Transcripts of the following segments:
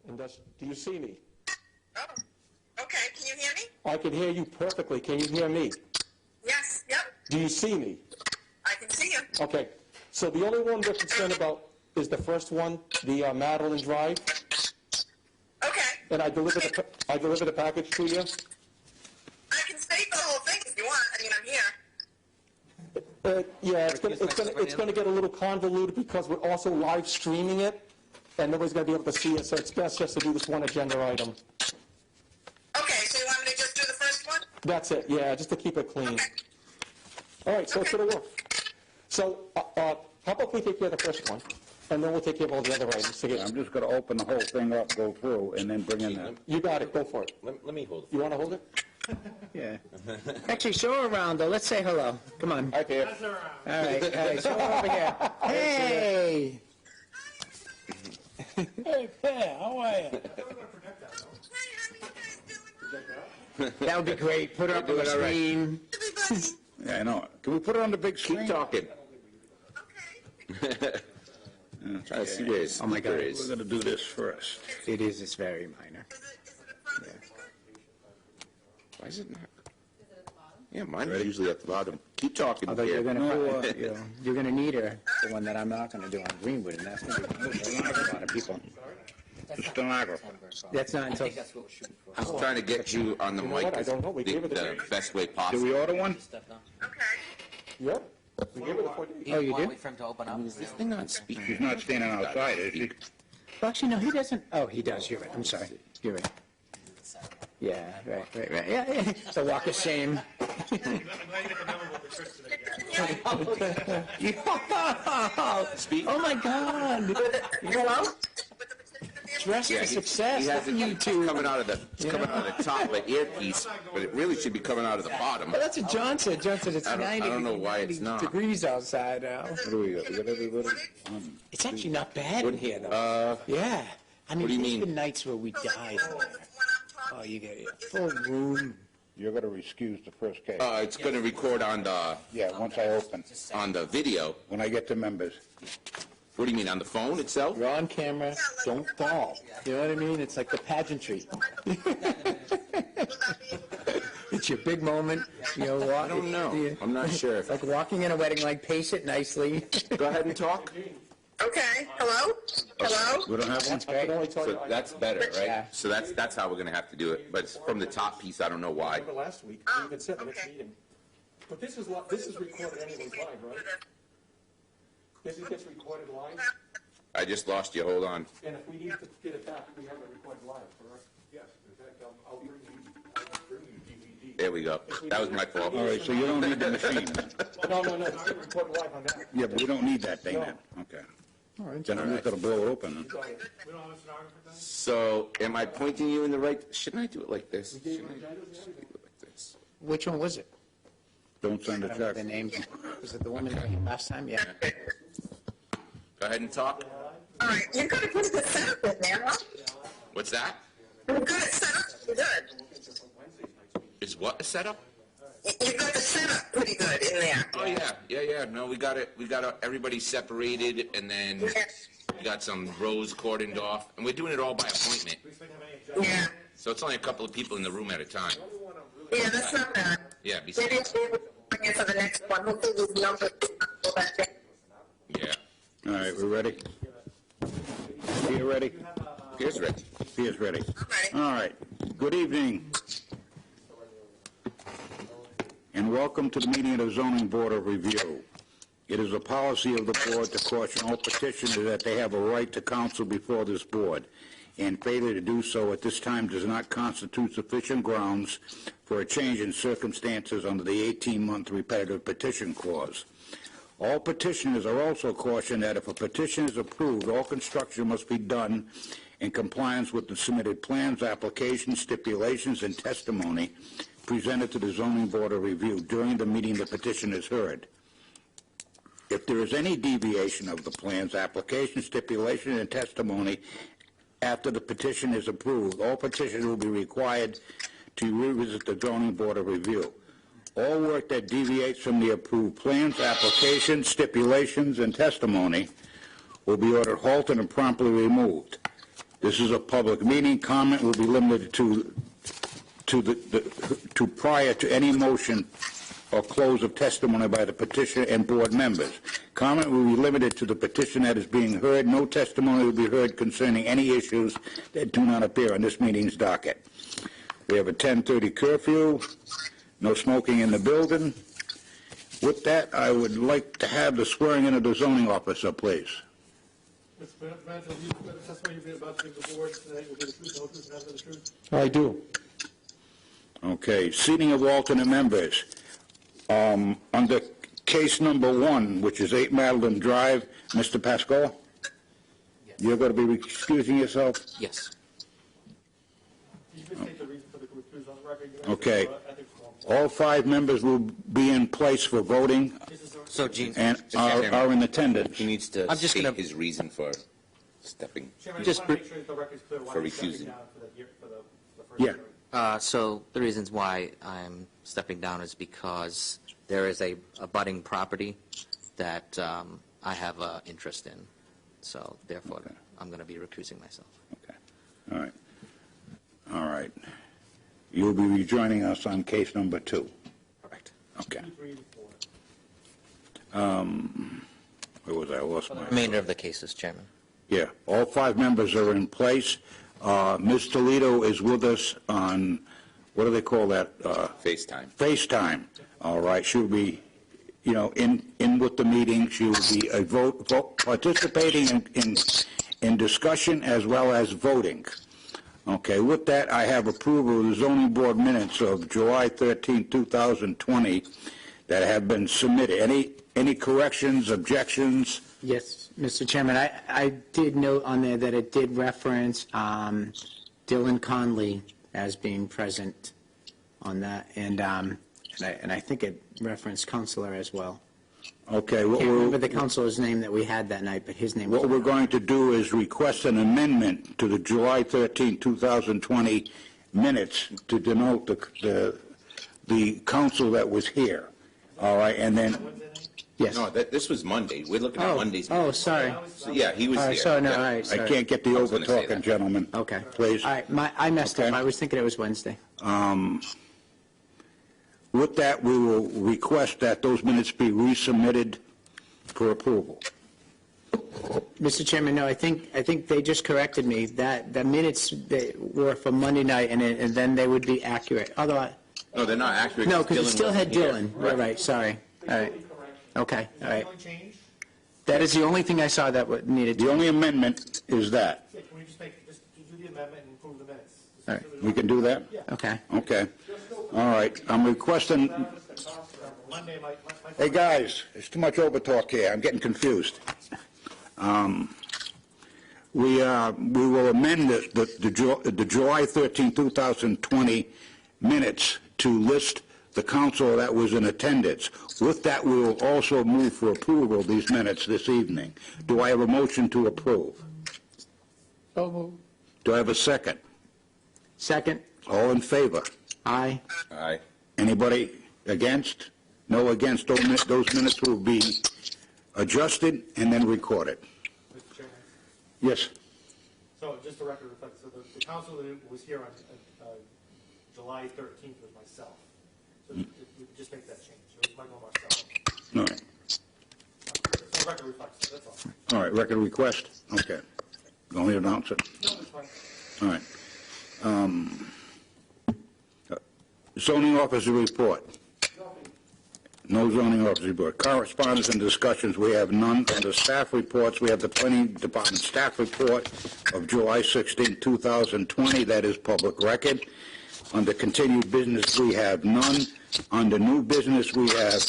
And do you see me? Oh, okay. Can you hear me? I can hear you perfectly. Can you hear me? Yes, yep. Do you see me? I can see you. Okay. So the only one we're concerned about is the first one, the Madeline Drive. Okay. And I delivered the package to you. I can stay for the whole thing if you want. I mean, I'm here. Yeah, it's gonna get a little convoluted because we're also live streaming it, and nobody's gonna be able to see it. So it's best just to do this one agenda item. Okay. So you want me to just do the first one? That's it. Yeah, just to keep it clean. Okay. All right. So it's gonna work. So how about we take care of the first one, and then we'll take care of all the other items together. I'm just going to open the whole thing up, go through, and then bring in the... You got it. Go for it. Let me hold it. You want to hold it? Yeah. Actually, show her around, though. Let's say hello. Come on. Hi, Pierre. All right, show her over here. Hey! Hey, Pat, how are you? Hey, how are you guys doing? That would be great. Put her up on the screen. Everybody. Yeah, I know. Can we put it on the big screen? Keep talking. Okay. Trying to see where his Oh, my God. speaker We're is. going to do this first. It is. It's very minor. Is it in front of the speaker? Why is it not? Yeah, mine is usually at the bottom. Keep talking, Although Pierre. you're gonna need her, the one that I'm not gonna do on Greenwood, and that's gonna be a lot of people. The stenographer. That's not until. I was trying to get you on the You know mic what? I don't know. We gave it the to best way Did possible. we order one? Okay. Yep. We gave it a 40. Oh, you do? Wait for him to open up. Is this thing on speaker? She's not standing outside, is she? Well, actually, no, he doesn't. Oh, he does. You're right. I'm sorry. You're right. Yeah, right. Yeah. It's a walk of shame. Speak. Oh my God! Hello? Dress for Yeah, success. he has Look at you it's two. coming out of the top of the earpiece, but it really should be coming out of the bottom. Well, that's what John said. John said it's I 90 don't know why it's not. degrees outside now. What do we got? We got everybody? It's actually not bad in here, though. Yeah. I mean, What do you there's mean? been nights where we died. Oh, you get a full room. You're going to excuse the first case. It's going to record on Yeah, once I open. the video. When I get to members. What do you mean, on the phone itself? You're on camera. Don't fall. You know what I mean? It's like the pageantry. It's your big moment. You know, I don't know. I'm not sure. It's like walking in a wedding, like pace it nicely. Go ahead and talk. Okay. Hello? Hello? We don't have one? That's great. So that's better, right? Yeah. So that's how we're going to have to do it. But it's from the top piece. I don't know why. Remember last week, we even said the next meeting. But this is recorded anyways live, right? This gets recorded live, I just lost you. Hold on. and if we need to get it back, we have it recorded live, correct? Yes, in fact, I'll bring you DVD. There we go. That was my fault. All right, so you don't need the machine. No, it's being recorded live on that. Yeah, but we don't need that thing then. Okay. All right. Then I'm just going to blow it open. So am I pointing you in the right? Shouldn't I do it like this? Shouldn't I do it like this? Which one was it? Don't send a I don't know check. the name. Was it the woman last time? Yeah. Go ahead and talk. All right. You're good at putting the setup in there, huh? What's that? You're good at setup. You're good. Is what a setup? You've got the setup pretty good in there. Oh yeah. No, we got it. We got everybody separated, and then we got some rows cordoned off, and we're doing it all by appointment. Yeah. So it's only a couple of people in the room at a time. Yeah, that's not bad. Yeah. They didn't be able to bring it for the next one. Hopefully these numbers will go back there. Yeah. All right, we're ready? Pierre ready? Here's Rich. Pierre's ready. ready. All right. Good evening. And welcome to the meeting of the Zoning Board of Review. It is a policy of the board to caution all petitioners that they have a right to counsel before this board, and failure to do so at this time does not constitute sufficient grounds for a change in circumstances under the 18-month repetitive petition clause. All petitioners are also cautioned that if a petition is approved, all construction must be done in compliance with the submitted plans, applications, stipulations, and testimony presented to the Zoning Board of Review during the meeting the petition is heard. If there is any deviation of the plans, application, stipulation, and testimony after the petition is approved, all petitioners will be required to revisit the Zoning Board of Review. All work that deviates from the approved plans, applications, stipulations, and testimony will be ordered halted and promptly removed. The This is a public meeting. Comment will be limited to prior to any motion or close of testimony by the petitioner and board members. Comment will be limited to the petition that is being heard. No testimony will be heard concerning any issues that do not appear on this meeting's docket. We have a 10:30 curfew. No smoking in the building. With that, I would like to have the swearing in of the zoning officer, please. Mr. President, will you testify you'll be about to give the board today will be the truth, the whole truth, and nothing but the truth? I do. Okay, seating of alternate members. Under case number 1, which is 8 Madeline Drive, Mr. Pascal? You're going to be excusing yourself? Yes. You can state the reason for the recuse on the record. Okay. All 5 members will be in place for voting So, Gene, and are in attendance. He needs to I'm just state gonna- his reason for stepping. Chairman, I Just just want to make sure that the record's clear why for you're stepping recusing. down for the first Yeah. hearing. so the reasons why I'm stepping down is because there is a budding property that I have an interest in. So therefore, Okay. I'm going to be recusing myself. Okay, all right. All right. You'll be rejoining us on case number 2. Correct. Okay. 2, 3, and 4. Where was I? I lost my... Remainder of the cases, Chairman. Yeah, all 5 members are in place. Ms. Toledo is with us on, what do they call that? FaceTime. FaceTime. All right, she'll be, in with the meeting. She will be participating in discussion as well as voting. Okay, with that, I have approval of the zoning board minutes of July 13, 2020 that have been submitted. Any corrections, objections? Yes, Mr. Chairman, I did note on there that it did reference Dylan Conley as being present on that, and I think it referenced Counselor as well. Okay, I can't remember the counselor's name that we had that night, but his name was... what we're going to do is request an amendment to the July 13, 2020 minutes to denote the council that was here. All right, and then, Yes. No, this was Monday. We're looking at Monday's. Oh, sorry. So, yeah, he was All there. right, sorry, no, Yeah. all right, I sorry. can't get the was gonna say over-talking, that. gentlemen. Okay. Please. All right, I messed up. Okay. I was thinking it was Wednesday. With that, we will request that those minutes be resubmitted for approval. Mr. Chairman, no, I think they just corrected me, that the minutes that were for Monday night, and then they would be accurate. Otherwise, No, they're not accurate. no, because it Dylan still had wasn't here. Dylan. Right, sorry. All right. Okay, all right. Only change? That is the only thing I saw that needed The to... only amendment is that. Yeah, can we just do the amendment and approve the minutes? All right. We can do that? Okay. Okay. All right. I'm requesting, Monday, my hey, guys, there's too much over-talk here. I'm getting confused. We will amend the July 13, 2020 minutes to list the council that was in attendance. With that, we will also move for approval of these minutes this evening. Do I have a motion to approve? So moved. Do I have a second? Second, All in favor? aye. Aye. Anybody against? No against. Those minutes will be adjusted and then recorded. Mr. Chairman, Yes. so just the record reflects, so the council that was here on July 13th was myself. So we just make that change. So it's Michael Marcelo. All right. So the record reflects, that's all. All right, record request? Okay. Don't need to announce it. No, that's fine. All right. Zoning officer report. No zoning officer report. Correspondence and discussions, we have none. Under staff reports, we have the planning department staff report of July 16, 2020. That is public record. Under continued business, we have none. Under new business, we have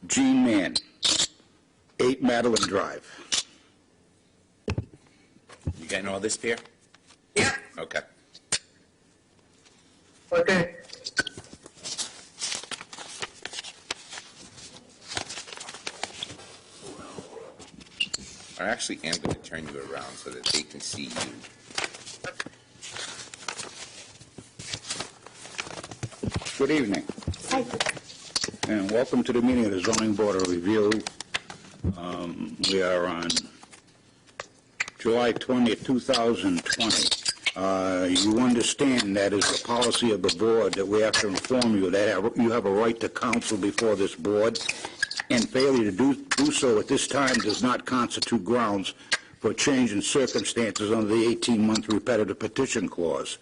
Gene Mann, 8 Madeline Drive. You getting all this, Pierre? Yeah, Okay. okay. I actually am going to turn you around so that they can see you. Good evening. And welcome to the meeting of the Zoning Board of Review. We are on July 20th, 2020. You understand that is the policy of the board, that we have to inform you that you have a right to counsel before this board, and failure to do so at this time does not constitute grounds for change in circumstances under the 18-month repetitive petition clause.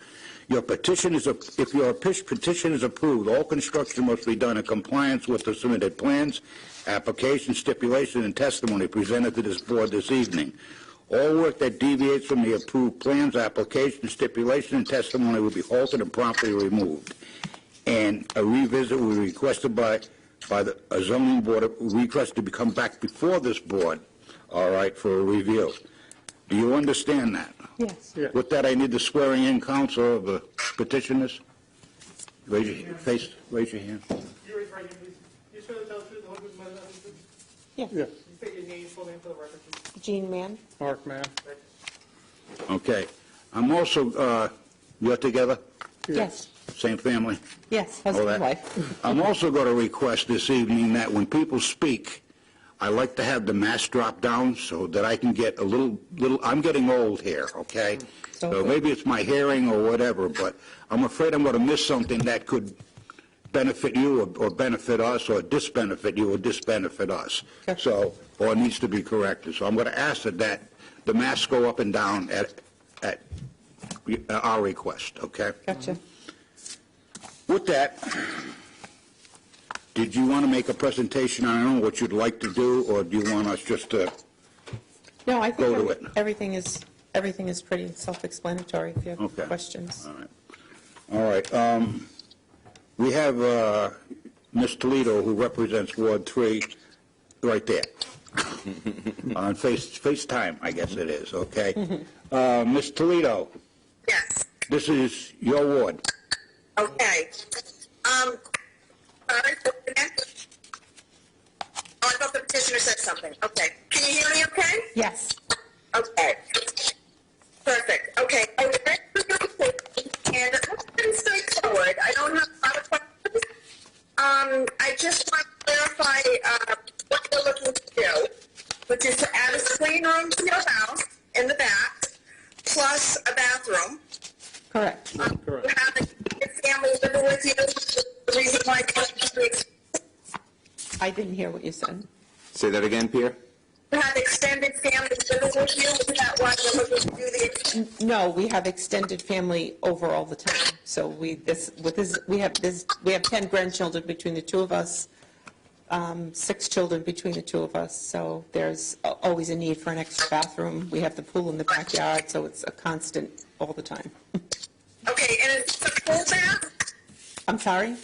Your petition is, if your petition is approved, all construction must be done in compliance with the submitted plans, application, stipulation, and testimony presented to this board this evening. All work that deviates from the approved plans, application, stipulation, and testimony will be halted and promptly removed. And a revisit will be requested by the zoning board, requested to come back before this board, all right, for a review. Do you understand that? Yes. With that, I need the swearing-in counsel of the petitioners. Raise your face. Raise your hand. You raise your right hand, please. You swear to tell the truth, the whole truth, and nothing but the truth? Yeah. You state your name, full name for the record, please. Jean Mann? Mark, man. Okay. I'm also, you're together? Yes. Same family? Yes, All husband that. and wife. I'm also going to request this evening that when people speak, I like to have the mask drop down so that I can get a little, I'm getting old here, okay? So maybe it's my hearing or whatever, but I'm afraid I'm going to miss something that could benefit you or benefit us, or disbenefit you or disbenefit us. Okay. So, or needs to be corrected. So I'm going to ask that the masks go up and down at our request, okay? Gotcha. With that, did you want to make a presentation on what you'd like to do, or do you want us just to No, I go to think it? everything is pretty self-explanatory if you have Okay. questions. All right. We have Ms. Toledo, who represents Ward 3, right there. On FaceTime, I guess it is, okay? Ms. Toledo, Yes, this is your ward. okay. Sorry, for the next. Oh, I thought the petitioner said something. Okay. Can you hear me okay? Yes. Okay. Perfect. Okay. I read through your report, and it looks pretty straightforward. I don't have a lot of questions. I just want to clarify what you're looking to do, which is to add a screen room to your house in the back, plus a bathroom. Correct. You have a family living with you. The reason why I didn't hear what you said. Say that again, Pierre? you have extended family living with you. Is that why you're looking to do the? No, we have extended family over all the time. So we have 10 grandchildren between the two of us, 6 children between the two of us. So there's always a need for an extra bathroom. We have the pool in the backyard, so it's a constant all the time. Okay, and it's a full bath. I'm sorry?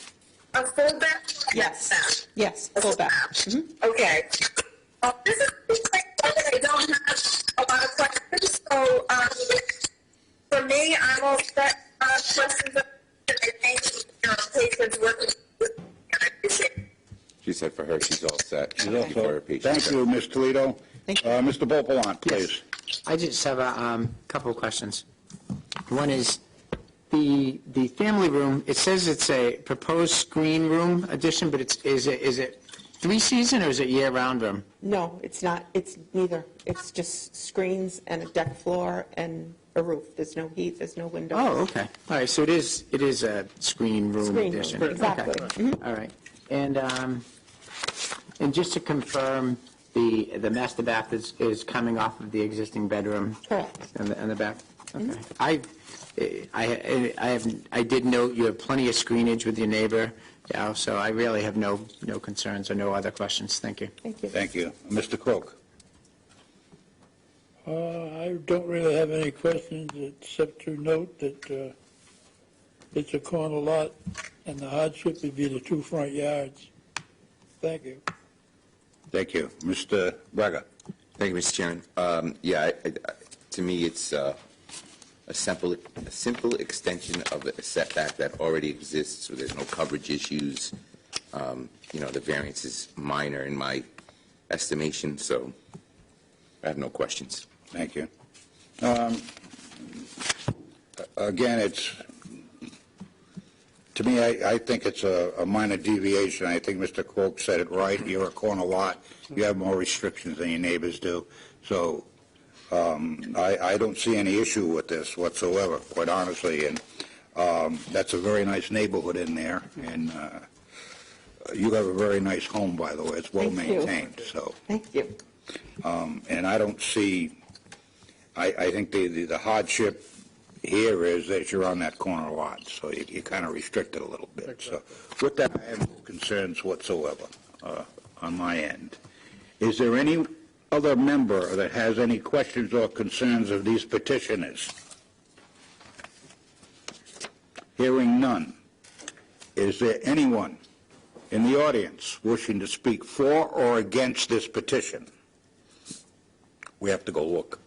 A full bath. Yes. Yes, full bath. Mhm. Okay. This is I don't have a lot of questions, so for me, I'm all set. Questions. I thank your patients working. I appreciate it. She said for her, she's all set. She's Thank you for her also- patience. Thank you, Ms. Toledo. Thank you. Mr. Bopolant, please. I just have a couple of questions. One is, the family room, it says it's a proposed screen room addition, but is it 3-season or is it year-round room? No, it's not. It's neither. It's just screens and a deck floor and a roof. There's no heat, there's no windows. Oh, okay. All right, so it is a screen room Screen room, addition. exactly. Okay. Mhm. All right. And just to confirm, the master bath is coming off of the existing bedroom? Correct. In the back? Okay. I did note you have plenty of screenage with your neighbor, yeah, so I really have no concerns or no other questions. Thank you. Thank you. Thank you. Mr. Cook. I don't really have any questions except to note that it's a corner lot and the hardship would be the 2 front yards. Thank you. Thank you. Mr. Braga. Thank you, Mr. Chairman. To me, it's a simple extension of a setback that already exists, so there's no coverage issues. The variance is minor in my estimation, so I have no questions. Thank you. Again, to me, I think it's a minor deviation. I think Mr. Cook said it right. You're a corner lot. You have more restrictions than your neighbors do. So I don't see any issue with this whatsoever, quite honestly, and that's a very nice neighborhood in there, and you have a very nice home, by the way. It's well Thank you. maintained, so. Thank you. And I don't see, I think the hardship here is that you're on that corner lot, so you kind of restrict it a little bit. So with that, I have no concerns whatsoever on my end. Is there any other member that has any questions or concerns of these petitioners? Hearing none. Is there anyone in the audience wishing to speak for or against this petition? We have to go look.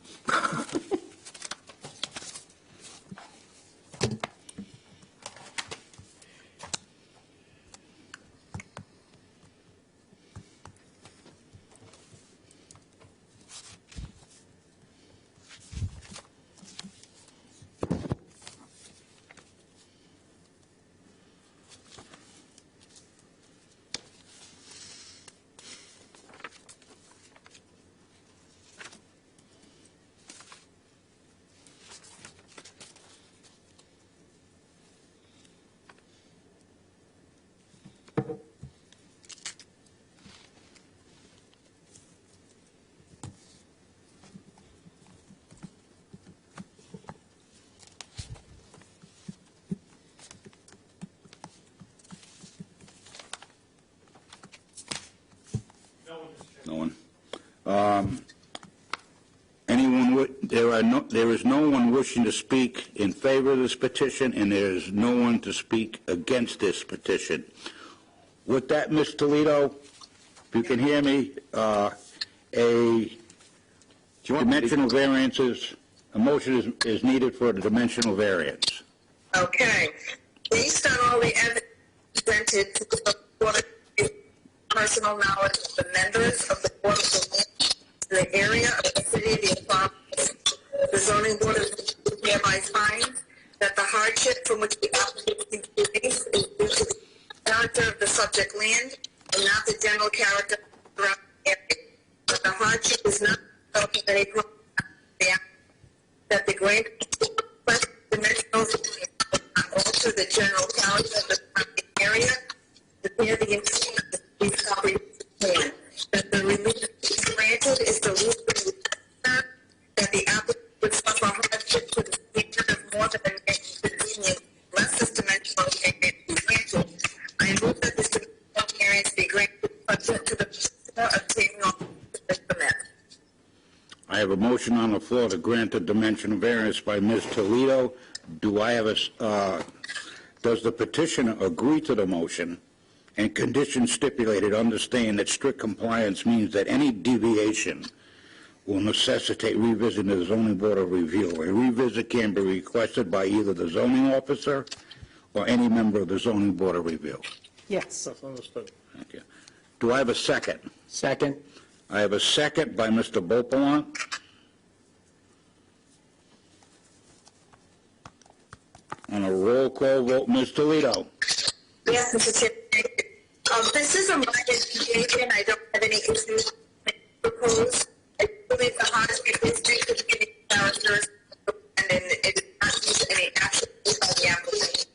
No one. There is no one wishing to speak in favor of this petition, and there is no one to speak against this petition. With that, Ms. Toledo, if you can hear me, dimensional variances, a motion is needed for the dimensional variance. Okay. Based on all the evidence presented to the board, personal knowledge of the members of the board of the area of the city of EastProvidence, the zoning board of hereby finds that the hardship from which the applicant seeks relief is due to the character of the subject land and not the general character of the surrounding area. But the hardship is not of any problem that the grant dimensional alter the general character of the surrounding area, near the intent of the city's comprehensive plan. That the relief granted is the least that the applicant would suffer hardship to the standard of more than an inconvenience unless this dimensional variance be granted. I move that this dimensional variance be granted subject to the petitioner obtaining all the permit. I have a motion on the floor to grant the dimensional variance by Ms. Toledo. Do I have does the petitioner agree to the motion and conditions stipulated understand that strict compliance means that any deviation will necessitate revisiting the zoning board of review? A revisit can be requested by either the zoning officer or any member of the zoning board of review. Yes. That's understood. Thank you. Do I have a second? Second. I have a second by Mr. Beauplan. On a roll call vote, Ms. Toledo. Yes, Mr. Chairman. This is a minor deviation. I don't have any issues with proposed. I believe the hardship is due to the characters and it does not use any action by the applicant.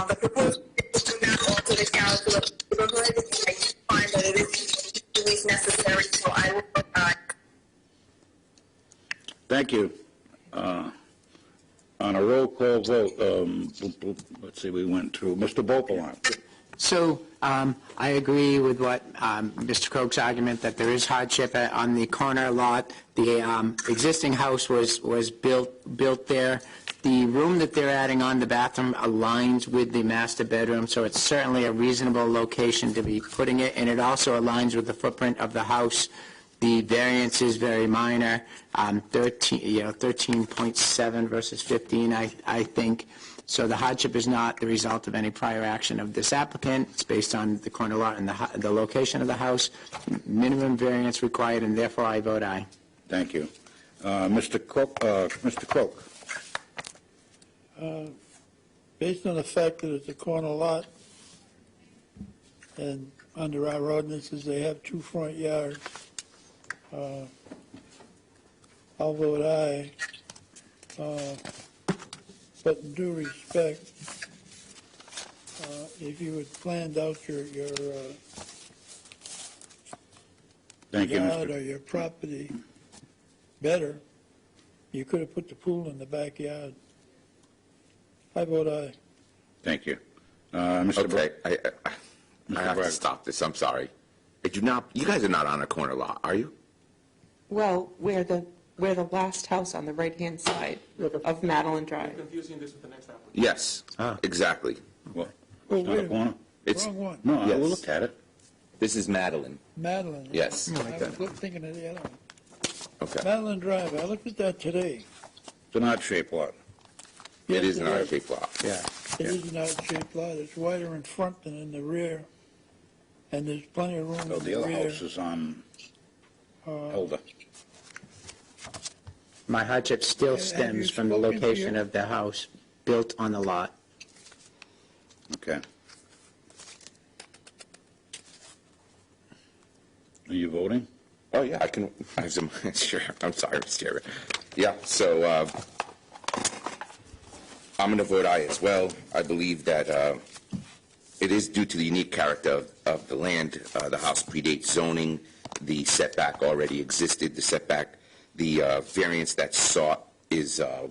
The proposed do not alter the character of the neighborhood. I find that it is relief necessary, so I will vote aye. Thank you. On a roll call vote, let's see, we went through Mr. Beauplan. So I agree with what Mr. Croak's argument that there is hardship on the corner lot. The existing house was built there. The room that they're adding on, the bathroom, aligns with the master bedroom, so it's certainly a reasonable location to be putting it, and it also aligns with the footprint of the house. The variance is very minor, 13.7 versus 15, I think. So the hardship is not the result of any prior action of this applicant. It's based on the corner lot and the location of the house. Minimum variance required, and therefore I vote aye. Thank you. Mr. Croak. Based on the fact that it's a corner lot, and under our ordinances, they have two front yards, I'll vote aye. But in due respect, if you had planned out your Thank you, yard Mr. or your property better, you could have put the pool in the backyard. I vote aye. Thank you. Mr. Okay, I Mr. have to Braga. stop this. I'm sorry. You guys are not on a corner lot, are you? Well, we're the last house on the right-hand side of Madeline Drive. Confusing this with the next application. Yes, exactly. What? Oh, It's not wait a a corner? It's, Wrong one. No, I Yes. will look at it. this is Madeline. Madeline. Yes. I was thinking of the other one. Okay. Madeline Drive, I looked at that today. It's an odd-shaped lot. It is an Yes, odd-shaped lot. Yeah. It is an odd-shaped lot. It's wider in front than in the rear, and there's plenty of room So in the the other rear. house is on Elder. My hardship still Have you stems from the spoken to location your- of the house built on the lot. Okay. Are you voting? Oh, yeah, I have some, sure, I'm sorry, Mr. Chairman. Yeah, so I'm going to vote aye as well. I believe that it is due to the unique character of the land. The house predates zoning. The setback already existed. The variance that's sought is, I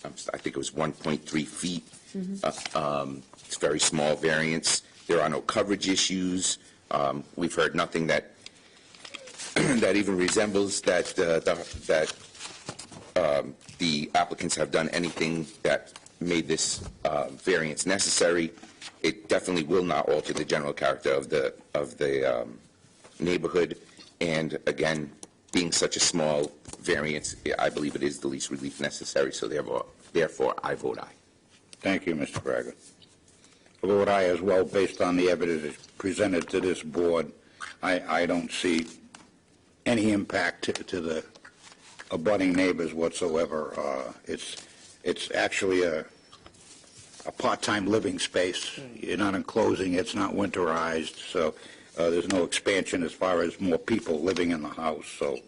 think it was 1.3 feet. It's a very small variance. There are no coverage issues. We've heard nothing that that even resembles that the applicants have done anything that made this variance necessary. It definitely will not alter the general character of the neighborhood. And again, being such a small variance, I believe it is the least relief necessary. So therefore, I vote aye. Thank you, Mr. Braga. I vote aye as well, based on the evidence presented to this board. I don't see any impact to the abutting neighbors whatsoever. It's actually a part-time living space. You're not enclosing, it's not winterized, so there's no expansion as far as more people living in the house. So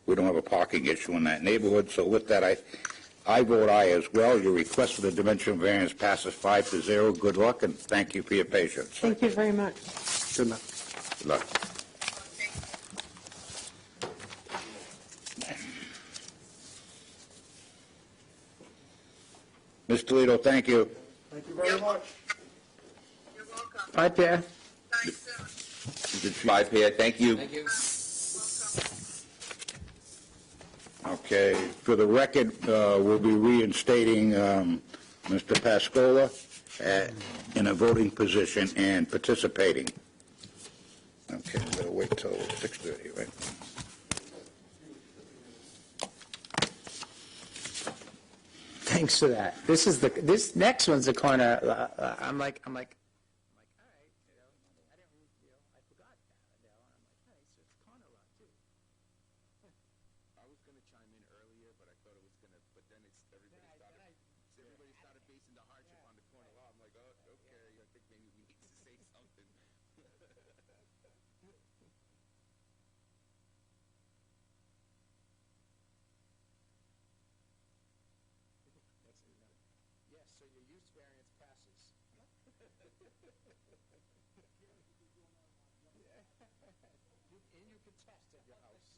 we don't have a parking issue in that neighborhood. So with that, I vote aye as well. Your request for the dimensional variance passes 5-0. Good luck, and thank you for your patience. Thank you very much. Good luck. Good luck. Ms. Toledo, thank you. Thank you very much. You're welcome. Bye, Pierre. Bye soon. Bye, Pierre. Thank you. Okay, for the record, we'll be reinstating Mr. Pascola in a voting position and participating. Okay, we've got to wait till 6:30, right? Thanks for that. This next one's the corner. I'm like, all right, I forgot that, and I'm like, all right, so it's corner lot too. I was going to chime in earlier, but I thought it was going to, but then everybody started basing the hardship on the corner lot. I'm like, oh, okay, I think maybe we need to say something. Yes, so your use variance passes. And you can test at your house.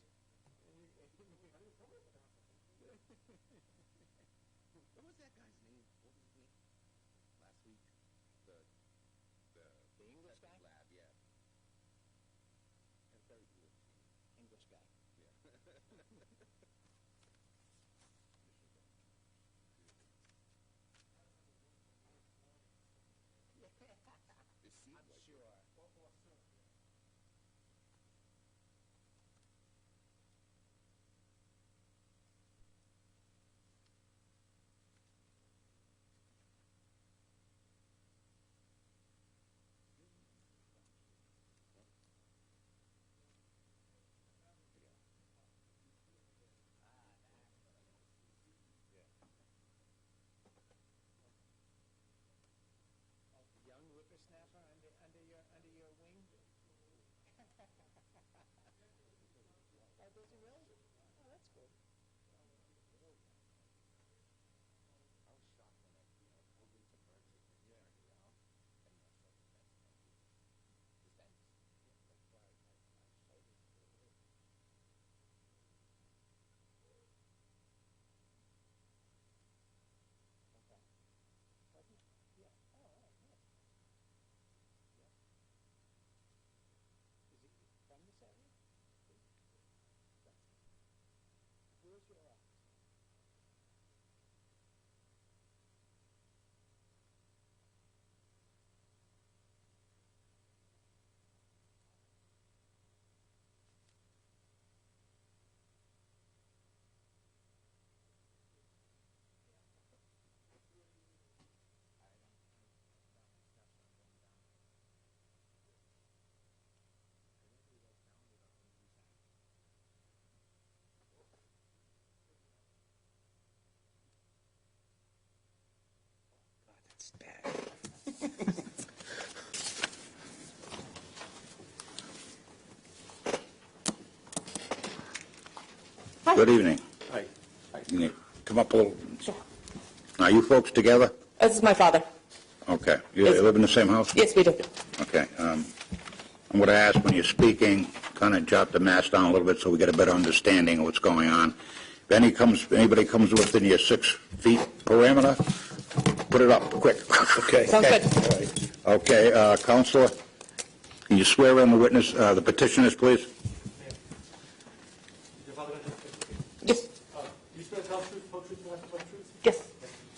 What was that guy's name? What was his name? Last week? The English guy? lab, yeah. Very good. English guy. I'm sure. Young whippersnapper under your wing? Oh, does he really? Oh, that's good. Good evening. Hi. Can you come up a little? Are you folks together? This is my father. Okay. You live in the same house? Yes, we do. Okay. I'm going to ask when you're speaking, kind of jot the mass down a little bit so we get a better understanding of what's going on. If anybody comes within your 6 feet parameter, put it up quick. Okay. Sounds good. All right. Okay, Counselor, can you swear in the witness, the petitioners, please? Your father going to testify? Yes. You swear to tell the truth, whole truth, and nothing but the truth? Yes.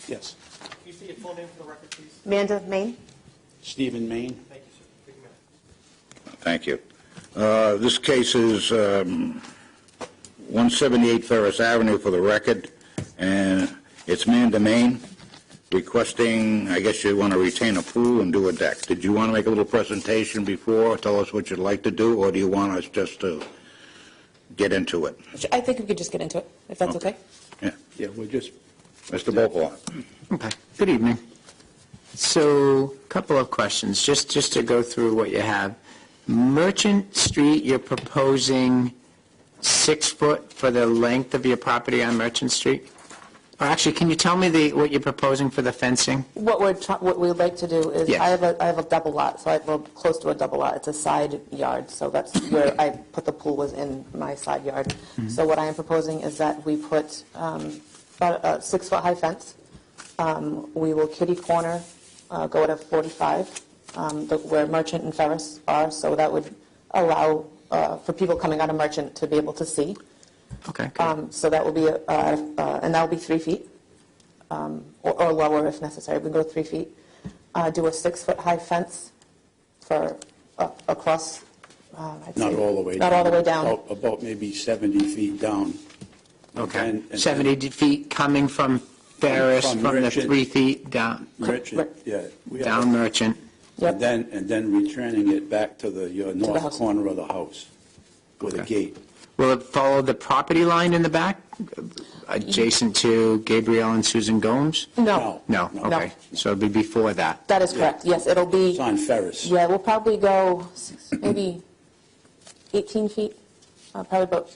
Yes. Can you say your full name for the record, please? Amanda Main. Stephen Main. Thank you, sir. Take a minute. Thank you. This case is 178 Ferris Avenue for the record, and it's Amanda Main requesting, I guess you want to retain a pool and do a deck. Did you want to make a little presentation before, tell us what you'd like to do, or do you want us just to get into it? I think we could just get into it, if that's okay. Yeah. Yeah, we're just, Mr. Bopala. Okay, good evening. So, a couple of questions, just to go through what you have. Merchant Street, you're proposing 6 foot for the length of your property on Merchant Street? Or actually, can you tell me what you're proposing for the fencing? What we'd like to do is, Yes. I have a double lot, so we're close to a double lot. It's a side yard, so that's where I put the pool, was in my side yard. So what I am proposing is that we put about a 6 foot high fence. We will kitty corner, go at a 45, where Merchant and Ferris are, so that would allow for people coming out of Merchant to be able to see. Okay, good. So that will be, and that will be 3 feet, or lower if necessary. We can go 3 feet. Do a 6 foot high fence for across. I'd not say- all the way down. Not all the way down. About maybe 70 feet down. Okay. And 70 feet coming from Ferris, From from the Merchant. 3 feet down, Merchant, yeah. We have down Merchant. Yep. And then returning it back to your north house. corner of the house with a Okay. gate. Will it follow the property line in the back, adjacent to Gabriel and Susan Gomes? No. No, okay. So it'll be before that. That is correct. Yes, it'll be. It's on Ferris. Yeah, we'll probably go maybe 18 feet, probably about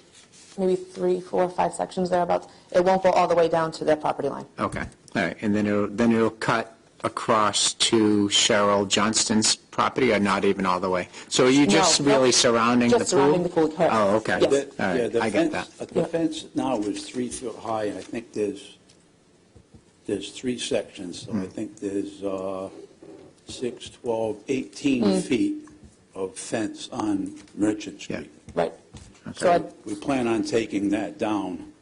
maybe 3, 4, 5 sections thereabouts. It won't go all the way down to their property line. Okay, all right. And then it'll cut across to Cheryl Johnston's property, or not even all the way? So are you just No, really nope. surrounding the pool? Just surrounding the pool, correct. Oh, okay. Yes. The- All yeah, right, the I get fence- that. The fence now is 3 foot high, and I think there's 3 sections. So I think there's 6, 12, 18 feet of fence on Merchant Street. Right. So So I'd, we plan on taking that down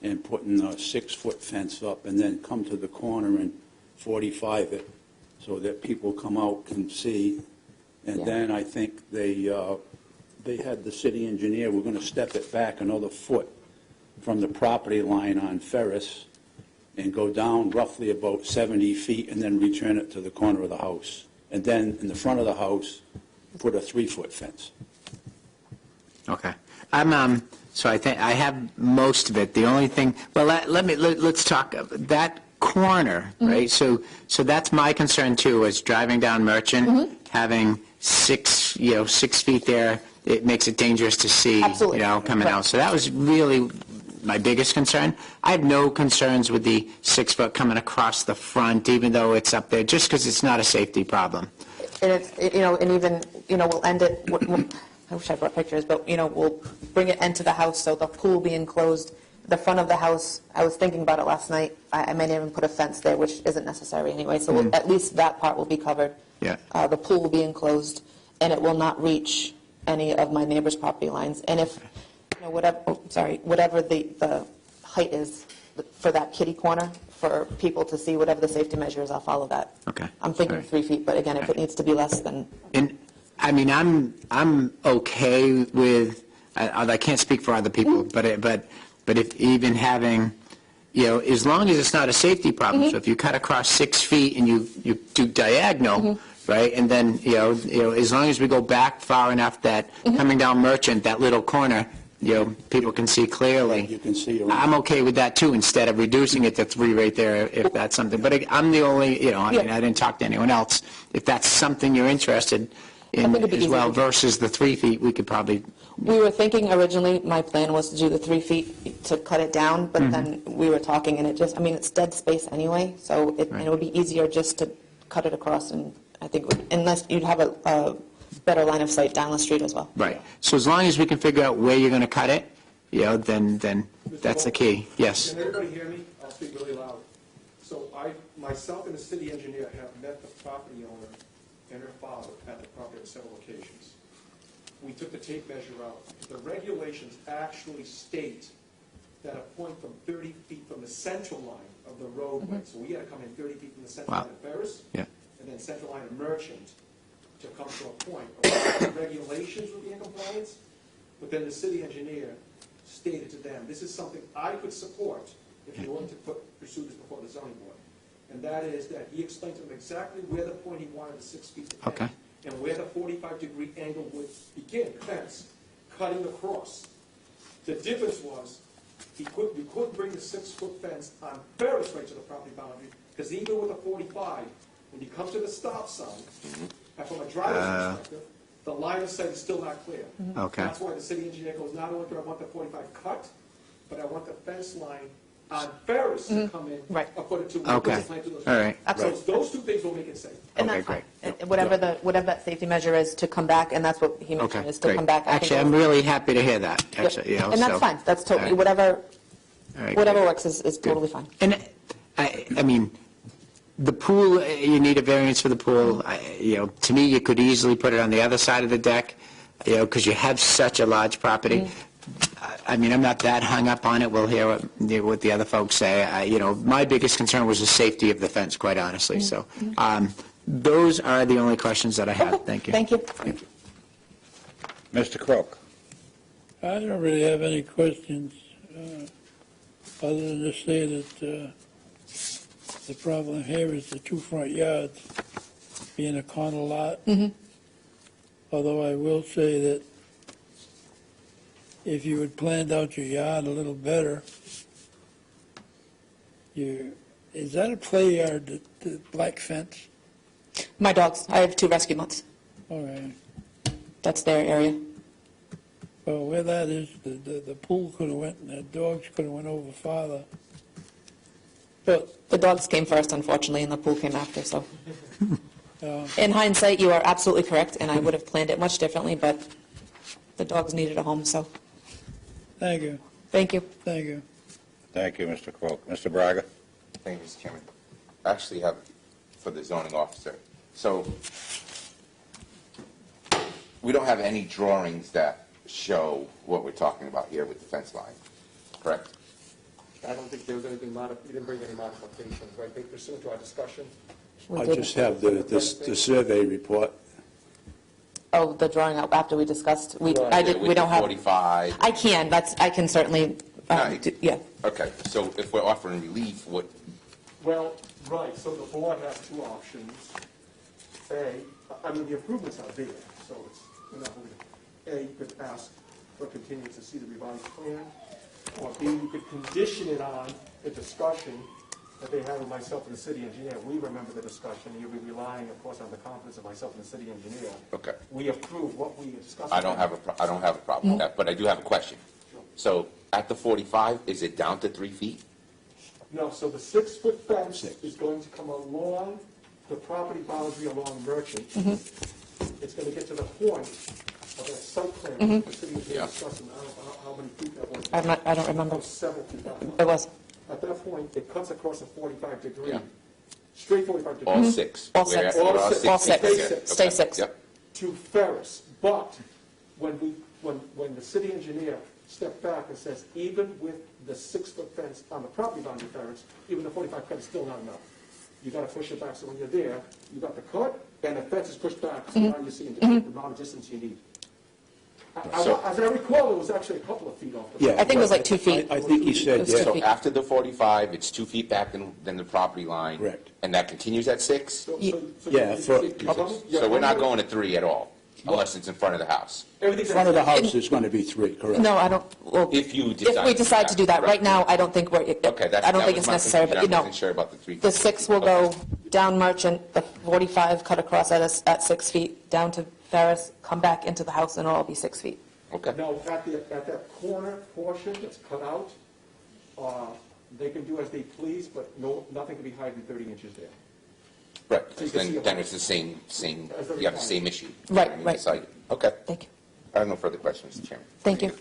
and putting a 6-foot fence up, and then come to the corner and 45 it, so that people come out can see. And Yeah. then I think they had the city engineer, we're going to step it back another foot from the property line on Ferris and go down roughly about 70 feet and then return it to the corner of the house. And then in the front of the house, put a 3-foot fence. Okay. So I think I have most of it. The only thing, well, let's talk, that corner, right? So that's my concern too, is driving down Merchant, having 6 feet there, it makes it dangerous to see, Absolutely. coming out. So that was really my biggest concern. I have no concerns with the 6 foot coming across the front, even though it's up there, just because it's not a safety problem. and it's, and even, we'll end it, I wish I brought pictures, but, we'll bring it into the house, so the pool will be enclosed. The front of the house, I was thinking about it last night, I might even put a fence there, which isn't necessary anyway, so at least that part will be covered. Yeah. The pool will be enclosed, and it will not reach any of my neighbor's property lines. And if, whatever the height is for that kitty corner, for people to see, whatever the safety measure is, I'll follow that. Okay. I'm thinking All right. 3 feet, but again, if it needs to be less, then And, I mean, I'm okay with, I can't speak for other people, but if even having, as long as it's not a safety problem, so if you cut across 6 feet and you do diagonal, right, and then, as long as we go back far enough that coming down Merchant, that little corner, people can see clearly. You can see around. I'm okay with that too, instead of reducing it to 3 right there, if that's something. But I'm the only, I mean, I didn't talk to anyone else. If that's something you're interested in think it'd be as easy well, to do. versus the 3 feet, we could probably, We were thinking originally, my plan was to do the 3 feet to cut it down, but then we were talking and it just, I mean, it's dead space anyway, so and it would be easier just to cut it across, and I think, unless you'd have a better line of sight down the street as well. right. So as long as we can figure out where you're going to cut it, then that's the key. Yes. Can everybody hear me? I'll speak really loud. So myself and the city engineer have met the property owner and her father at the property on several occasions. We took the tape measure out. The regulations actually state that a point from 30 feet from the central line of the roadway, so we had to come in 30 feet from the central Wow. line of Ferris, Yeah. and then central line of Merchant to come to a point. The regulations would be in compliance, but then the city engineer stated to them, this is something I could support if you're willing to pursue this before the zoning board. And that is that he explained to them exactly where the point he wanted the 6 feet to end, Okay. and where the 45-degree angle would begin, fence, cutting across. The difference was, you couldn't bring the 6-foot fence on Ferris right to the property boundary, because even with a 45, when you come to the stop sign, and from a driver's perspective, the line of sight is still not clear. Okay. That's why the city engineer goes, not only do I want the 45 cut, but I want the fence line on Ferris to come in Right. a foot or two. Okay. All right. So those two things will make it safe. And Okay, that's fine. great. And whatever that safety measure is to come back, and that's what he mentioned, Okay, is to great. come back. I think Actually, it I'm was- really happy to hear that, Yep. actually. And that's so- fine, that's totally, All right. All right, whatever good. works is totally fine. And, I mean, the pool, you need a variance for the pool. To me, you could easily put it on the other side of the deck, because you have such a large property. I mean, I'm not that hung up on it. We'll hear what the other folks say. My biggest concern was the safety of the fence, quite honestly. So those are the only questions that I have. Thank you. Thank you. Mr. Crook? I don't really have any questions, other than to say that the problem here is the 2 front yards being a corner lot. Although I will say that if you had planned out your yard a little better, is that a play yard, the black fence? My dogs, I have 2 rescue mutts. All right. That's their area. Well, where that is, the pool could have went, and the dogs could have went over farther. But The dogs came first, unfortunately, and the pool came after, so. In hindsight, you are absolutely correct, and I would have planned it much differently, but the dogs needed a home, so, thank you, thank you. thank you. Thank you, Mr. Crook. Mr. Braga? Thank you, Mr. Chairman. I actually have for the zoning officer. So we don't have any drawings that show what we're talking about here with the fence line, correct? I don't think there was anything you didn't bring any modifications, right? I think pursuant to our discussion, We I did- just have the survey report. Oh, the drawing out after we discussed, we With don't the have, 45. I can certainly, Right. yeah. Okay, so if we're offering relief, what, well, right, so the board has 2 options. The improvements are there, so we're not moving. You could ask for continuance to see the revised plan, or B, you could condition it on the discussion that they had with myself and the city engineer. We remember the discussion, you'll be relying, of course, on the confidence of myself and the city engineer. okay. We approve what we discussed. I don't have a problem with that, but I do have a question. So at the 45, is it down to 3 feet? No, so the 6-foot fence is going to come along the property boundary along Merchant. It's going to get to the point of that site plan, the city engineer Yeah. discussing, I don't know how many feet that was. I don't That remember. was several feet that was. It was, At that point, it cuts across a 45-degree, Yeah. straight 45 All degree 6? All We're- 6. we're All six. All feet 6. here. Stay Okay. 6. Yep. to Ferris. But when the city engineer stepped back and says, even with the 6-foot fence on the property boundary Ferris, even the 45 cut is still not enough. You got to push it back, so when you're there, you got the cut, and the fence is pushed back, so now you're seeing the amount of distance you need. As I recall, it was actually a couple of feet off the. Yeah. I think it was like 2 feet. I think he said, It was 2 yeah. So feet. after the 45, it's 2 feet back than the property line? Correct. And that continues at 6? So Yeah, you- for- you- you- So we're not going to 3 at all? unless it's in front of the house. Everything's. In front of the house is going to be 3, correct? No, I don't, well, If you if decide. we decide to do that. Right now, I don't think we're, Okay, that's. I don't that think was it's my necessary, but confusion. you I know, wasn't sure about the 3 feet. the 6 will go down Merchant, the 45 cut across at 6 feet, down to Ferris, come back into the house, and it'll all be 6 feet. Okay. No, at that corner portion that's cut out, they can do as they please, but nothing can be higher than 30 inches there. Right, So you can see then it. it's the same, As the you have the same issue. Right, I mean, right. it's like- Okay. Thank you. I have no further questions, Mr. Chairman. Thank you.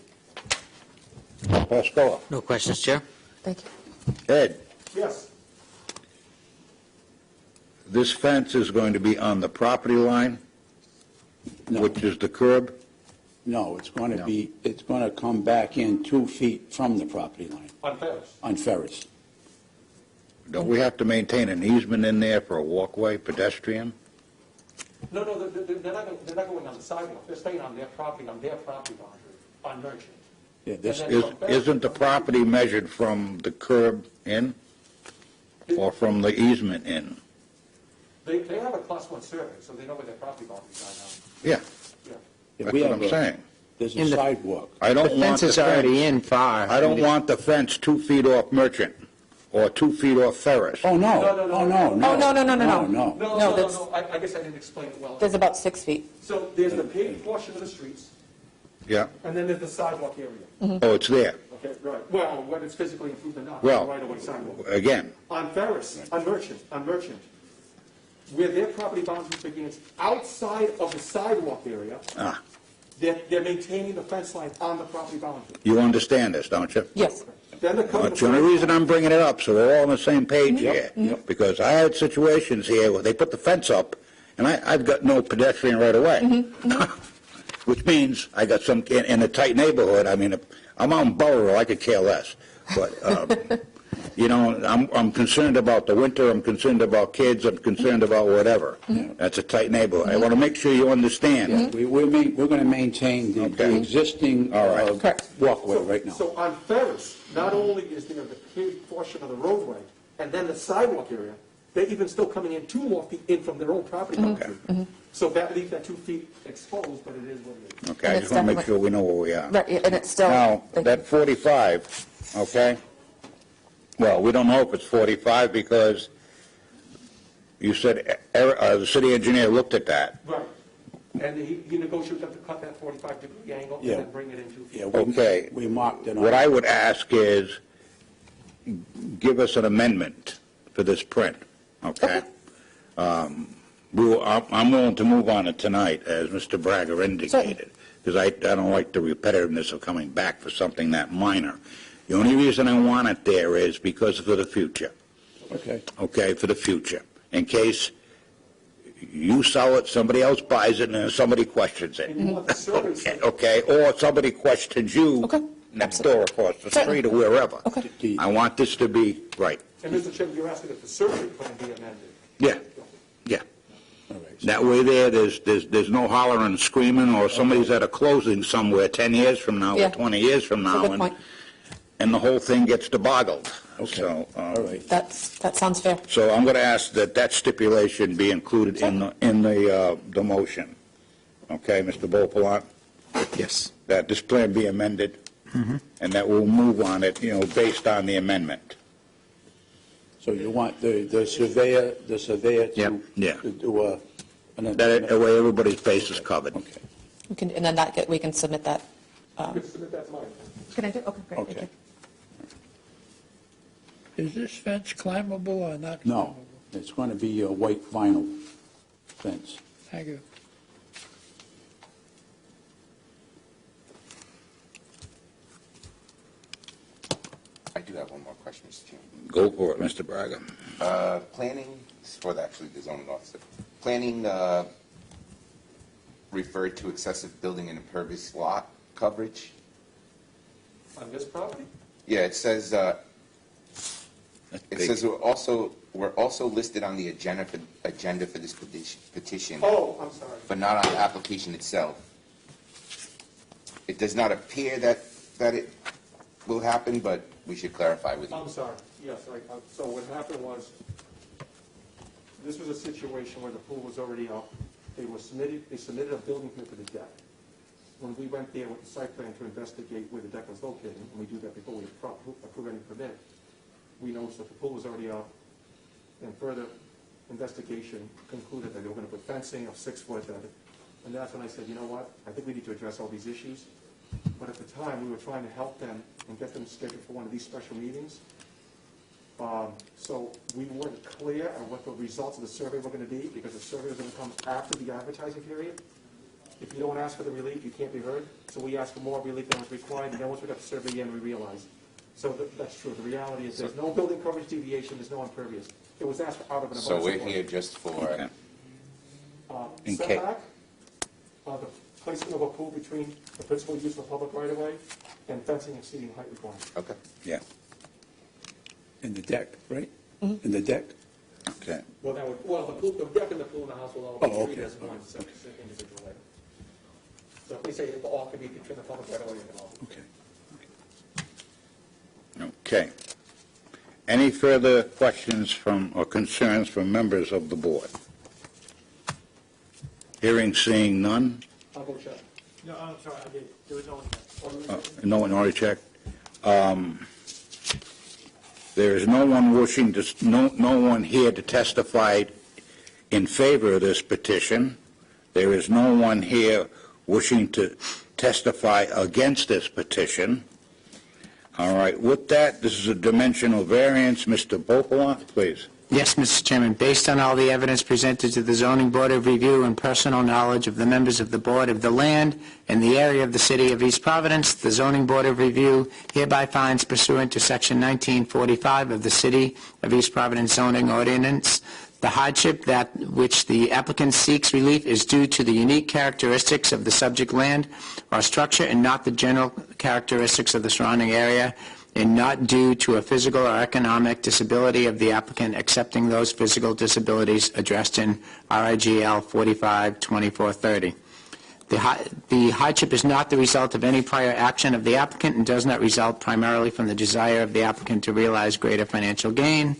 Pascoa. No questions, Chair? Thank you. Ed, Yes, this fence is going to be on the property line, No. which is the curb? No, it's going to No. be, it's going to come back in 2 feet from the property line on Ferris. on Ferris. Don't we have to maintain an easement in there for a walkway, pedestrian? No, they're not going on the sidewalk, they're staying on their property boundary, on Merchant. Yeah, this, And then- Isn't the property measured from the curb in or from the easement in? They have a class 1 survey, so they know where their property boundaries are Yeah, now. Yeah. that's we what have I'm saying. There's In a the- sidewalk. I don't The want fence the is already fence, in far. I don't want the fence 2 feet off Merchant or 2 feet off Ferris. Oh, no, No, no, no, oh, no. no, no. Oh, no, no, no, no, no. No, No, that's- I guess I didn't explain it well. There's about 6 feet. So there's the paved portion of the streets, Yeah, and then there's the sidewalk area. oh, it's there. Okay, right. Well, when it's physically improved or not, Well- right away sidewalk. Again, On Ferris, on Merchant, where their property boundary begins outside of the sidewalk area, ah, they're maintaining the fence line on the property boundary. you understand this, don't you? Yes. Then they're coming. That's the only reason I'm bringing it up, so we're all on the same page here. yep. Because I had situations here where they put the fence up, and I've got no pedestrian right away. Which means I got some, in a tight neighborhood, I mean, if I'm on Borough, I could care less. But, you know, I'm concerned about the winter, I'm concerned about kids, I'm concerned about whatever. That's a tight neighborhood. I want to make sure you understand. We're going to maintain the Okay. existing All right. Correct. walkway right now. So on Ferris, not only is there the paved portion of the roadway, and then the sidewalk area, they're even still coming in 2 more feet in from their own property boundary. So that leaves that 2 feet exposed, but it is what it is. Okay, I And just it's want to make definitely- sure we know where we are. Right, and it's still. Now, thank that you. 45, okay? Well, we don't know if it's 45 because you said the city engineer looked at that. Right. And he negotiated them to cut that 45-degree angle and Yeah. then bring it in 2 feet. Yeah, Okay. we marked it on. What I would ask is, give us an amendment for this print, okay? I'm willing to move on it tonight, as Mr. Braga indicated, because I don't like the repetitiveness of coming back for something that minor. The only reason I want it there is because for the future, Okay. okay, for the future, in case you sell it, somebody else buys it, and then somebody questions it. And you want the survey, Okay, or somebody questions you Okay. next door across the street or wherever. Okay. I want this to be right. and Mr. Chairman, you're asking if the survey plan be amended. Yeah, yeah. All right. That way there's no hollering and screaming, or somebody's at a closing somewhere 10 years from now, Yeah. or 20 years from That's a now, good and point. and the whole thing gets deboggled. Okay. So, All right. That sounds fair. So I'm going to ask that stipulation be included in the motion. Okay, Mr. Beauplan? Yes. That this plan be amended, and that we'll move on it, you know, based on the amendment. So you want the surveyor Yep. Yeah. to do a... That way everybody's base is covered. Okay. We can, and then we can submit that. You can submit that to mine. Can I do? Okay, great. Thank Okay. you. Is this fence climbable or not? No, climbable? it's going to be a white vinyl fence. Thank you. I do have one more question, Mr. Chairman. Go for it, Mr. Braga. Planning, this is for actually the zoning officer. Planning referred to excessive building and impervious lot coverage. On this property? Yeah, it says we're also listed on the agenda for this petition, Oh, I'm sorry. but not on the application itself. It does not appear that it will happen, but we should clarify with you. I'm sorry, yes, so what happened was, this was a situation where the pool was already up, they submitted a building permit for the deck. When we went there with the site plan to investigate where the deck was located, and we do that before we approve any permit, we noticed that the pool was already up, and further investigation concluded that they were going to put fencing of 6 foot, and that's when I said, you know what, I think we need to address all these issues. But at the time, we were trying to help them and get them scheduled for one of these special meetings. So we weren't clear on what the results of the survey were going to be, because the survey was going to come after the advertising period. If you don't ask for the relief, you can't be heard. So we asked for more relief than was required, and then once we got the survey in, we realized. So that's true. The reality is there's no building coverage deviation, there's no impervious. It was asked for out of an abundance So of we're caution. here just for, In ca- Setback, the placement of a pool between the principal use of the public right-of-way and fencing exceeding height requirements. okay. Yeah, In the deck, right? In the deck? okay. Well, the deck and the pool in the house will all be Oh, treated okay. as one separate individual item. So if we say it all can be between the public right-of-way and the all. Okay. Okay. Any further questions from, or concerns from members of the board? Hearing, seeing none? I'll go check. No, I'm sorry, I did, there was no one there. No one already checked? There is no one wishing to, no one here to testify in favor of this petition. There is no one here wishing to testify against this petition. All right, with that, this is a dimensional variance. Mr. Bopolant, please. Yes, Mr. Chairman. Based on all the evidence presented to the Zoning Board of Review and personal knowledge of the members of the Board of the land and the area of the City of East Providence, the Zoning Board of Review hereby finds pursuant to Section 1945 of the City of East Providence zoning ordinance, the hardship that which the applicant seeks relief is due to the unique characteristics of the subject land or structure and not the general characteristics of the surrounding area, and not due to a physical or economic disability of the applicant, excepting those physical disabilities addressed in RIGL 45-2430. The hardship is not the result of any prior action of the applicant and does not result primarily from the desire of the applicant to realize greater financial gain.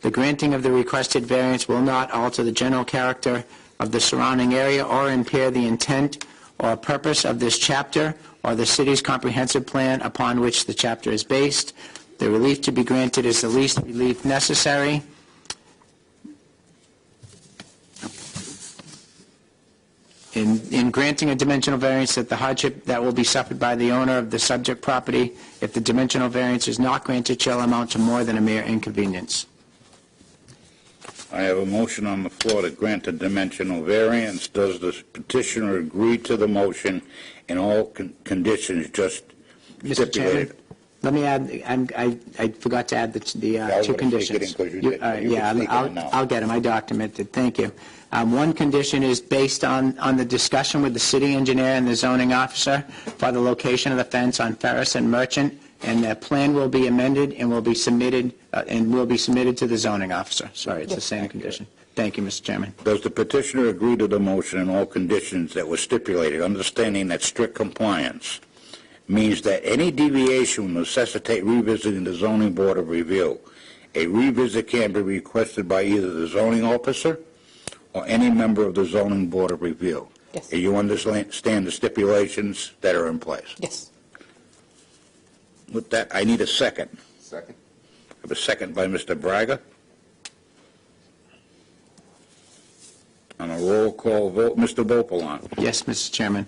The granting of the requested variance will not alter the general character of the surrounding area or impair the intent or purpose of this chapter or the city's comprehensive plan upon which the chapter is based. The relief to be granted is the least relief necessary. In granting a dimensional variance, that the hardship that will be suffered by the owner of the subject property, if the dimensional variance is not granted, shall amount to more than a mere inconvenience. I have a motion on the floor to grant a dimensional variance. Does the petitioner agree to the motion in all conditions just Mr. Chairman, stipulated? let me add, I forgot to add the I was two gonna sneak it in conditions. 'cause you did. You can Yeah, sneak it in now. I'll get them, I documented, thank you. One condition is based on the discussion with the city engineer and the zoning officer for the location of the fence on Ferris and Merchant, and the plan will be amended and will be submitted, to the zoning officer. Sorry, it's the same condition. Thank you, Mr. Chairman. Does the petitioner agree to the motion in all conditions that were stipulated, understanding that strict compliance means that any deviation will necessitate revisiting the zoning board of review? A revisit can be requested by either the zoning officer or any member of the zoning board of review. Yes. Do you understand the stipulations that are in place? Yes. With that, I need a second. Second? I have a second by Mr. Braga. On a roll call vote, Mr. Bopolant. Yes, Mr. Chairman.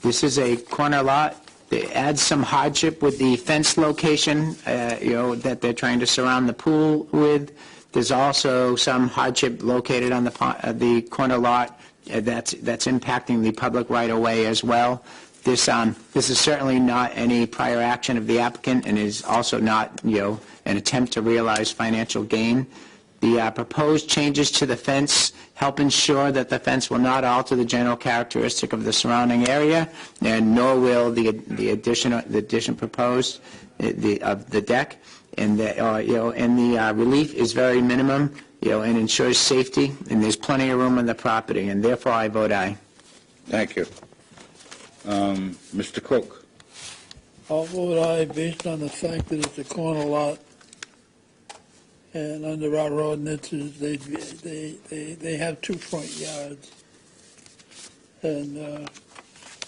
This is a corner lot. It adds some hardship with the fence location, that they're trying to surround the pool with. There's also some hardship located on the corner lot that's impacting the public right-of-way as well. This is certainly not any prior action of the applicant and is also not, an attempt to realize financial gain. The proposed changes to the fence help ensure that the fence will not alter the general characteristic of the surrounding area, and nor will the addition proposed of the deck. And the relief is very minimum, and ensures safety, and there's plenty of room on the property, and therefore I vote aye. Thank you. Mr. Cook. I'll vote aye based on the fact that it's a corner lot, and under our ordinances, they have two front yards. And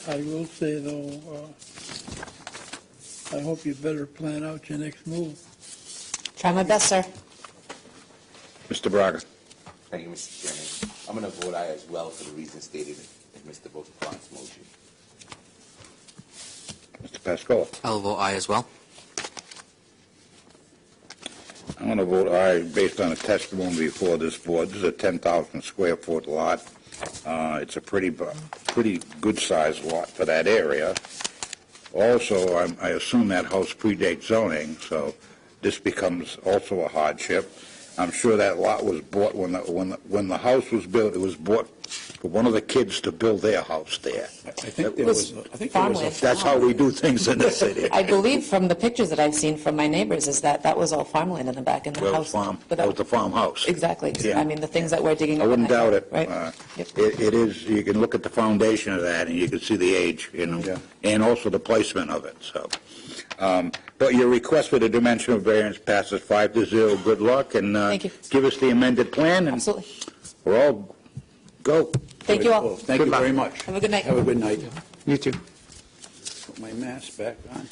I will say, though, I hope you better plan out your next move. Try my best, sir. Mr. Braga. Thank you, Mr. Chairman. I'm going to vote aye as well for the reasons stated in Mr. Vaughn-Clark's motion. Mr. Pascoe. I'll vote aye as well. I'm going to vote aye based on the testimony before this board. This is a 10,000 square foot lot. It's a pretty good sized lot for that area. Also, I assume that house predates zoning, so this becomes also a hardship. I'm sure that lot was bought when the house was built. It was bought for one of the kids to build their house there. I think there was farmland. That's how we do things in this city. I believe from the pictures that I've seen from my neighbors is that was all farmland in the back in the Well, house. that was the farmhouse. Exactly. Yeah. I mean, the things that we're digging up. I wouldn't at night, doubt it. Right. Yep. It is, you can look at the foundation of that, and you can see the age, and also the placement of it, so. But your request for the dimensional variance passes 5-0. Good luck, and Thank you. give us the amended plan, and Absolutely. we're all go. Thank you all. Thank you very much. Have a good night. Have a good night. You too. Put my mask back on.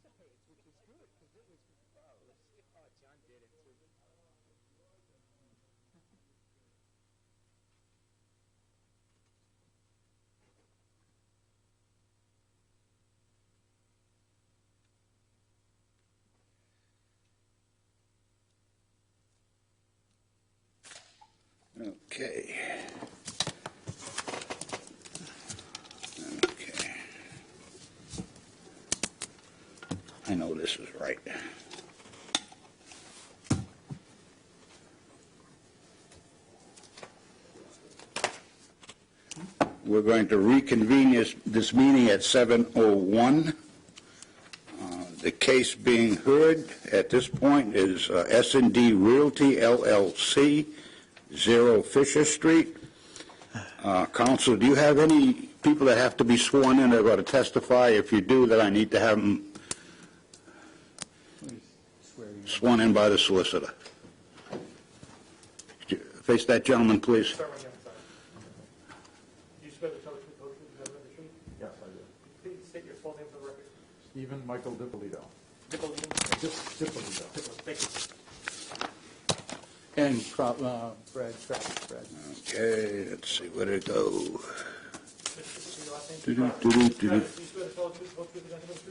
dissipates, which is good, because it was, oh, let's see, oh, John did it too. Okay. Okay. I know this is right. We're going to reconvene this meeting at 7:01. The case being heard at this point is S&D Realty LLC, 0 Fisher Street. Counsel, do you have any people that have to be sworn in that are going to testify? If you do, then I need to have them sworn in by the solicitor. Face that gentleman, please. Start right here, sorry. You swear to tell the truth, the whole truth, and nothing but the truth? Yes, I do. Please state your full name for the record. Stephen Michael DiPolito. Dippolito. DiPolito. Thank you. And Brad Travis. Okay, let's see, where'd it go? Your last name? Do-do-do-do-do. Travis, do you swear to tell the truth, the whole truth, and nothing but the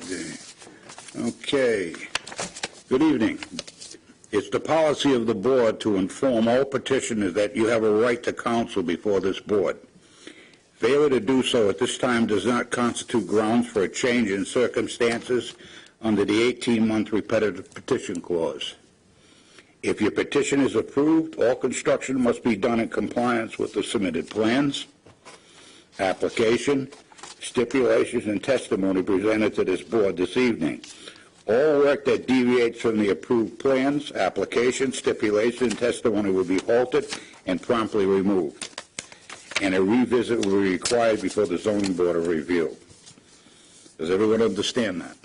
truth? Okay. Good evening. It's the policy of the board to inform all petitioners that you have a right to counsel before this board. Failure to do so at this time does not constitute grounds for a change in circumstances under the 18-month repetitive petition clause. If your petition is approved, all construction must be done in compliance with the submitted plans, application, stipulations, and testimony presented to this board this evening. All work that deviates from the approved plans, application, stipulation, and testimony will be halted and promptly removed, and a revisit will be required before the zoning board of review. Does everyone understand that?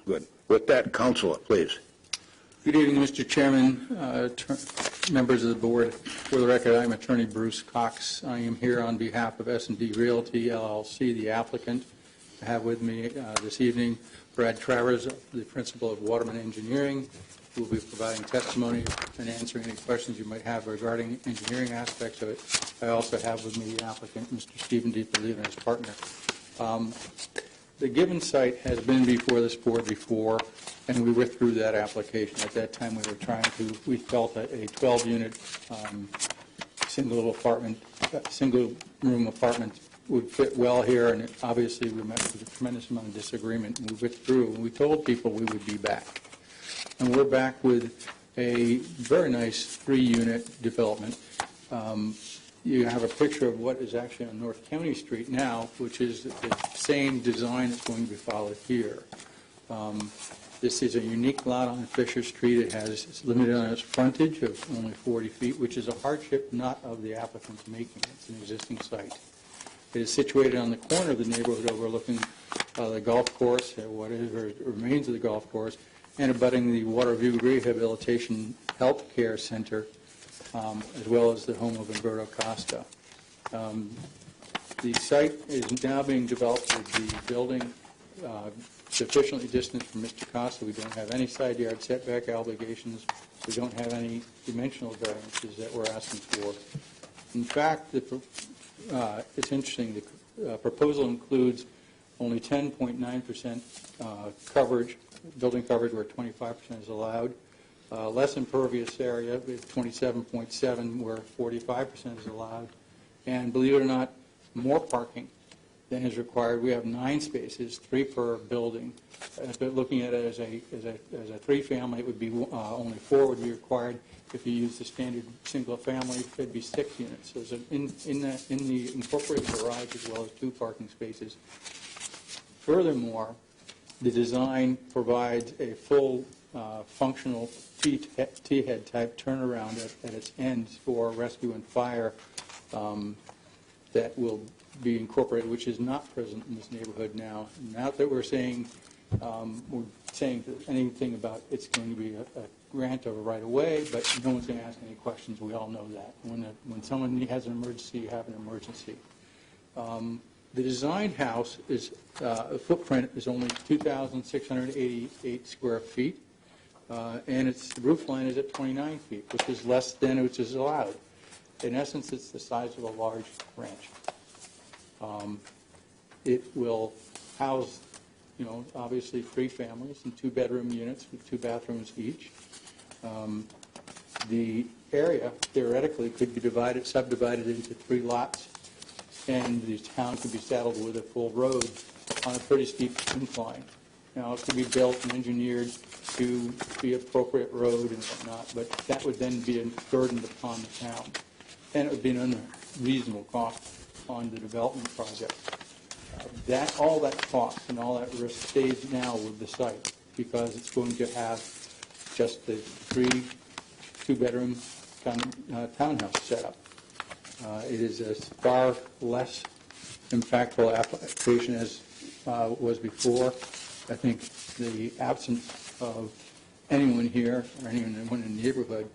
Good. With that, Counselor, please. Good evening, Mr. Chairman, members of the board. For the record, I'm Attorney Bruce Cox. I am here on behalf of S&D Realty LLC, the applicant. I have with me this evening Brad Travers, the principal of Waterman Engineering, who will be providing testimony and answering any questions you might have regarding engineering aspects of it. I also have with me the applicant, Mr. Stephen DiPolito, and his partner. The given site has been before this board before, and we withdrew that application. At that time, we felt that a 12-unit single-room apartment would fit well here, and obviously we met with a tremendous amount of disagreement, and we withdrew. And we told people we would be back. And we're back with a very nice 3-unit development. You have a picture of what is actually on North County Street now, which is the same design that's going to be followed here. This is a unique lot on Fisher Street. It's limited on its frontage of only 40 feet, which is a hardship not of the applicant's making. It's an existing site. It is situated on the corner of the neighborhood overlooking the golf course, whatever remains of the golf course, and abutting the Waterview Rehabilitation Health Care Center, as well as the home of Umberto Costa. The site is now being developed with the building sufficiently distant from Mr. Costa. We don't have any side yard setback obligations. We don't have any dimensional variances that we're asking for. In fact, it's interesting. The proposal includes only 10.9% coverage, building coverage where 25% is allowed, less impervious area with 27.7 where 45% is allowed, and believe it or not, more parking than is required. We have 9 spaces, 3 per building. But looking at it as a 3-family, it would be only 4 would be required. If you use the standard single family, it'd be 6 units. So in the incorporated garage as well as 2 parking spaces. Furthermore, the design provides a full functional T-head type turnaround at its ends for rescue and fire that will be incorporated, which is not present in this neighborhood now. Not that we're saying anything about it's going to be a grant of a right-of-way, but no one's going to ask any questions. We all know that. When someone has an emergency, you have an emergency. The designed house is, footprint is only 2,688 square feet, and its roof line is at 29 feet, which is less than which is allowed. In essence, it's the size of a large ranch. It will house, obviously 3 families in 2-bedroom units with 2 bathrooms each. The area theoretically could be subdivided into 3 lots, and the town could be saddled with a full road on a pretty steep incline. Now, it could be built and engineered to be appropriate road and whatnot, but that would then be burdened upon the town, and it would be an unreasonable cost on the development project. All that cost and all that risk stays now with the site because it's going to have just the 3 2-bedroom townhouse setup. It is a far less impactful application as was before. I think the absence of anyone here or anyone in the neighborhood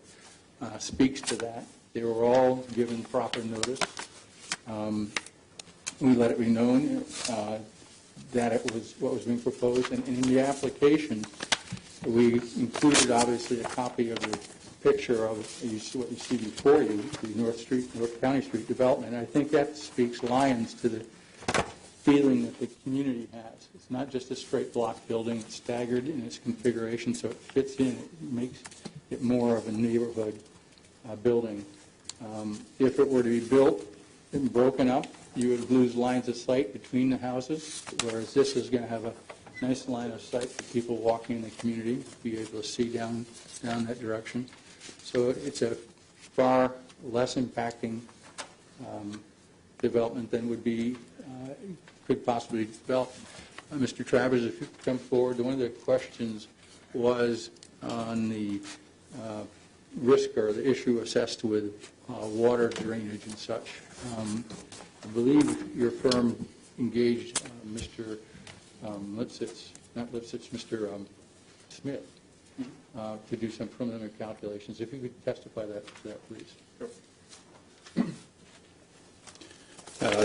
speaks to that. They were all given proper notice. We let it be known that it was what was being proposed, and in the application, we included obviously a copy of the picture of what you see before you, the North County Street development. And I think that speaks volumes to the feeling that the community has. It's not just a straight block building; it's staggered in its configuration, so it fits in. It makes it more of a neighborhood building. If it were to be built and broken up, you would lose lines of sight between the houses, whereas this is going to have a nice line of sight for people walking in the community, be able to see down that direction. So it's a far less impacting development than could possibly develop. Mr. Travers, if you could come forward, one of the questions was on the risk or the issue assessed with water drainage and such. I believe your firm engaged Mr. Mr. Smith to do some preliminary calculations. If you could testify to that, please. Sure.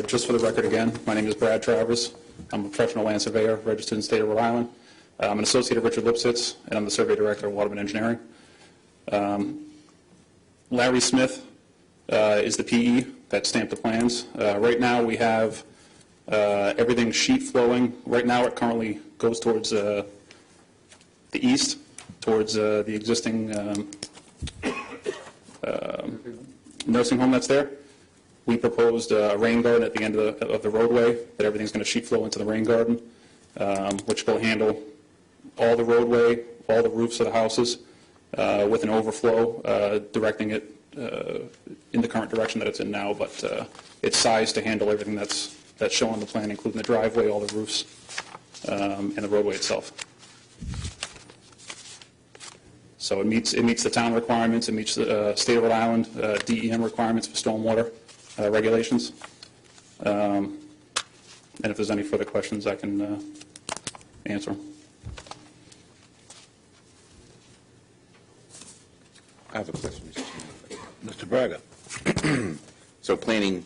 Just for the record again, my name is Brad Travers. I'm a professional land surveyor registered in the state of Rhode Island. I'm an associate of Richard Lipsitz, and I'm the survey director of Waterman Engineering. Larry Smith is the PE that stamped the plans. Right now we have everything sheet flowing. Right now it currently goes towards the east, towards the existing nursing home that's there. We proposed a rain garden at the end of the roadway, that everything's going to sheet flow into the rain garden, which will handle all the roadway, all the roofs of the houses, with an overflow, directing it in the current direction that it's in now, but it's sized to handle everything that's shown on the plan, including the driveway, all the roofs, and the roadway itself. So it meets the town requirements, it meets the state of Rhode Island DEM requirements for stormwater regulations. And if there's any further questions, I can answer them. I have a question, Mr. Chairman. Mr. Braga. So planning,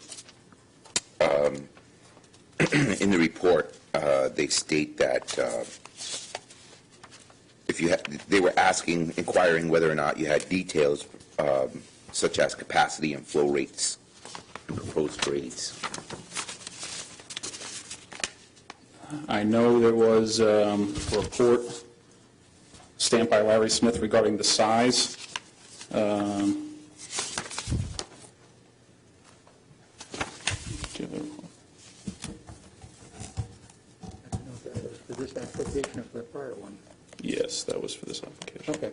in the report, they state that they were inquiring whether or not you had details such as capacity and flow rates and proposed grades. I know there was a report stamped by Larry Smith regarding the size. For this application or for the prior one? Yes, that was for this application. Okay.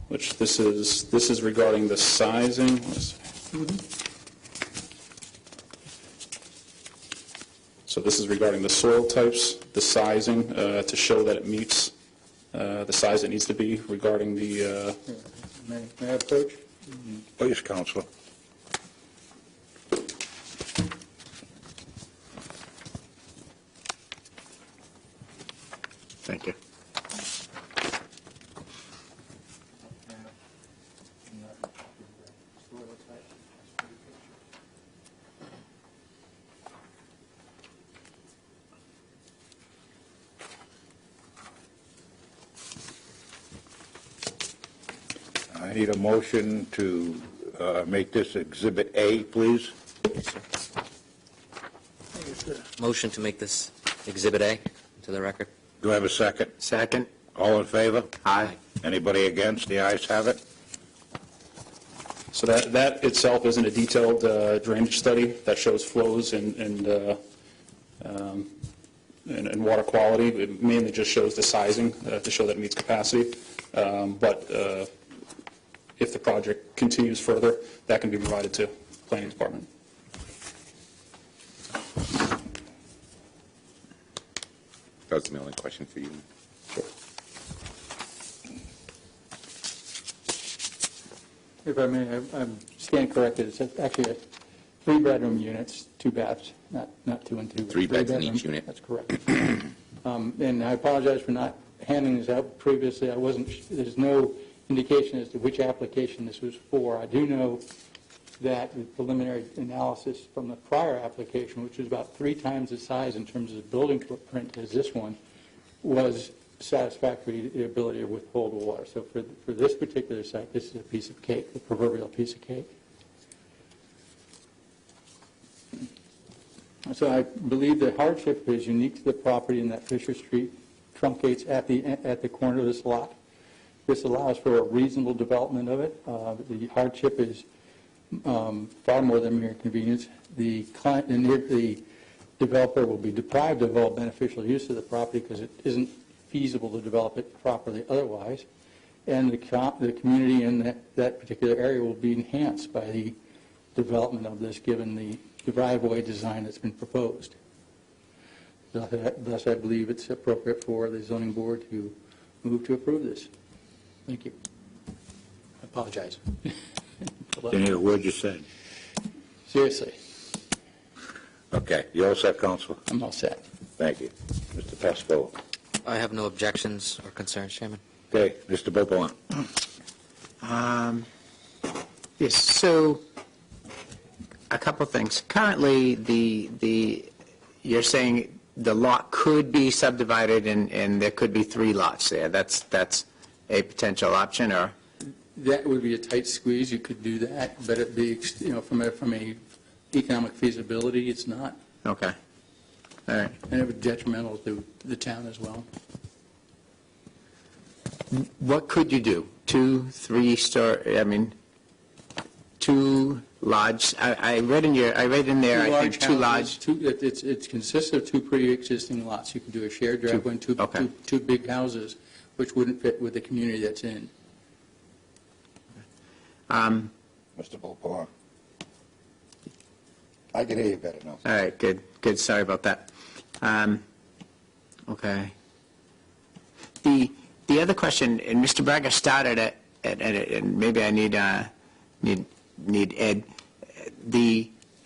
Which this is regarding the sizing. So this is regarding the soil types, the sizing, to show that it meets the size it needs to be regarding the... May I approach? Please, Counselor. Thank you. I need a motion to make this Exhibit A, please. Motion to make this Exhibit A to the record. Do I have a second? Second. All in favor? Aye. Anybody against? The ayes have it. So that itself isn't a detailed drainage study that shows flows and water quality. It mainly just shows the sizing to show that it meets capacity. But if the project continues further, that can be provided to the planning department. That was my only question for you. Sure. If I may, I stand corrected. It's actually a 3-bedroom units, 2 baths, not 2 and 2. 3 beds in each unit. That's correct. And I apologize for not handing this out previously. There's no indication as to which application this was for. I do know that the preliminary analysis from the prior application, which was about 3 times the size in terms of building footprint as this one, was satisfactory the ability to withhold water. So for this particular site, this is a piece of cake, the proverbial piece of cake. So I believe the hardship is unique to the property in that Fisher Street truncates at the corner of this lot. This allows for a reasonable development of it. The hardship is far more than mere convenience. The developer will be deprived of all beneficial use of the property because it isn't feasible to develop it properly otherwise. And the community in that particular area will be enhanced by the development of this, given the driveway design that's been proposed. Thus, I believe it's appropriate for the zoning board to move to approve this. Thank you. I apologize. Didn't hear a word you said. Seriously. Okay. You all set, Counselor? I'm all set. Thank you. Mr. Pascoe. I have no objections or concerns, Chairman. Okay. Mr. Beauplan. Yes, so a couple things. Currently, you're saying the lot could be subdivided and there could be 3 lots there. That's a potential option, or? That would be a tight squeeze. You could do that, but it'd be, from a economic feasibility, it's not. Okay. All right. And it would be detrimental to the town as well. What could you do? 2, 3-story, 2 large, I read in there, I think 2 large. It consists of 2 pre-existing lots. You could do a shared driveway and two big houses, which wouldn't fit with the community that's in. Mr. Beauplan. I can hear you better now. All right, good. Sorry about that. Okay. The other question, and Mr. Braga started it, and maybe I need Ed.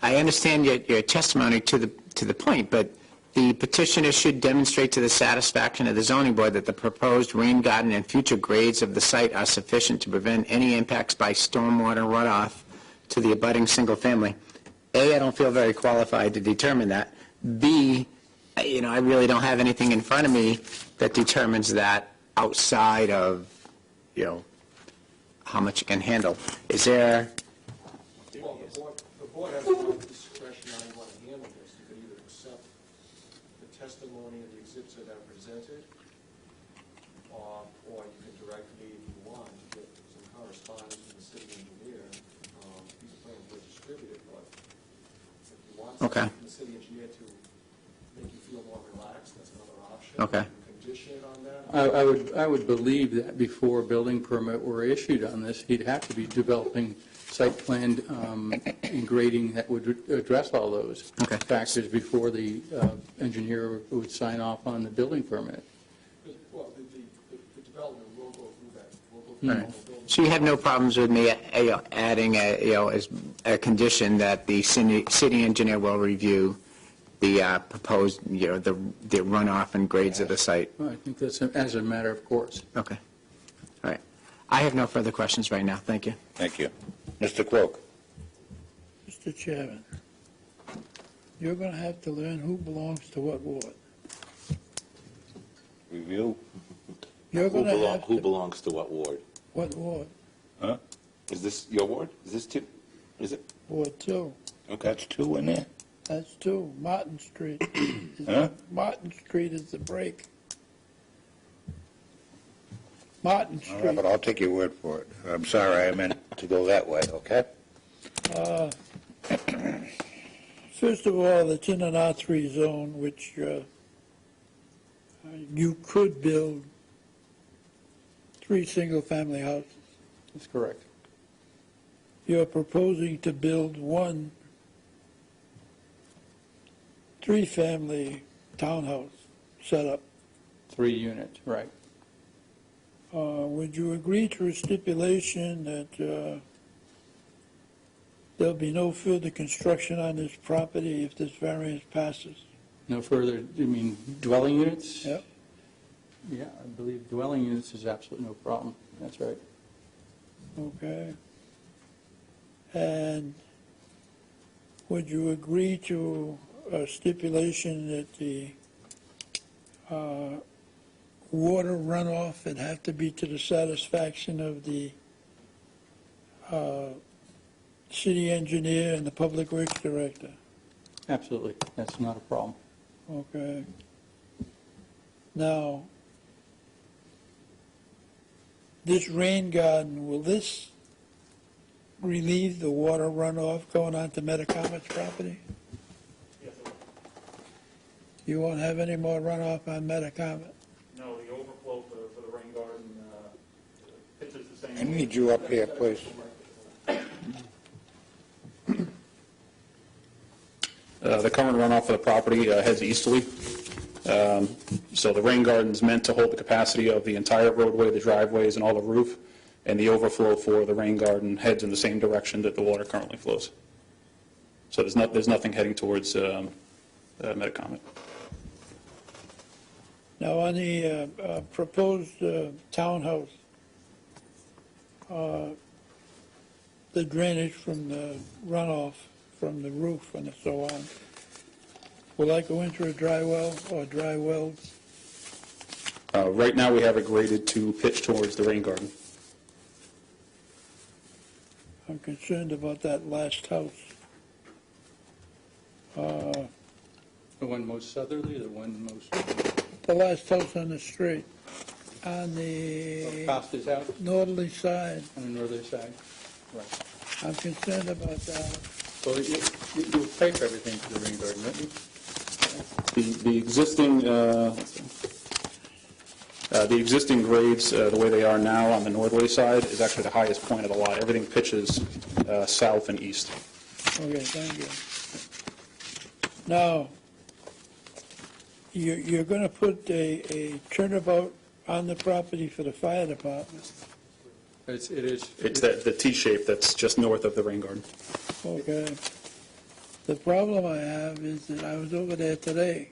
I understand your testimony to the point, but the petitioner should demonstrate to the satisfaction of the zoning board that the proposed rain garden and future grades of the site are sufficient to prevent any impacts by stormwater runoff to the abutting single family. A, I don't feel very qualified to determine that. B, I really don't have anything in front of me that determines that outside of, how much it can handle. Is there? Well, the board has a lot of discretion on what to handle this. You can either accept the testimony and the exhibits that are presented, or you can directly, if you want, get some correspondence from the city engineer. These plans were distributed, but if you want something from the city engineer to make you feel more relaxed, that's another option. Okay. You can condition it on that. I would believe that before a building permit were issued on this, he'd have to be developing site plan and grading that would address all those factors before the engineer would sign off on the building permit. Well, the development will go through that. We'll go through the whole building. So you have no problems with me adding as a condition that the city engineer will review the proposed, the runoff and grades of the site? Well, I think that's as a matter of course. Okay. All right. I have no further questions right now. Thank you. Thank you. Mr. Croak. Mr. Chairman, you're going to have to learn who belongs to what ward. Review. You're going to have Who belongs to what ward? What ward? Huh? Is this your ward? Is this 2? Is it? Ward 2. Okay. That's 2 in there? That's 2. Martin Street. Huh? Martin Street is the break. Martin All right, Street. but I'll take your word for it. I'm sorry, I meant to go that way, okay? First of all, it's in an R3 zone, which you could build 3 single-family houses. That's correct. You're proposing to build 1 3-family townhouse setup. 3 units, right. Would you agree to a stipulation that there'll be no further construction on this property if this variance passes? No further, you mean dwelling units? Yep. Yeah, I believe dwelling units is absolutely no problem. That's right. Okay. And would you agree to a stipulation that the water runoff would have to be to the satisfaction of the city engineer and the public works director? Absolutely. That's not a problem. Okay. Now, this rain garden, will this relieve the water runoff going onto Metacomet's property? Yes, it will. You won't have any more runoff on Metacomet? No, the overflow for the rain garden pitches the same. I need you up here, please. The current runoff of the property heads easterly. So the rain garden's meant to hold the capacity of the entire roadway, the driveways, and all the roof, and the overflow for the rain garden heads in the same direction that the water currently flows. So there's nothing heading towards Metacomet. Now, on the proposed townhouse, the drainage from the runoff from the roof and so on, will I go into a dry well or dry wells? Right now, we have it graded to pitch towards the rain garden. I'm concerned about that last house. The one most southerly, the one most The last house on the street, on the Costa's house northerly side. on the northerly side. Right. I'm concerned about that. Well, you pay for everything for the rain garden, don't you? The existing grades, the way they are now on the northerly side, is actually the highest point of the lot. Everything pitches south and east. Okay, thank you. Now, you're going to put a turnabout on the property for the fire department. It is. It's the T-shape that's just north of the rain garden. Okay. The problem I have is that I was over there today,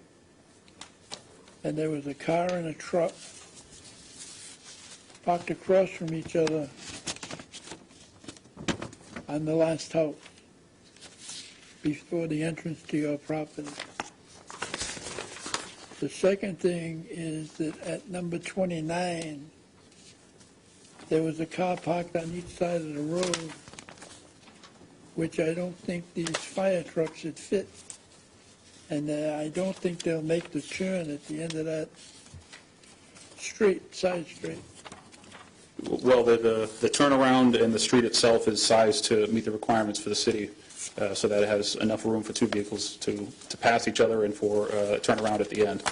and there was a car and a truck parked across from each other on the last house before the entrance to your property. The second thing is that at number 29, there was a car parked on each side of the road, which I don't think these fire trucks would fit. And I don't think they'll make the turn at the end of that street, side street. Well, the turnaround and the street itself is sized to meet the requirements for the city, so that it has enough room for 2 vehicles to pass each other and for a turnaround at the end.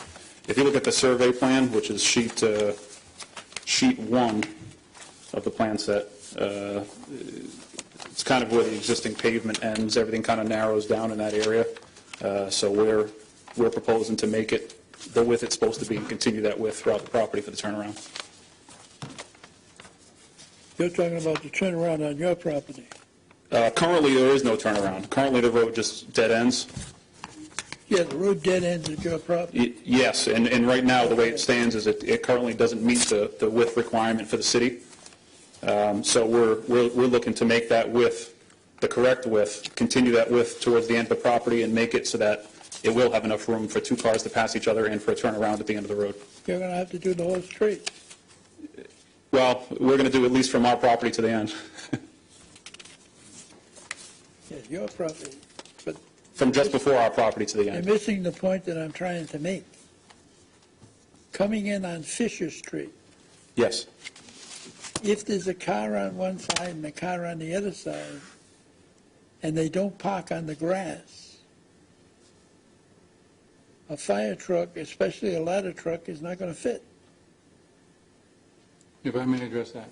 If you look at the survey plan, which is sheet 1 of the plan set, it's kind of where the existing pavement ends. Everything kind of narrows down in that area. So we're proposing to make it the width it's supposed to be and continue that width throughout the property for the turnaround. You're talking about the turnaround on your property. Currently, there is no turnaround. Currently, the road just dead ends. Yeah, the road dead ends at your property. Yes, and right now, the way it stands is it currently doesn't meet the width requirement for the city. So we're looking to make that width the correct width, continue that width towards the end of the property, and make it so that it will have enough room for 2 cars to pass each other and for a turnaround at the end of the road. You're going to have to do the whole street. Well, we're going to do at least from our property to the end. Yeah, your property, but From just before our property to the you're end. missing the point that I'm trying to make. Coming in on Fisher Street, Yes. if there's a car on one side and a car on the other side, and they don't park on the grass, a fire truck, especially a ladder truck, is not going to fit. If I may address that.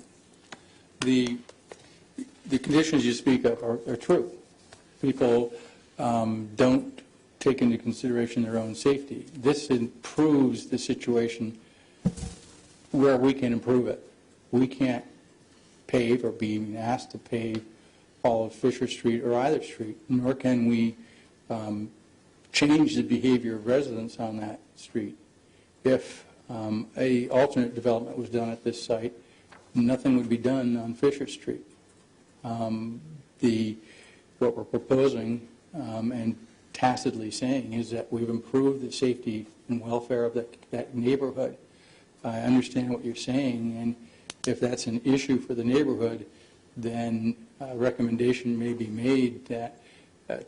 The conditions you speak of are true. People don't take into consideration their own safety. This improves the situation where we can improve it. We can't pave or be even asked to pave all of Fisher Street or either street, nor can we change the behavior of residents on that street. If a alternate development was done at this site, nothing would be done on Fisher Street. What we're proposing and tacitly saying is that we've improved the safety and welfare of that neighborhood. I understand what you're saying, and if that's an issue for the neighborhood, then a recommendation may be made that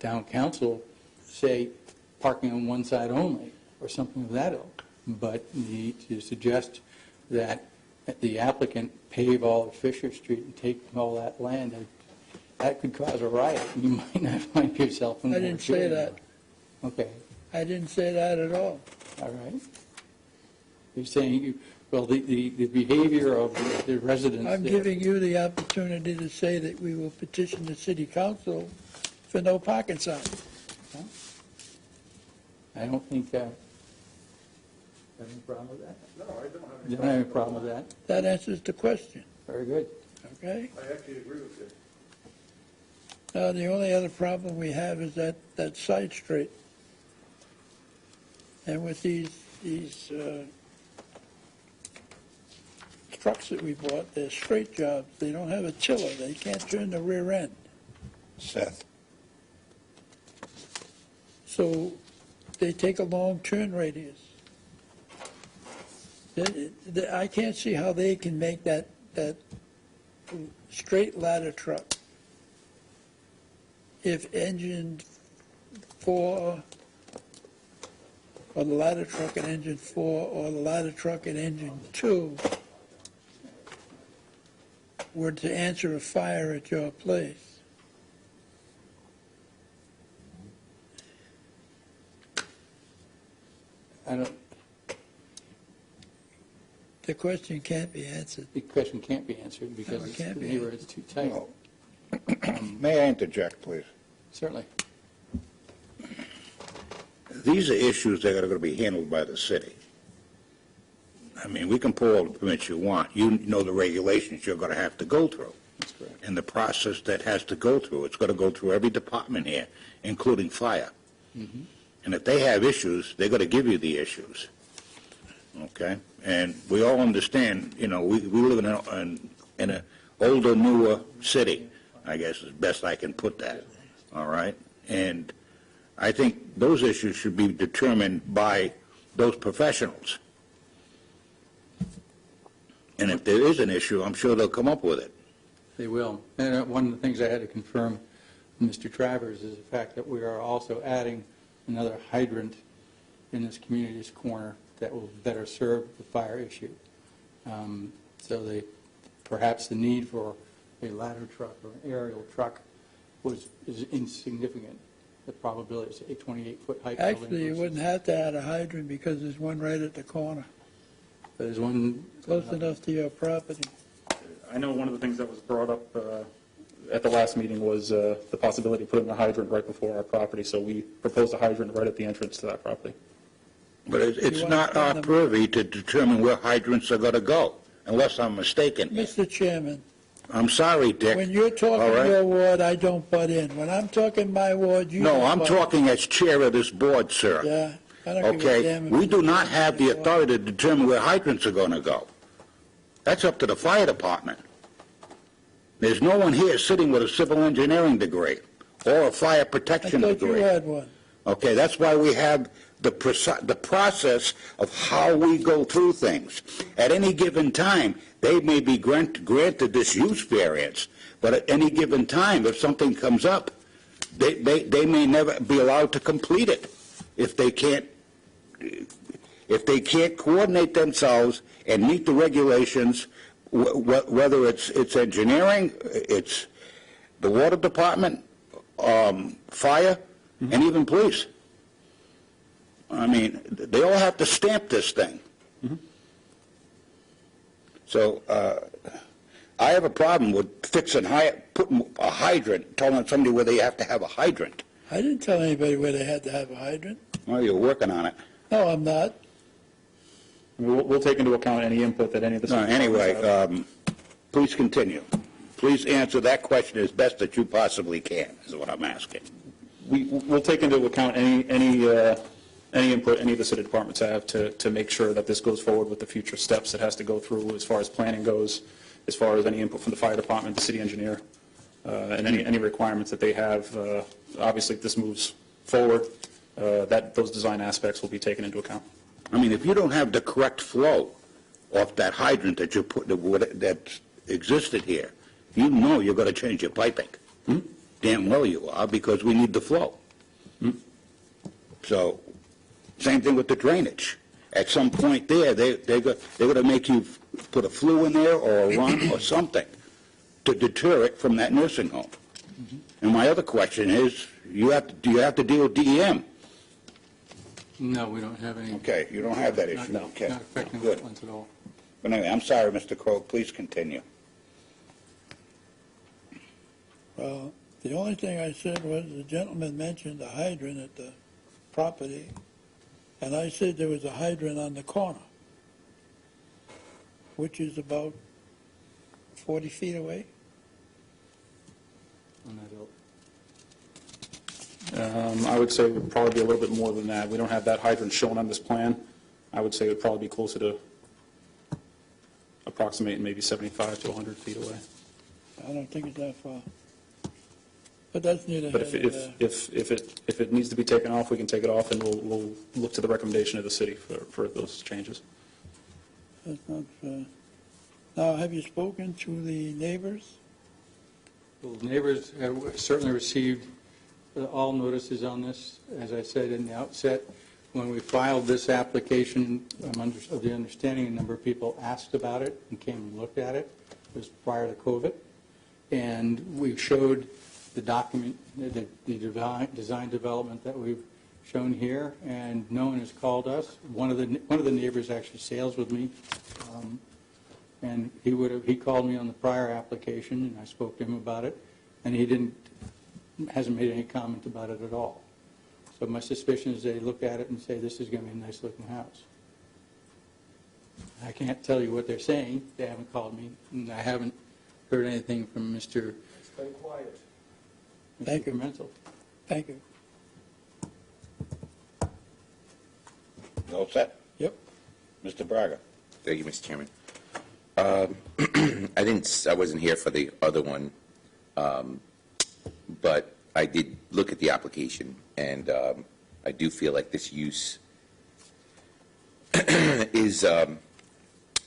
town council say parking on one side only, or something of that ilk. But to suggest that the applicant pave all of Fisher Street and take all that land, that could cause a riot. You might not find yourself in I didn't say that. Okay, I didn't say that at all. all right. You're saying, well, the behavior of the residents I'm there- giving you the opportunity to say that we will petition the city council for no parking signs. I don't think, have any problem with that? No, I don't have any. You don't have any problem with that? That answers the question, Very good. okay? I actually agree with you. Now, the only other problem we have is that side street. And with these trucks that we bought, they're straight jobs. They don't have a tiller. They can't turn the rear end. Seth. So they take a long turn radius. I can't see how they can make that straight ladder truck if engine 4, or the ladder truck at engine 4, or the ladder truck at engine 2 were to answer a fire at your place. The question can't be answered. The question can't be answered because No, it the can't be. neighborhood's too tight. May I interject, please? Certainly. These are issues that are going to be handled by the city. I mean, we can pull all the permits you want. You know the regulations you're going to have to go through. That's correct. And the process that has to go through. It's going to go through every department here, including fire. Mm-hmm. And if they have issues, they're going to give you the issues. Okay? And we all understand, you know, we live in an older, newer city, I guess is best I can put that. All right? And I think those issues should be determined by those professionals. And if there is an issue, I'm sure they'll come up with it. They will. And one of the things I had to confirm, Mr. Travers, is the fact that we are also adding another hydrant in this community's corner that will better serve the fire issue. So perhaps the need for a ladder truck or an aerial truck is insignificant. The probability is a 28-foot height. building Actually, you versus- wouldn't have to add a hydrant because there's one right at the corner, There's one. close enough to your property. I know one of the things that was brought up at the last meeting was the possibility of putting a hydrant right before our property, so we proposed a hydrant right at the entrance to that property. But it's want not to our spend them- purview to determine where hydrants are going to go, unless I'm mistaken. Mr. Chairman, I'm sorry, Dick. when you're All talking right? your ward, I don't butt in. When I'm talking my ward, you No, don't I'm butt in. talking as chair of this board, sir. Yeah, I don't give a Okay? damn if We you- do not have the authority to determine where hydrants are going to go. That's up to the fire department. There's no one here sitting with a civil engineering degree or a fire I protection thought you degree. had one. Okay, that's why we have the process of how we go through things. At any given time, they may be granted this use variance, but at any given time, if something comes up, they may never be allowed to complete it if they can't coordinate themselves and meet the regulations, whether it's engineering, it's the water department, fire, and even police. I mean, they all have to stamp this thing. So I have a problem with putting a hydrant, telling somebody where they have to have a hydrant. I didn't tell anybody where they had to have a hydrant. Well, you're working on it. No, I'm not. We'll take into account any input that any of the... No, anyway, please continue. Please answer that question as best that you possibly can, is what I'm asking. We'll take into account any input any of the city departments have to make sure that this goes forward with the future steps it has to go through as far as planning goes, as far as any input from the fire department, the city engineer, and any requirements that they have. Obviously, if this moves forward, those design aspects will be taken into account. I mean, if you don't have the correct flow off that hydrant that you put that existed here, you know you're going to change your piping. Damn well you are, because we need the flow. So, same thing with the drainage. At some point there, they're going to make you put a flue in there or a run or something to deter it from that nursing home. And my other question is, do you have to deal with DEM? No, we don't have any. Okay, you don't have that issue. Not Okay, affecting good. wetlands at all. But anyway, I'm sorry, Mr. Crowe. Please continue. Well, the only thing I said was the gentleman mentioned a hydrant at the property, and I said there was a hydrant on the corner, which is about 40 feet away. On that hill. I would say it would probably be a little bit more than that. We don't have that hydrant shown on this plan. I would say it would probably be closer to approximating maybe 75 to 100 feet away. I don't think it's that far. But that's neither But here nor there. if it needs to be taken off, we can take it off, and we'll look to the recommendation of the city for those changes. That's not fair. Now, have you spoken to the neighbors? Well, neighbors have certainly received all notices on this. As I said in the outset, when we filed this application, I'm of the understanding a number of people asked about it and came and looked at it. It was prior to COVID. And we showed the document, the design development that we've shown here, and no one has called us. One of the neighbors actually sails with me, and he called me on the prior application, and I spoke to him about it, and he hasn't made any comment about it at all. So my suspicion is they look at it and say, this is going to be a nice looking house. I can't tell you what they're saying. They haven't called me, and I haven't heard anything from Mr. Stay quiet. Thank you. Mental. Thank you. You all set? Yep. Mr. Braga? Thank you, Mr. Chairman. I wasn't here for the other one, but I did look at the application, and I do feel like this use is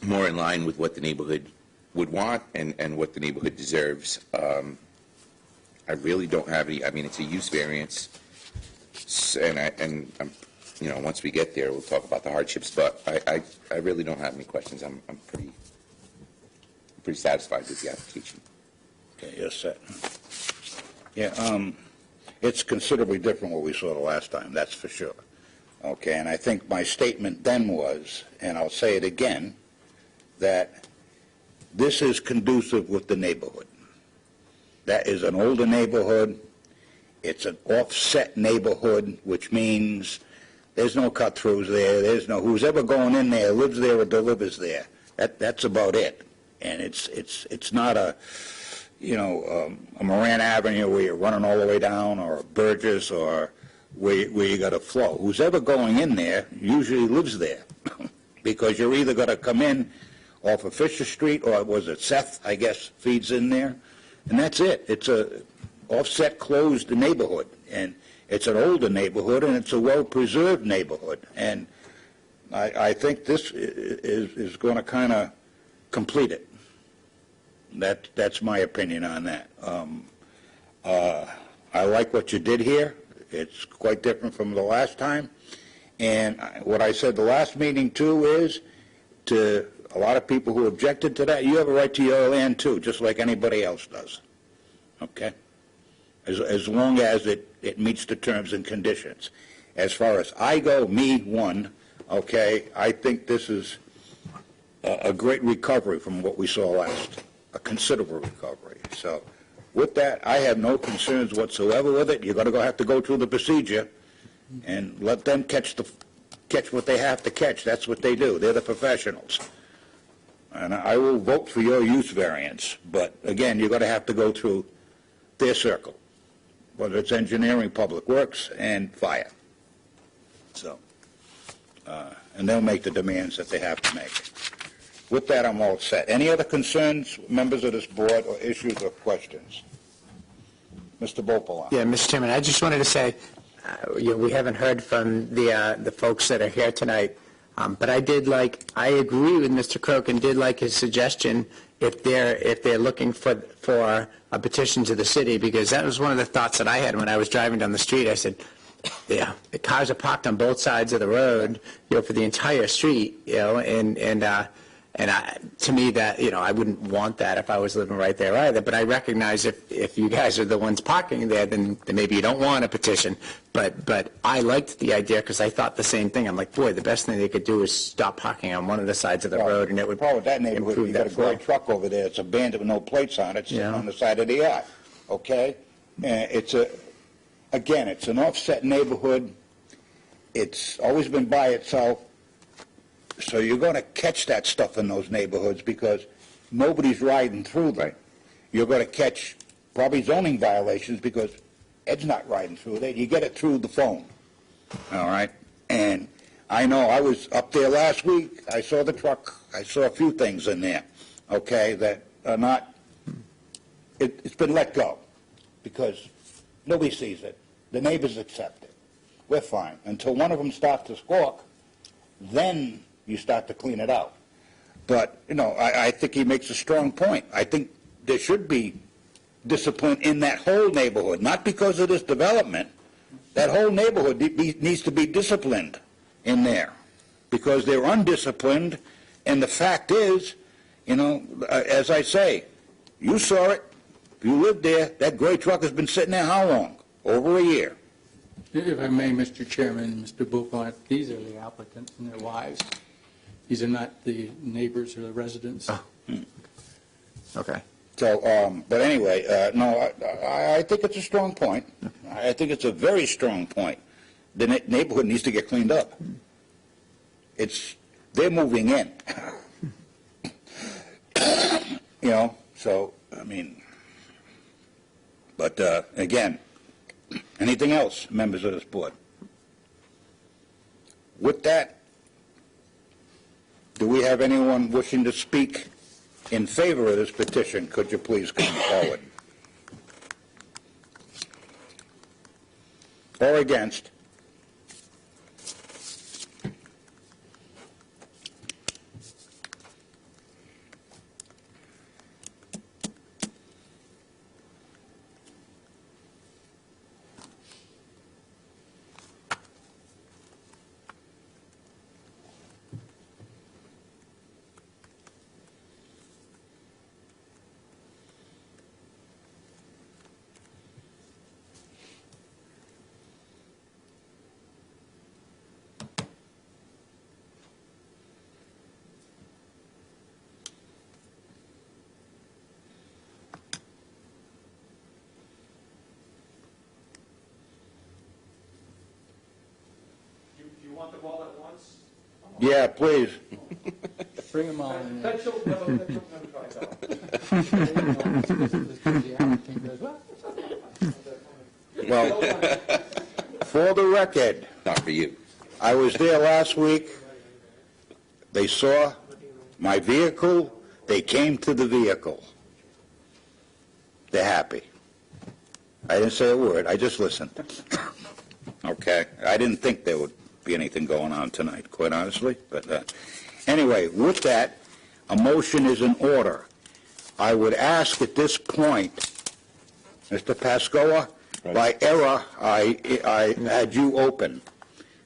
more in line with what the neighborhood would want and what the neighborhood deserves. I really don't have any. I mean, it's a use variance, and once we get there, we'll talk about the hardships. But I really don't have any questions. I'm pretty satisfied with the application. Okay, you're set. Yeah, it's considerably different what we saw the last time, that's for sure. Okay, and I think my statement then was, and I'll say it again, that this is conducive with the neighborhood. That is an older neighborhood. It's an offset neighborhood, which means there's no cut-throughs there. There's no, who's ever going in there lives there or delivers there. That's about it. And it's not a Moran Avenue where you're running all the way down, or Burgess, or where you got a flow. Who's ever going in there usually lives there, because you're either going to come in off of Fisher Street, or was it Seth, I guess, feeds in there, and that's it. It's a offset, closed neighborhood, and It's an older neighborhood, and it's a well-preserved neighborhood. And I think this is going to kind of complete it. That's my opinion on that. I like what you did here. It's quite different from the last time. And what I said the last meeting, too, is to a lot of people who objected to that, you have a right to your land, too, just like anybody else does. Okay? As long as it meets the terms and conditions. As far as I go, me, one, okay, I think this is a great recovery from what we saw last, a considerable recovery. So with that, I have no concerns whatsoever with it. You're going to have to go through the procedure and let them catch what they have to catch. That's what they do. They're the professionals. And I will vote for your use variance. But again, you're going to have to go through their circle, whether it's engineering, public works, and fire. So, and they'll make the demands that they have to make. With that, I'm all set. Any other concerns, members of this board, or issues or questions? Mr. Bopala. Yeah, Mr. Chairman, I just wanted to say, we haven't heard from the folks that are here tonight, but I agree with Mr. Croak and did like his suggestion if they're looking for a petition to the city, because that was one of the thoughts that I had when I was driving down the street. I said, yeah, the cars are parked on both sides of the road, for the entire street, to me that, I wouldn't want that if I was living right there either. But I recognize if you guys are the ones parking there, then maybe you don't want a petition. But I liked the idea because I thought the same thing. I'm like, boy, the best thing they could do is stop parking on one of the sides of the road, and it would the problem with that neighborhood, you got a gray truck over there. It's abandoned with no plates on it, sitting on the side of the yard. Okay, it's an offset neighborhood. It's always been by itself. So you're going to catch that stuff in those neighborhoods because nobody's riding through them. Right. You're going to catch probably zoning violations because Ed's not riding through there. You get it through the phone. All right? And I know I was up there last week. I saw the truck. I saw a few things in there, okay, that are not, it's been let go because nobody sees it. The neighbors accept it. We're fine. Until one of them starts to squawk, then you start to clean it out. But, I think he makes a strong point. I think there should be discipline in that whole neighborhood, not because of this development. That whole neighborhood needs to be disciplined in there because they're undisciplined, and the fact is, as I say, you saw it, you lived there, that gray truck has been sitting there how long? Over a year. If I may, Mr. Chairman, Mr. Buffon, these are the applicants and their wives. These are not the neighbors or the residents. Oh. Okay. So, but anyway, no, I think it's a strong point. I think it's a very strong point. The neighborhood needs to get cleaned up. They're moving in. So, but again, anything else, members of this board? With that, do we have anyone wishing to speak in favor of this petition? Could you please come forward? Or against? You want them all at once? Yeah, please. Bring them all in. That should never find out. Well, for the record, Not for you. I was there last week. They saw my vehicle. They came to the vehicle. They're happy. I didn't say a word, I just listened. Okay? I didn't think there would be anything going on tonight, quite honestly, but anyway, with that, a motion is in order. I would ask at this point, Mr. Pascoa, by error, I had you open.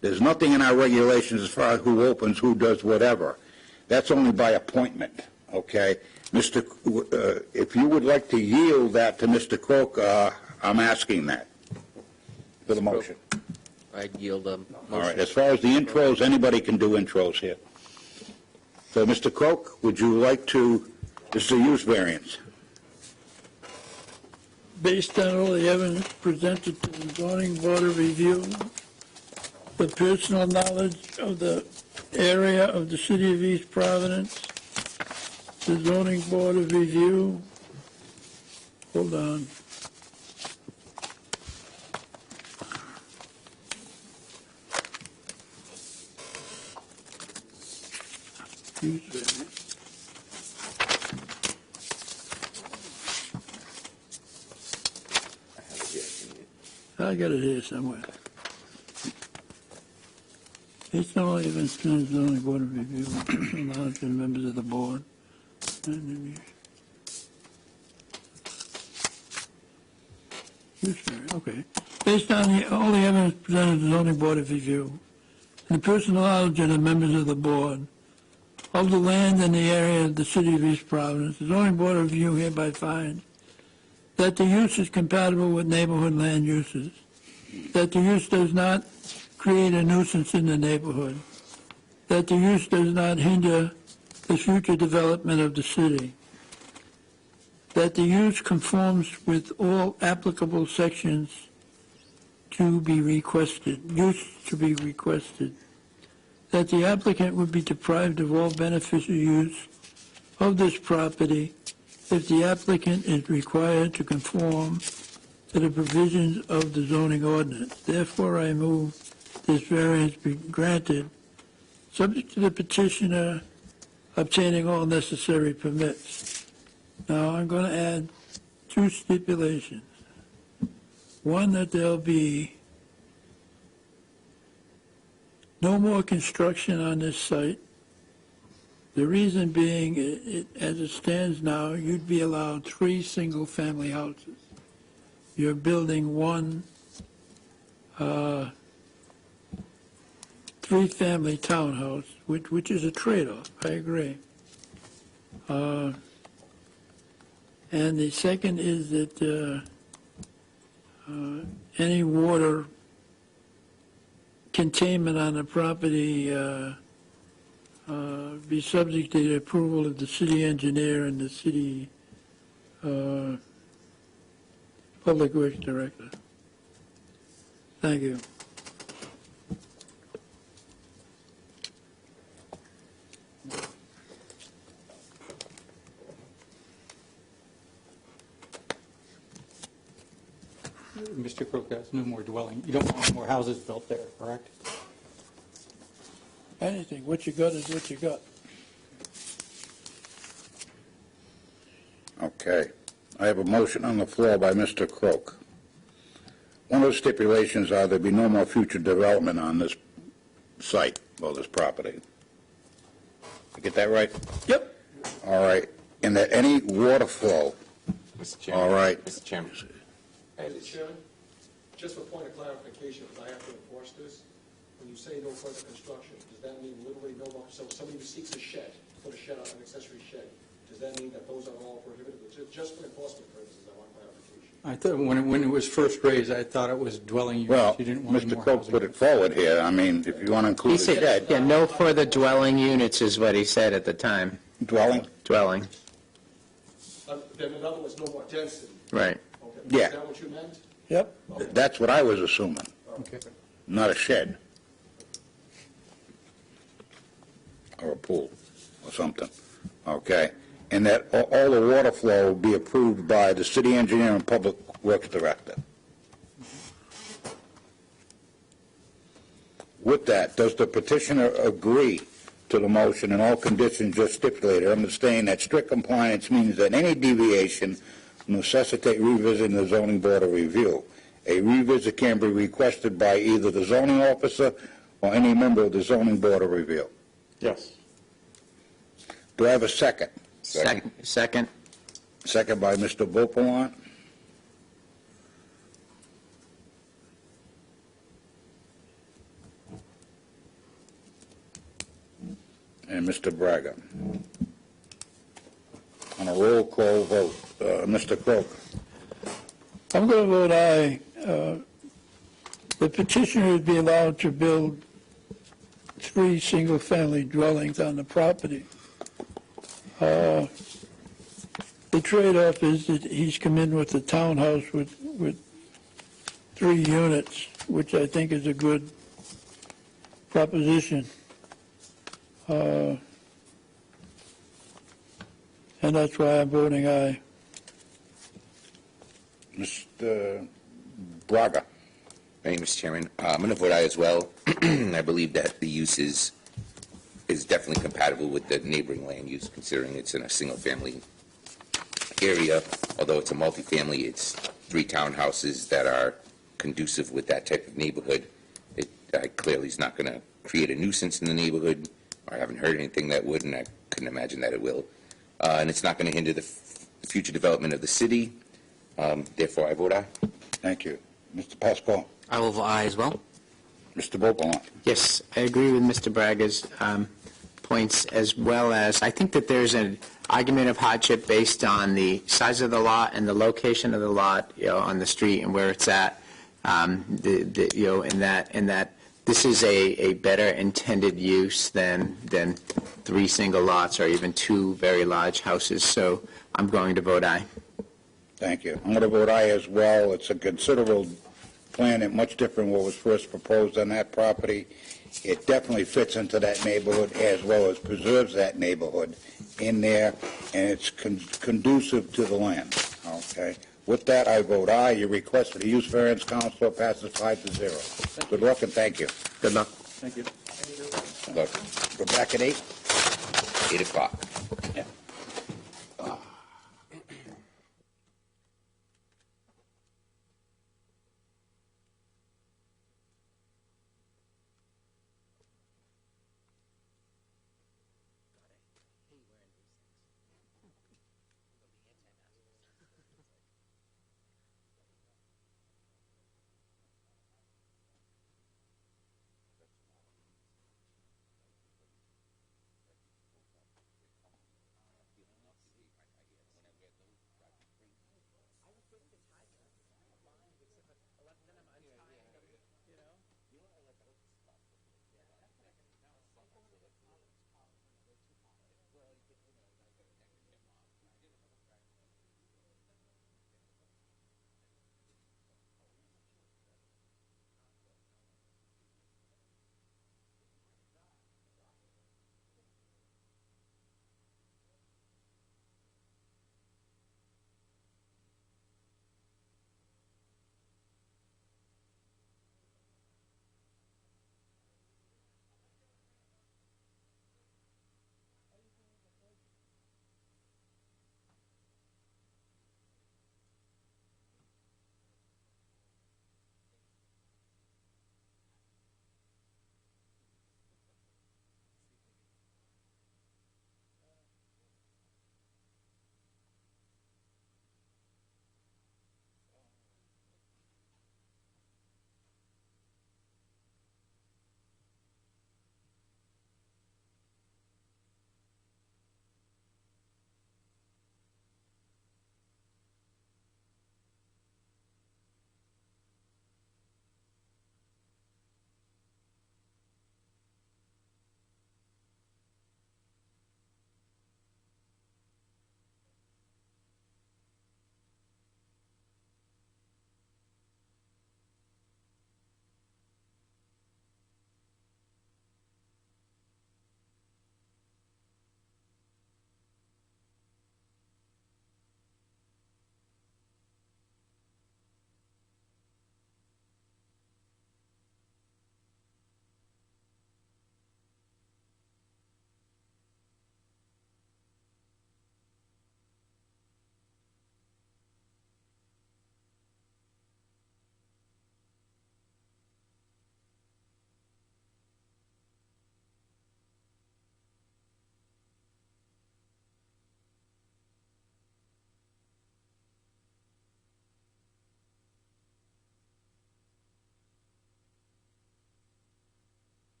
There's nothing in our regulations as far as who opens, who does whatever. That's only by appointment, okay? If you would like to yield that to Mr. Croak, I'm asking that for the motion. I'd yield a motion. All right, as far as the intros, anybody can do intros here. So, Mr. Croak, would you like to, this is a use variance. Based on all the evidence presented to the zoning board of review, the personal knowledge of the area of the city of East Providence, the zoning board of review, hold on. Use variance. I got it here somewhere. It's not only been spent zoning board of review, allowed to members of the board. Okay. Based on all the evidence presented to the zoning board of review, and the personal knowledge of the members of the board, of the land and the area of the city of East Providence, the zoning board of review hereby finds that the use is compatible with neighborhood land uses, that the use does not create a nuisance in the neighborhood, that the use does not hinder the future development of the city, that the use conforms with all applicable sections to be requested, that the applicant would be deprived of all beneficial use of this property if the applicant is required to conform to the provisions of the zoning ordinance. Therefore, I move this variance be granted, subject to the petitioner obtaining all necessary permits. Now, I'm going to add two stipulations. One, that there'll be no more construction on this site. The reason being, as it stands now, you'd be allowed 3 single-family houses. You're building one 3-family townhouse, which is a trade-off, I agree. And the second is that any water containment on the property be subject to the approval of the city engineer and the city public works director. Thank you. Mr. Crook, that's no more dwelling. You don't want more houses built there, correct? Anything. What you got is what you got. Okay. I have a motion on the floor by Mr. Croak. One of the stipulations are there be no more future development on this site, or this property. I get that right? Yep. All right. And that any water flow, Mr. Chairman. all right. Mr. Chairman. Mr. Chairman, just for point of clarification, because I have to enforce this, when you say no further construction, does that mean literally no more? So if somebody who seeks a shed, put a shed on an accessory shed, does that mean that those are all prohibited? Just for enforcement purposes, I want clarification. I thought when it was first raised, I thought it was dwelling units. Well, You didn't want any Mr. more Croak housing. put it forward here. I mean, if you want to include He a said, shed, yeah, no further dwelling units is what he said at the time. dwelling, Dwelling, Then in other words, no more density. right. Okay. Yeah. Is that what you meant? Yep. that's what I was assuming, Okay. not a shed. Or a pool, or something, okay? And that all the water flow will be approved by the city engineer and public works director. With that, does the petitioner agree to the motion and all conditions just stipulated, understanding that strict compliance means that any deviation necessitate revisiting the zoning board of review. A revisit can be requested by either the zoning officer or any member of the zoning board of review. Yes. Do I have a second? Second. Second by Mr. Beauplan. And Mr. Braga. On a roll call vote, Mr. Croker. I'm going to vote aye. The petitioner would be allowed to build 3 single-family dwellings on the property. The trade-off is that he's come in with a townhouse with 3 units, which I think is a good proposition. And that's why I'm voting aye. Mr. Braga. Thank you, Mr. Chairman. I'm going to vote aye as well. I believe that the use is definitely compatible with the neighboring land use, considering it's in a single-family area. Although it's a multifamily, it's 3 townhouses that are conducive with that type of neighborhood. It clearly is not going to create a nuisance in the neighborhood. I haven't heard anything that would, and I couldn't imagine that it will. And it's not going to hinder the future development of the city. Therefore, I vote aye. Thank you. Mr. Pascal. I will vote aye as well. Mr. Beauplan. Yes, I agree with Mr. Braga's points, as well as I think that there's an argument of hardship based on the size of the lot and the location of the lot, on the street and where it's at. In that this is a better intended use than 3 single lots or even 2 very large houses. So I'm going to vote aye. Thank you. I'm going to vote aye as well. It's a considerable plan and much different what was first proposed on that property. It definitely fits into that neighborhood as well as preserves that neighborhood in there, and it's conducive to the land. Okay. With that, I vote aye. Your request for the use variance, Councilor, passes 5-0. Good luck and thank you. Good luck. Thank you. Look, We're back at 8. 8 o'clock. Yeah.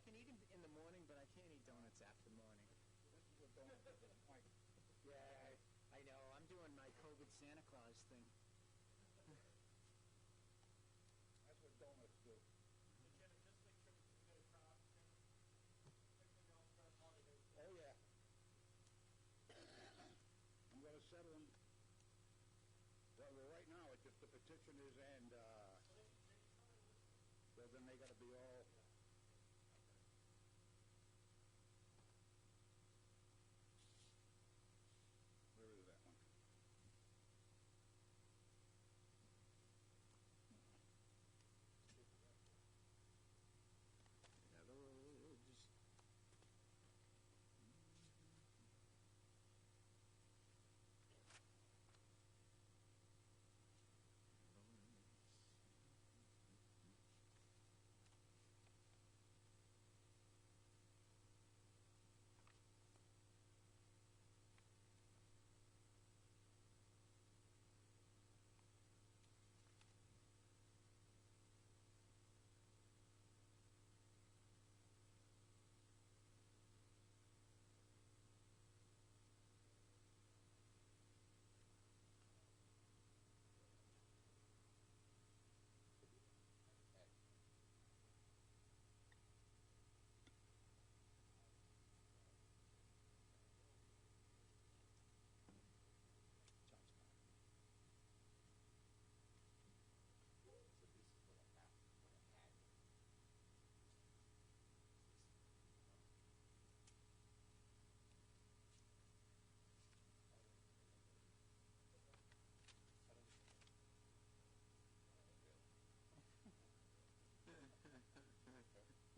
can eat them in the morning, but I can't eat donuts after morning. Yeah, I know. I'm doing my COVID Santa Claus thing. That's what donuts do. Oh, yeah. I'm going to settle them. Well, right now, it's just the petitioners and, so then they got to be all... Where is that one?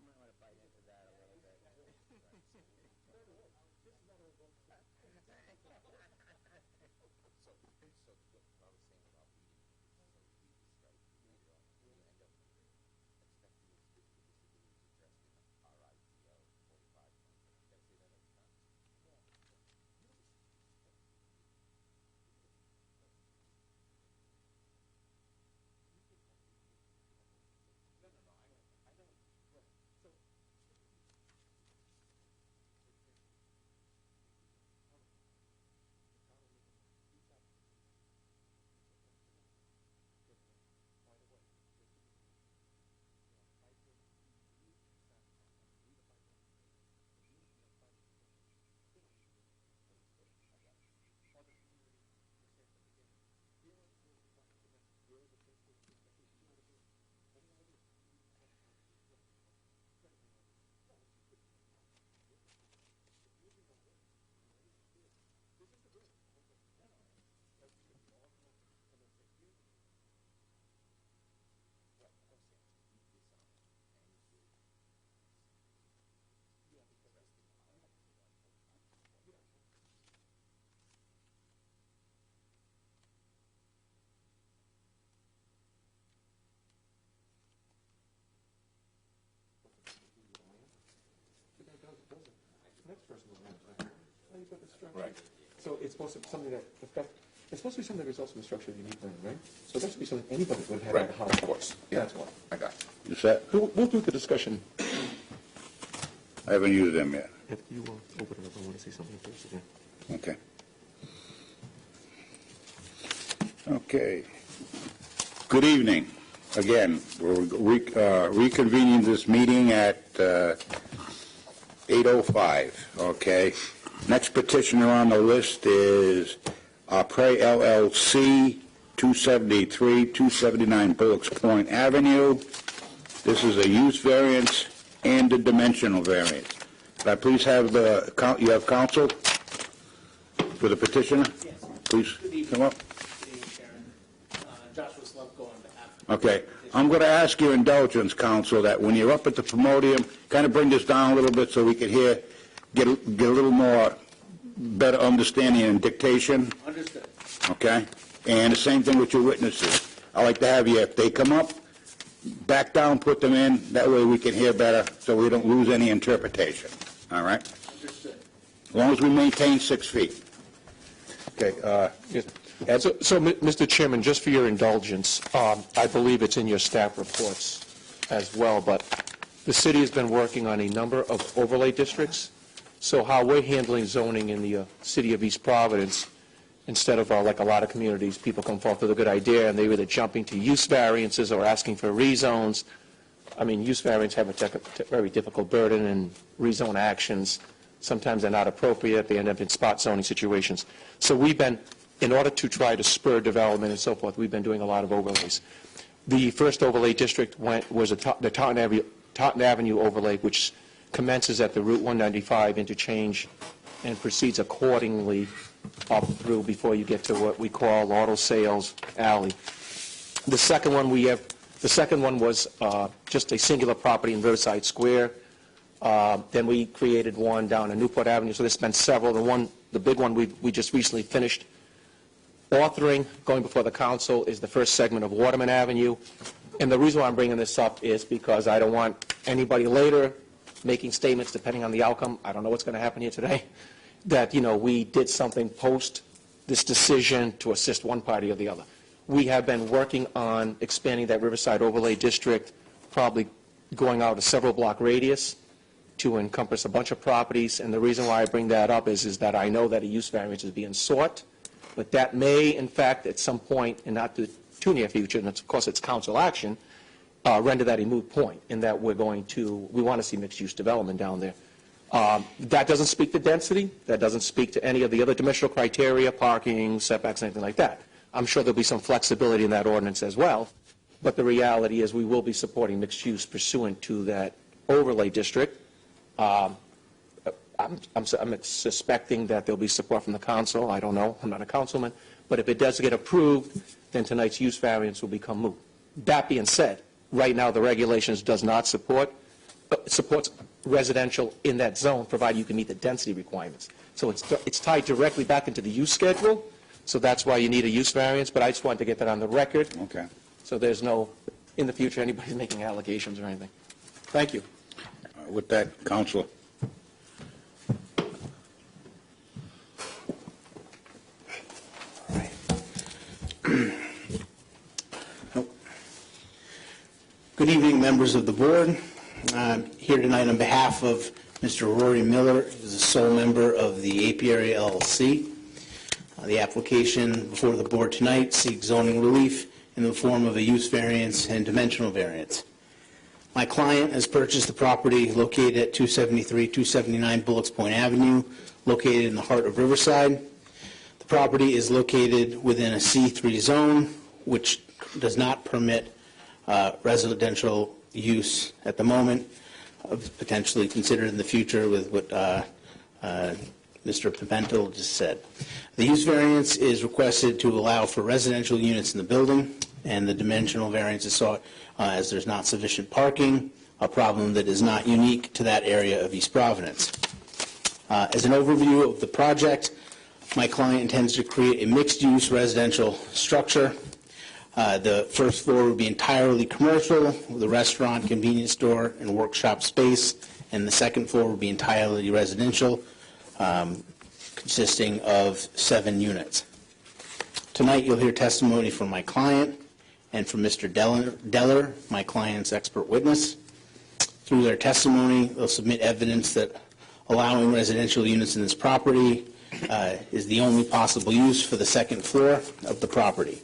You might want to bite into that a little bit. So what I was saying about reading, so we described later on, we end up expecting this disabilities addressed in RIPO 45. Did I say that every time? Next person will have it. Oh, you put the structure. Right. So it's supposed to be something that affects, it's supposed to be something that results from the structure of the unique plan, right? So that should be something anybody would have in the house. Of course. Yeah, That's why. I got you. You set? We'll do the discussion. I haven't used them yet. If you will open it up, I want to say something first again. Okay. Okay. Good evening. Again, we're reconvening this meeting at 8:05, okay? Next petitioner on the list is Pray LLC, 279 Bullocks Point Avenue. This is a use variance and a dimensional variance. Could I please have you have counsel for the petitioner? Yes. Please come up. Good evening, Chairman. Joshua Slupko on behalf of... Okay. I'm going to ask your indulgence, counsel, that when you're up at the podium, kind of bring this down a little bit so we can get a little more better understanding and dictation. Understood. Okay? And the same thing with your witnesses. I like to have you, if they come up, back down, put them in. That way we can hear better so we don't lose any interpretation. All right? Understood. As long as we maintain 6 feet. Okay. So, Mr. Chairman, just for your indulgence, I believe it's in your staff reports as well, but the city has been working on a number of overlay districts. So how we're handling zoning in the city of East Providence, instead of like a lot of communities, people come forth with a good idea and they're either jumping to use variances or asking for rezones. I mean, use variants have a very difficult burden, and rezone actions, sometimes they're not appropriate. They end up in spot zoning situations. So we've been, in order to try to spur development and so forth, we've been doing a lot of overlays. The first overlay district was the Taunton Avenue overlay, which commences at the Route 195 interchange and proceeds accordingly up through before you get to what we call Auto Sales Alley. The second one was just a singular property in Riverside Square. Then we created one down on Newport Avenue. So there's been several. The big one we just recently finished authoring, going before the council, is the first segment of Waterman Avenue. And the reason why I'm bringing this up is because I don't want anybody later making statements, depending on the outcome. I don't know what's going to happen here today, that, we did something post this decision to assist one party or the other. We have been working on expanding that Riverside Overlay District, probably going out a several block radius to encompass a bunch of properties. And the reason why I bring that up is that I know that a use variance is being sought, but that may, in fact, at some point, and not the too near future, and of course it's council action, render that a moot point in that we want to see mixed-use development down there. That doesn't speak to density. That doesn't speak to any of the other dimensional criteria, parking, setbacks, anything like that. I'm sure there'll be some flexibility in that ordinance as well, but the reality is we will be supporting mixed use pursuant to that overlay district. I'm suspecting that there'll be support from the council. I don't know. I'm not a councilman. But if it does get approved, then tonight's use variance will become moot. That being said, right now the regulations does not supports residential in that zone, provided you can meet the density requirements. So it's tied directly back into the use schedule. So that's why you need a use variance. But I just wanted to get that on the record. Okay. So there's no, in the future, anybody making allegations or anything. Thank you. With that, Councilor. Good evening, members of the board. I'm here tonight on behalf of Mr. Rory Miller, who's a sole member of the Apiary LLC. The application before the board tonight seeks zoning relief in the form of a use variance and dimensional variance. My client has purchased the property located at 273-279 Bullocks Point Avenue, located in the heart of Riverside. The property is located within a C3 zone, which does not permit residential use at the moment, potentially considered in the future with what Mr. Pimentel just said. The use variance is requested to allow for residential units in the building, and the dimensional variance is sought as there's not sufficient parking, a problem that is not unique to that area of East Providence. As an overview of the project, my client intends to create a mixed-use residential structure. The first floor would be entirely commercial, with a restaurant, convenience store, and workshop space, and the second floor would be entirely residential, consisting of 7 units. Tonight you'll hear testimony from my client and from Mr. Deller, my client's expert witness. Through their testimony, they'll submit evidence that allowing residential units in this property is the only possible use for the second floor of the property.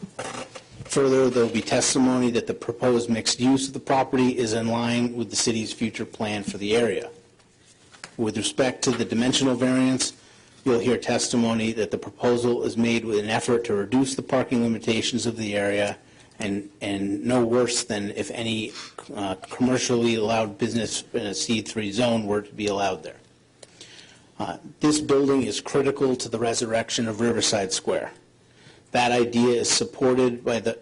Further, there will be testimony that the proposed mixed use of the property is in line with the city's future plan for the area. With respect to the dimensional variance, you'll hear testimony that the proposal is made with an effort to reduce the parking limitations of the area and no worse than if any commercially allowed business in a C3 zone were to be allowed there. This building is critical to the resurrection of Riverside Square. That idea is supported by the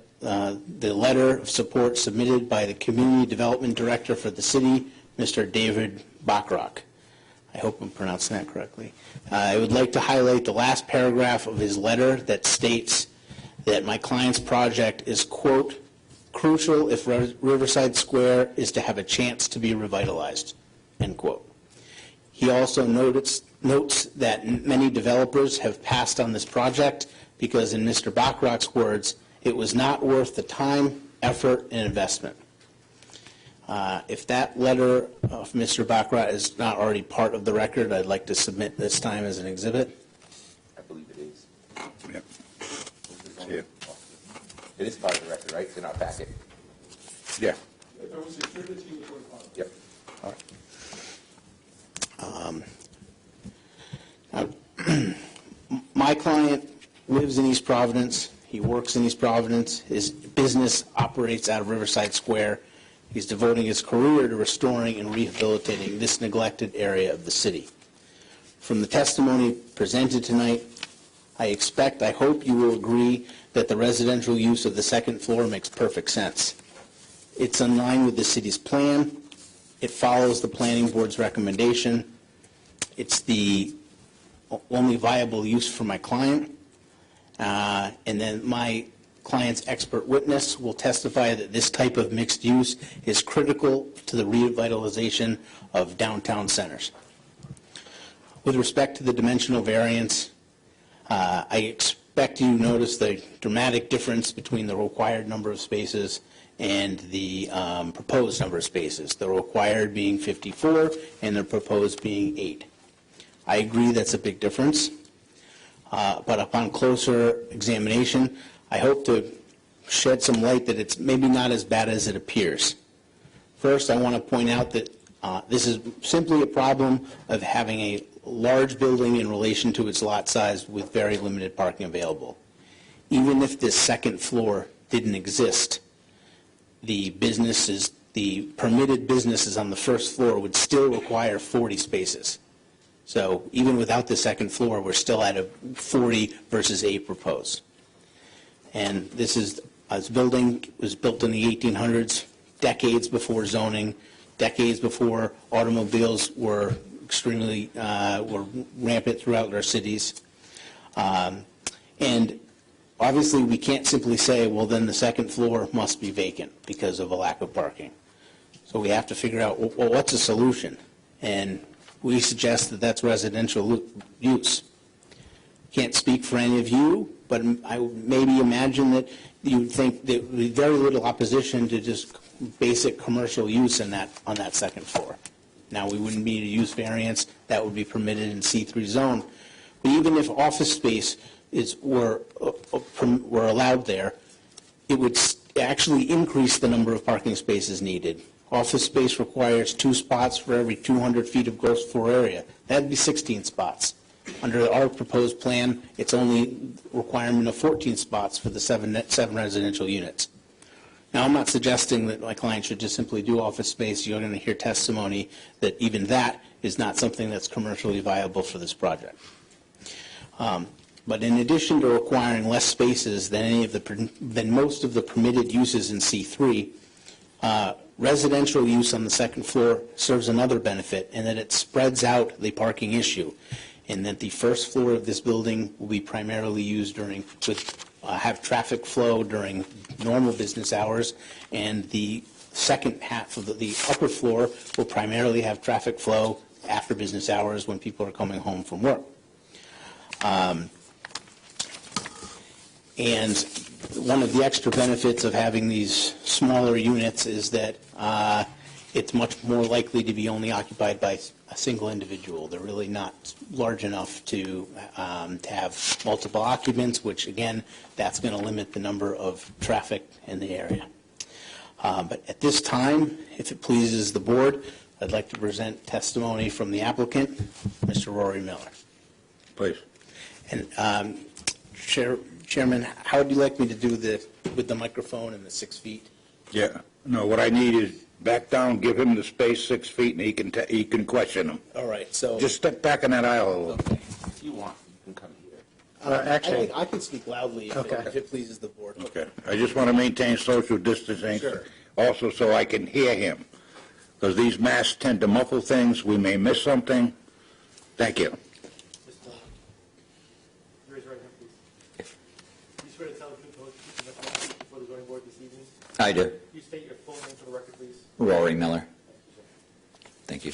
letter of support submitted by the Community Development Director for the city, Mr. David Bachrock. I hope I'm pronouncing that correctly. I would like to highlight the last paragraph of his letter that states that my client's project is, quote, crucial if Riverside Square is to have a chance to be revitalized, end quote. He also notes that many developers have passed on this project because, in Mr. Bachrock's words, it was not worth the time, effort, and investment. If that letter of Mr. Baccarat is not already part of the record, I'd like to submit this time as an exhibit. I believe it is. Yep. Yeah. It is part of the record, right? It's in our packet. Yeah. If it was distributed to you, it would have gone. Yep. My client lives in East Providence. He works in East Providence. His business operates out of Riverside Square. He's devoting his career to restoring and rehabilitating this neglected area of the city. From the testimony presented tonight, I hope you will agree that the residential use of the second floor makes perfect sense. It's in line with the city's plan. It follows the planning board's recommendation. It's the only viable use for my client. And then my client's expert witness will testify that this type of mixed use is critical to the revitalization of downtown centers. With respect to the dimensional variance, I expect you to notice the dramatic difference between the required number of spaces and the proposed number of spaces, the required being 54 and the proposed being 8. I agree that's a big difference, but upon closer examination, I hope to shed some light that it's maybe not as bad as it appears. First, I want to point out that this is simply a problem of having a large building in relation to its lot size with very limited parking available. Even if this second floor didn't exist, the permitted businesses on the first floor would still require 40 spaces. So even without the second floor, we're still at a 40 versus 8 proposed. And this building was built in the 1800s, decades before zoning, decades before automobiles were extremely were rampant throughout our cities. And obviously, we can't simply say, well, then the second floor must be vacant because of a lack of parking. So we have to figure out, well, what's the solution? And we suggest that that's residential use. Can't speak for any of you, but I would maybe imagine that you would think there would be very little opposition to just basic commercial use on that second floor. Now, we wouldn't need a use variance. That would be permitted in C3 zone. But even if office space were allowed there, it would actually increase the number of parking spaces needed. Office space requires 2 spots for every 200 feet of gross floor area. That would be 16 spots. Under our proposed plan, it's only a requirement of 14 spots for the seven residential units. Now, I'm not suggesting that my client should just simply do office space. You're going to hear testimony that even that is not something that's commercially viable for this project. But in addition to requiring less spaces than most of the permitted uses in C3, residential use on the second floor serves another benefit in that it spreads out the parking issue, and that the first floor of this building will be primarily used have traffic flow during normal business hours, and the second half of the upper floor will primarily have traffic flow after business hours when people are coming home from work. And one of the extra benefits of having these smaller units is that it's much more likely to be only occupied by a single individual. They're really not large enough to have multiple occupants, which, again, that's going to limit the number of traffic in the area. But at this time, if it pleases the board, I'd like to present testimony from the applicant, Mr. Rory Miller. Please. And Chairman, how would you like me to do with the microphone and the 6 feet? Yeah. No, what I need is back down, give him the space 6 feet, and he can question him. All right, so... Just step back in that aisle a little. Okay. If you want, you can come here. Actually, I can speak loudly if it pleases the board. Okay. I just want to maintain social distancing. Sure. Also so I can hear him, because these masks tend to muffle things. We may miss something. Thank you. Raise your right hand, please. You swear to tell the truth, the whole truth, before the zoning board this evening? I do. You state your full name for the record, please. Rory Miller. Thank you.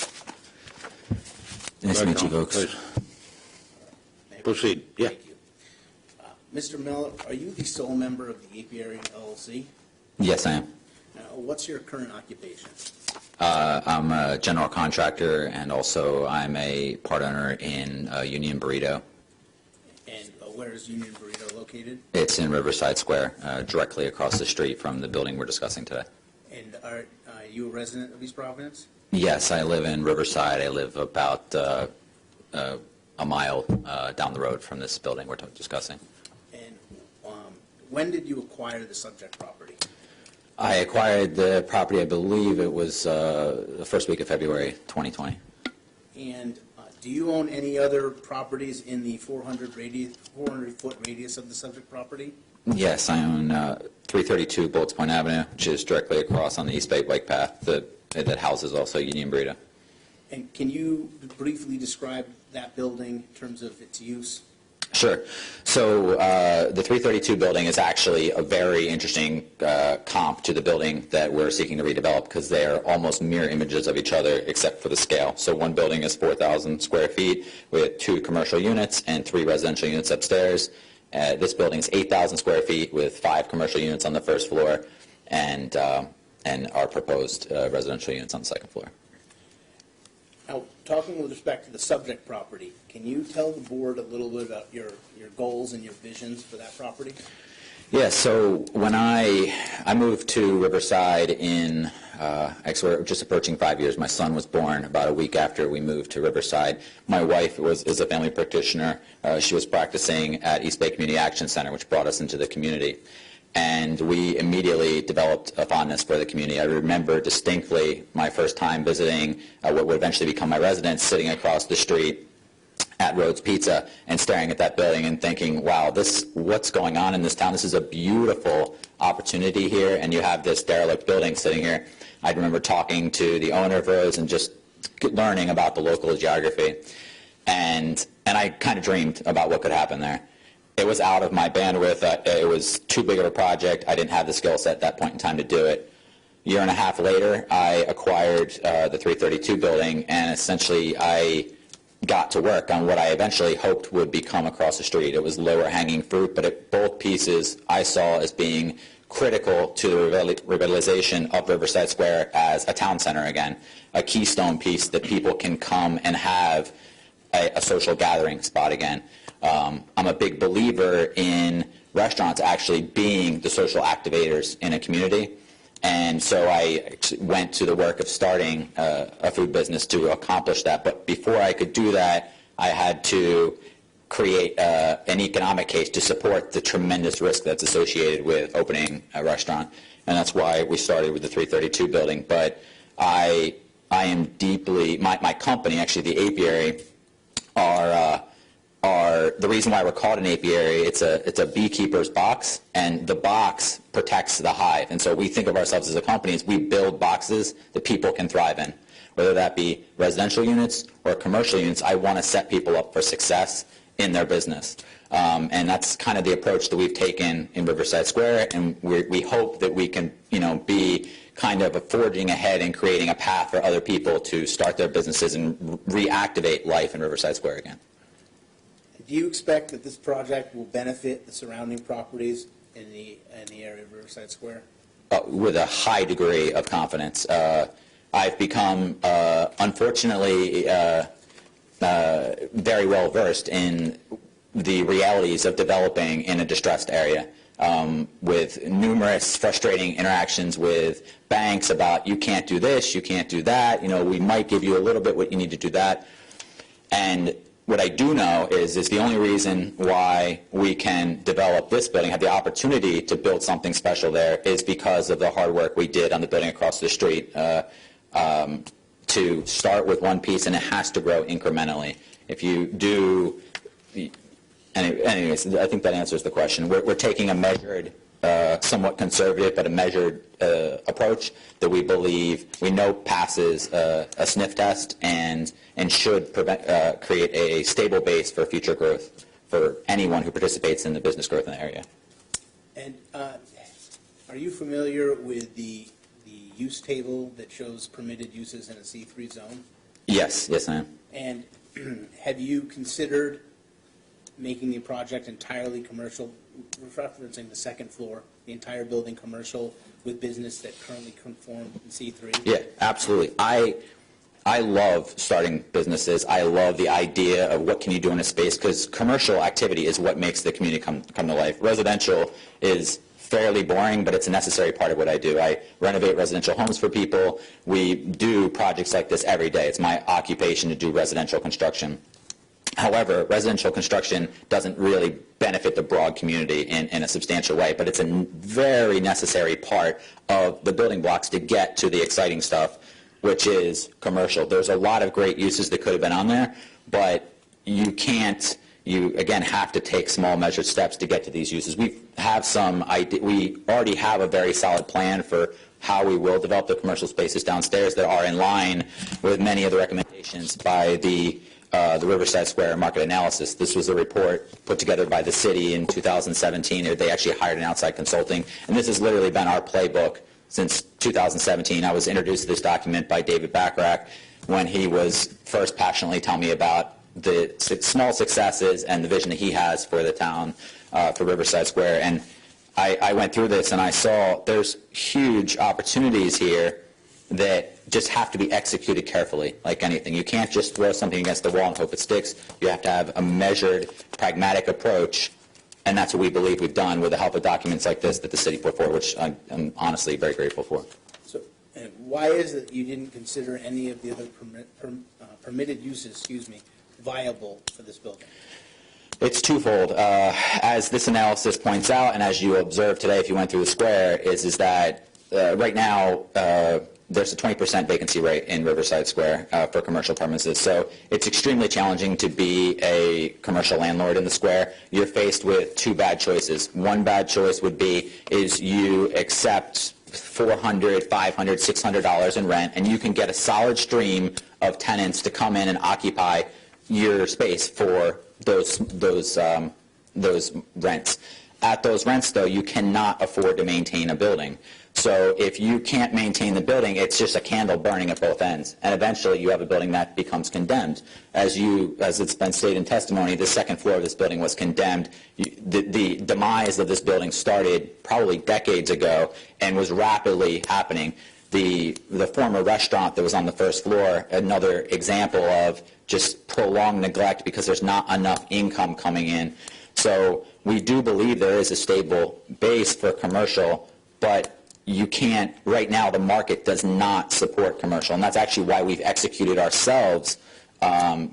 Nice to meet you, folks. Please. Proceed. Yeah. Thank you. Mr. Miller, are you the sole member of the Apiarian LLC? Yes, I am. What's your current occupation? I'm a general contractor, and also I'm a part owner in Union Burrito. And where is Union Burrito located? It's in Riverside Square, directly across the street from the building we're discussing today. And are you a resident of East Providence? Yes, I live in Riverside. I live about a mile down the road from this building we're discussing. And when did you acquire the subject property? I acquired the property, I believe it was the first week of February 2020. And do you own any other properties in the 400-foot radius of the subject property? Yes, I own 332 Bullets Point Avenue, which is directly across on the East Bay Bike Path that houses also Union Burrito. And can you briefly describe that building in terms of its use? Sure. So the 332 building is actually a very interesting comp to the building that we're seeking to redevelop, because they are almost mirror images of each other except for the scale. So one building is 4,000 square feet with 2 commercial units and 3 residential units upstairs. This building is 8,000 square feet with 5 commercial units on the first floor and our proposed residential units on the second floor. Now, talking with respect to the subject property, can you tell the board a little bit about your goals and your visions for that property? Yeah, so when I moved to Riverside in, actually we're just approaching 5 years. My son was born about a week after we moved to Riverside. My wife is a family practitioner. She was practicing at East Bay Community Action Center, which brought us into the community. And we immediately developed a fondness for the community. I remember distinctly my first time visiting what would eventually become my residence, sitting across the street at Rhodes Pizza and staring at that building and thinking, wow, what's going on in this town? This is a beautiful opportunity here, and you have this derelict building sitting here. I remember talking to the owner of Rhodes and just learning about the local geography. And I kind of dreamed about what could happen there. It was out of my bandwidth. It was too big of a project. I didn't have the skill set at that point in time to do it. A year and a half later, I acquired the 332 building, and essentially I got to work on what I eventually hoped would become across the street. It was lower hanging fruit, but both pieces I saw as being critical to the revitalization of Riverside Square as a town center again, a keystone piece that people can come and have a social gathering spot again. I'm a big believer in restaurants actually being the social activators in a community, and so I went to the work of starting a food business to accomplish that. But before I could do that, I had to create an economic case to support the tremendous risk that's associated with opening a restaurant, and that's why we started with the 332 building. But I am deeply, my company, actually the apiary, are the reason why we're called an apiary. It's a beekeeper's box, and the box protects the hive. And so we think of ourselves as a company as we build boxes that people can thrive in, whether that be residential units or commercial units. I want to set people up for success in their business, and that's kind of the approach that we've taken in Riverside Square. And we hope that we can, be kind of forging ahead and creating a path for other people to start their businesses and reactivate life in Riverside Square again. Do you expect that this project will benefit the surrounding properties in the area of Riverside Square? With a high degree of confidence. I've become, unfortunately, very well versed in the realities of developing in a distressed area, with numerous frustrating interactions with banks about, you can't do this, you can't do that, we might give you a little bit, what you need to do that. And what I do know is the only reason why we can develop this building, have the opportunity to build something special there, is because of the hard work we did on the building across the street, to start with one piece, and it has to grow incrementally. If you do, anyways, I think that answers the question. We're taking a measured, somewhat conservative, but a measured approach that we know passes a sniff test and should create a stable base for future growth for anyone who participates in the business growth in the area. And are you familiar with the use table that shows permitted uses in a C3 zone? Yes, I am. And have you considered making the project entirely commercial, referencing the second floor, the entire building commercial, with business that currently conform in C3? Yeah, absolutely. I love starting businesses. I love the idea of what can you do in a space, because commercial activity is what makes the community come to life. Residential is fairly boring, but it's a necessary part of what I do. I renovate residential homes for people. We do projects like this every day. It's my occupation to do residential construction. However, residential construction doesn't really benefit the broad community in a substantial way, but it's a very necessary part of the building blocks to get to the exciting stuff, which is commercial. There's a lot of great uses that could have been on there, but you can't, you again have to take small measured steps to get to these uses. We already have a very solid plan for how we will develop the commercial spaces downstairs that are in line with many of the recommendations by the Riverside Square market analysis. This was a report put together by the city in 2017. They actually hired an outside consulting, and this has literally been our playbook since 2017. I was introduced to this document by David Bacharach when he was first passionately telling me about the small successes and the vision that he has for the town, for Riverside Square. And I went through this and I saw there's huge opportunities here that just have to be executed carefully, like anything. You can't just throw something against the wall and hope it sticks. You have to have a measured, pragmatic approach, and that's what we believe we've done with the help of documents like this that the city put forward, which I'm honestly very grateful for. So, and why is it you didn't consider any of the other permitted uses, viable for this building? It's twofold. As this analysis points out, and as you observed today if you went through the square, is that right now there's a 20% vacancy rate in Riverside Square for commercial premises. So it's extremely challenging to be a commercial landlord in the square. You're faced with two bad choices. One bad choice would be is you accept $400, $500, $600 in rent, and you can get a solid stream of tenants to come in and occupy your space for those rents. At those rents, though, you cannot afford to maintain a building. So if you can't maintain the building, it's just a candle burning at both ends. And eventually you have a building that becomes condemned. As it's been stated in testimony, the second floor of this building was condemned. The demise of this building started probably decades ago and was rapidly happening. The former restaurant that was on the first floor, another example of just prolonged neglect because there's not enough income coming in. So we do believe there is a stable base for commercial, but you can't, right now the market does not support commercial, and that's actually why we've executed ourselves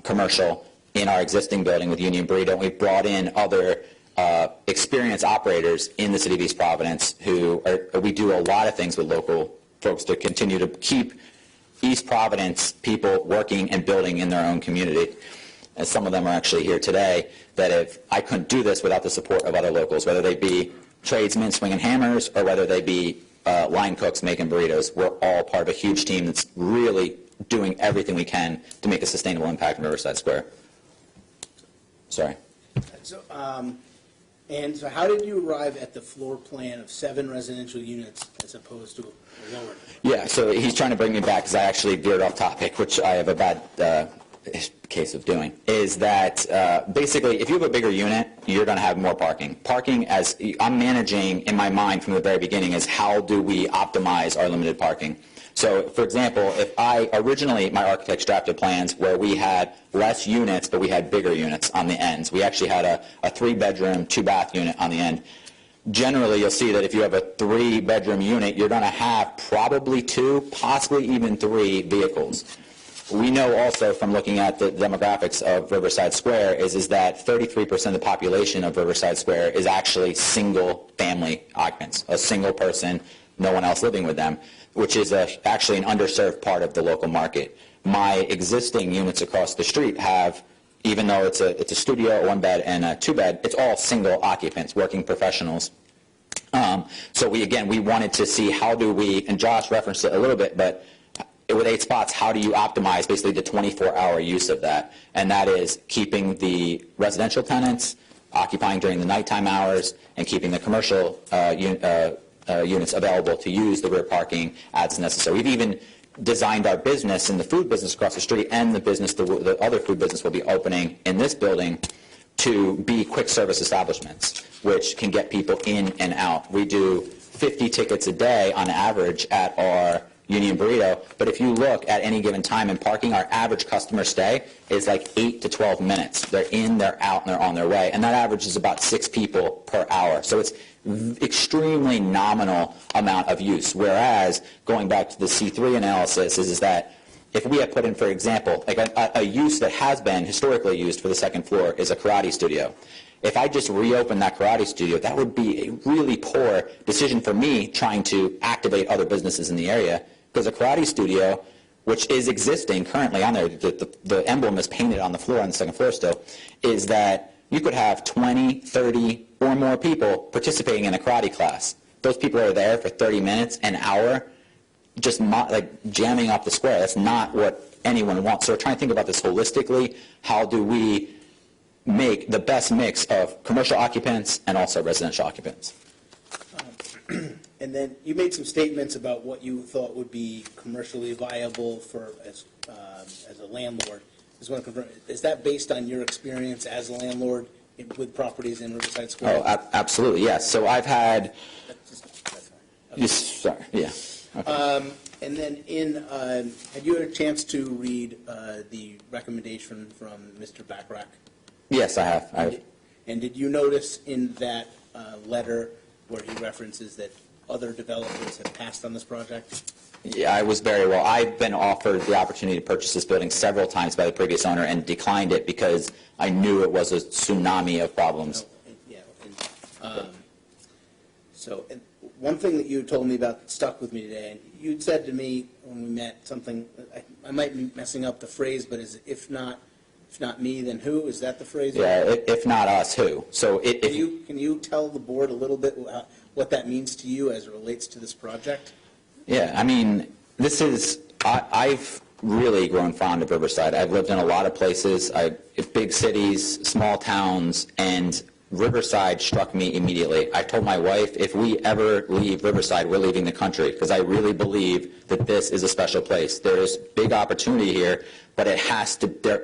commercial in our existing building with Union Burrito. We've brought in other experienced operators in the city of East Providence we do a lot of things with local folks to continue to keep East Providence people working and building in their own community. And some of them are actually here today, that if I couldn't do this without the support of other locals, whether they be tradesmen swinging hammers or whether they be line cooks making burritos. We're all part of a huge team that's really doing everything we can to make a sustainable impact in Riverside Square. Sorry. So, and so how did you arrive at the floor plan of 7 residential units as opposed to a lower? Yeah, so he's trying to bring me back because I actually veered off topic, which I have a bad case of doing, is that basically if you have a bigger unit, you're going to have more parking. Parking, as I'm managing in my mind from the very beginning, is how do we optimize our limited parking. So, for example, if my architects drafted plans where we had less units, but we had bigger units on the ends. We actually had a 3-bedroom, 2-bath unit on the end. Generally, you'll see that if you have a 3-bedroom unit, you're going to have probably 2, possibly even 3 vehicles. We know also from looking at the demographics of Riverside Square is that 33% of the population of Riverside Square is actually single-family occupants, a single person, no one else living with them, which is actually an underserved part of the local market. My existing units across the street have, even though it's a studio, a 1-bed, and a 2-bed, it's all single occupants, working professionals. So we wanted to see how do we, and Josh referenced it a little bit, but with 8 spots, how do you optimize basically the 24-hour use of that? And that is keeping the residential tenants occupying during the nighttime hours and keeping the commercial units available to use the rear parking as necessary. We've even designed our business in the food business across the street and the other food business will be opening in this building to be quick service establishments, which can get people in and out. We do 50 tickets a day on average at our Union Burrito, but if you look at any given time in parking, our average customer stay is like 8 to 12 minutes. They're in, they're out, and they're on their way, and that average is about 6 people per hour. So it's extremely nominal amount of use, whereas going back to the C3 analysis is that if we had put in, for example, like a use that has been historically used for the second floor is a karate studio. If I just reopen that karate studio, that would be a really poor decision for me trying to activate other businesses in the area, because a karate studio, which is existing currently on there, the emblem is painted on the floor on the second floor still, is that you could have 20, 30, or more people participating in a karate class. Those people are there for 30 minutes, an hour, just like jamming up the square. That's not what anyone wants. So we're trying to think about this holistically. How do we make the best mix of commercial occupants and also residential occupants? And then you made some statements about what you thought would be commercially viable for as a landlord. Just want to confirm, is that based on your experience as a landlord with properties in Riverside Square? Oh, absolutely, yes. So I've had... That's fine. Okay. Sorry, yeah. Okay. And then had you had a chance to read the recommendation from Mr. Bachrach? Yes, I have. And did you notice in that letter where he references that other developers have passed on this project? Yeah, I was very well. I've been offered the opportunity to purchase this building several times by the previous owner and declined it because I knew it was a tsunami of problems. So one thing that you told me about that stuck with me today, and you'd said to me when we met something, I might be messing up the phrase, but is if not me, then who? Is that the phrase? Yeah, if not us, who? So can you tell the board a little bit what that means to you as it relates to this project? Yeah, I mean, this is, I've really grown fond of Riverside. I've lived in a lot of places, big cities, small towns, and Riverside struck me immediately. I told my wife, if we ever leave Riverside, we're leaving the country, because I really believe that this is a special place. There is big opportunity here, but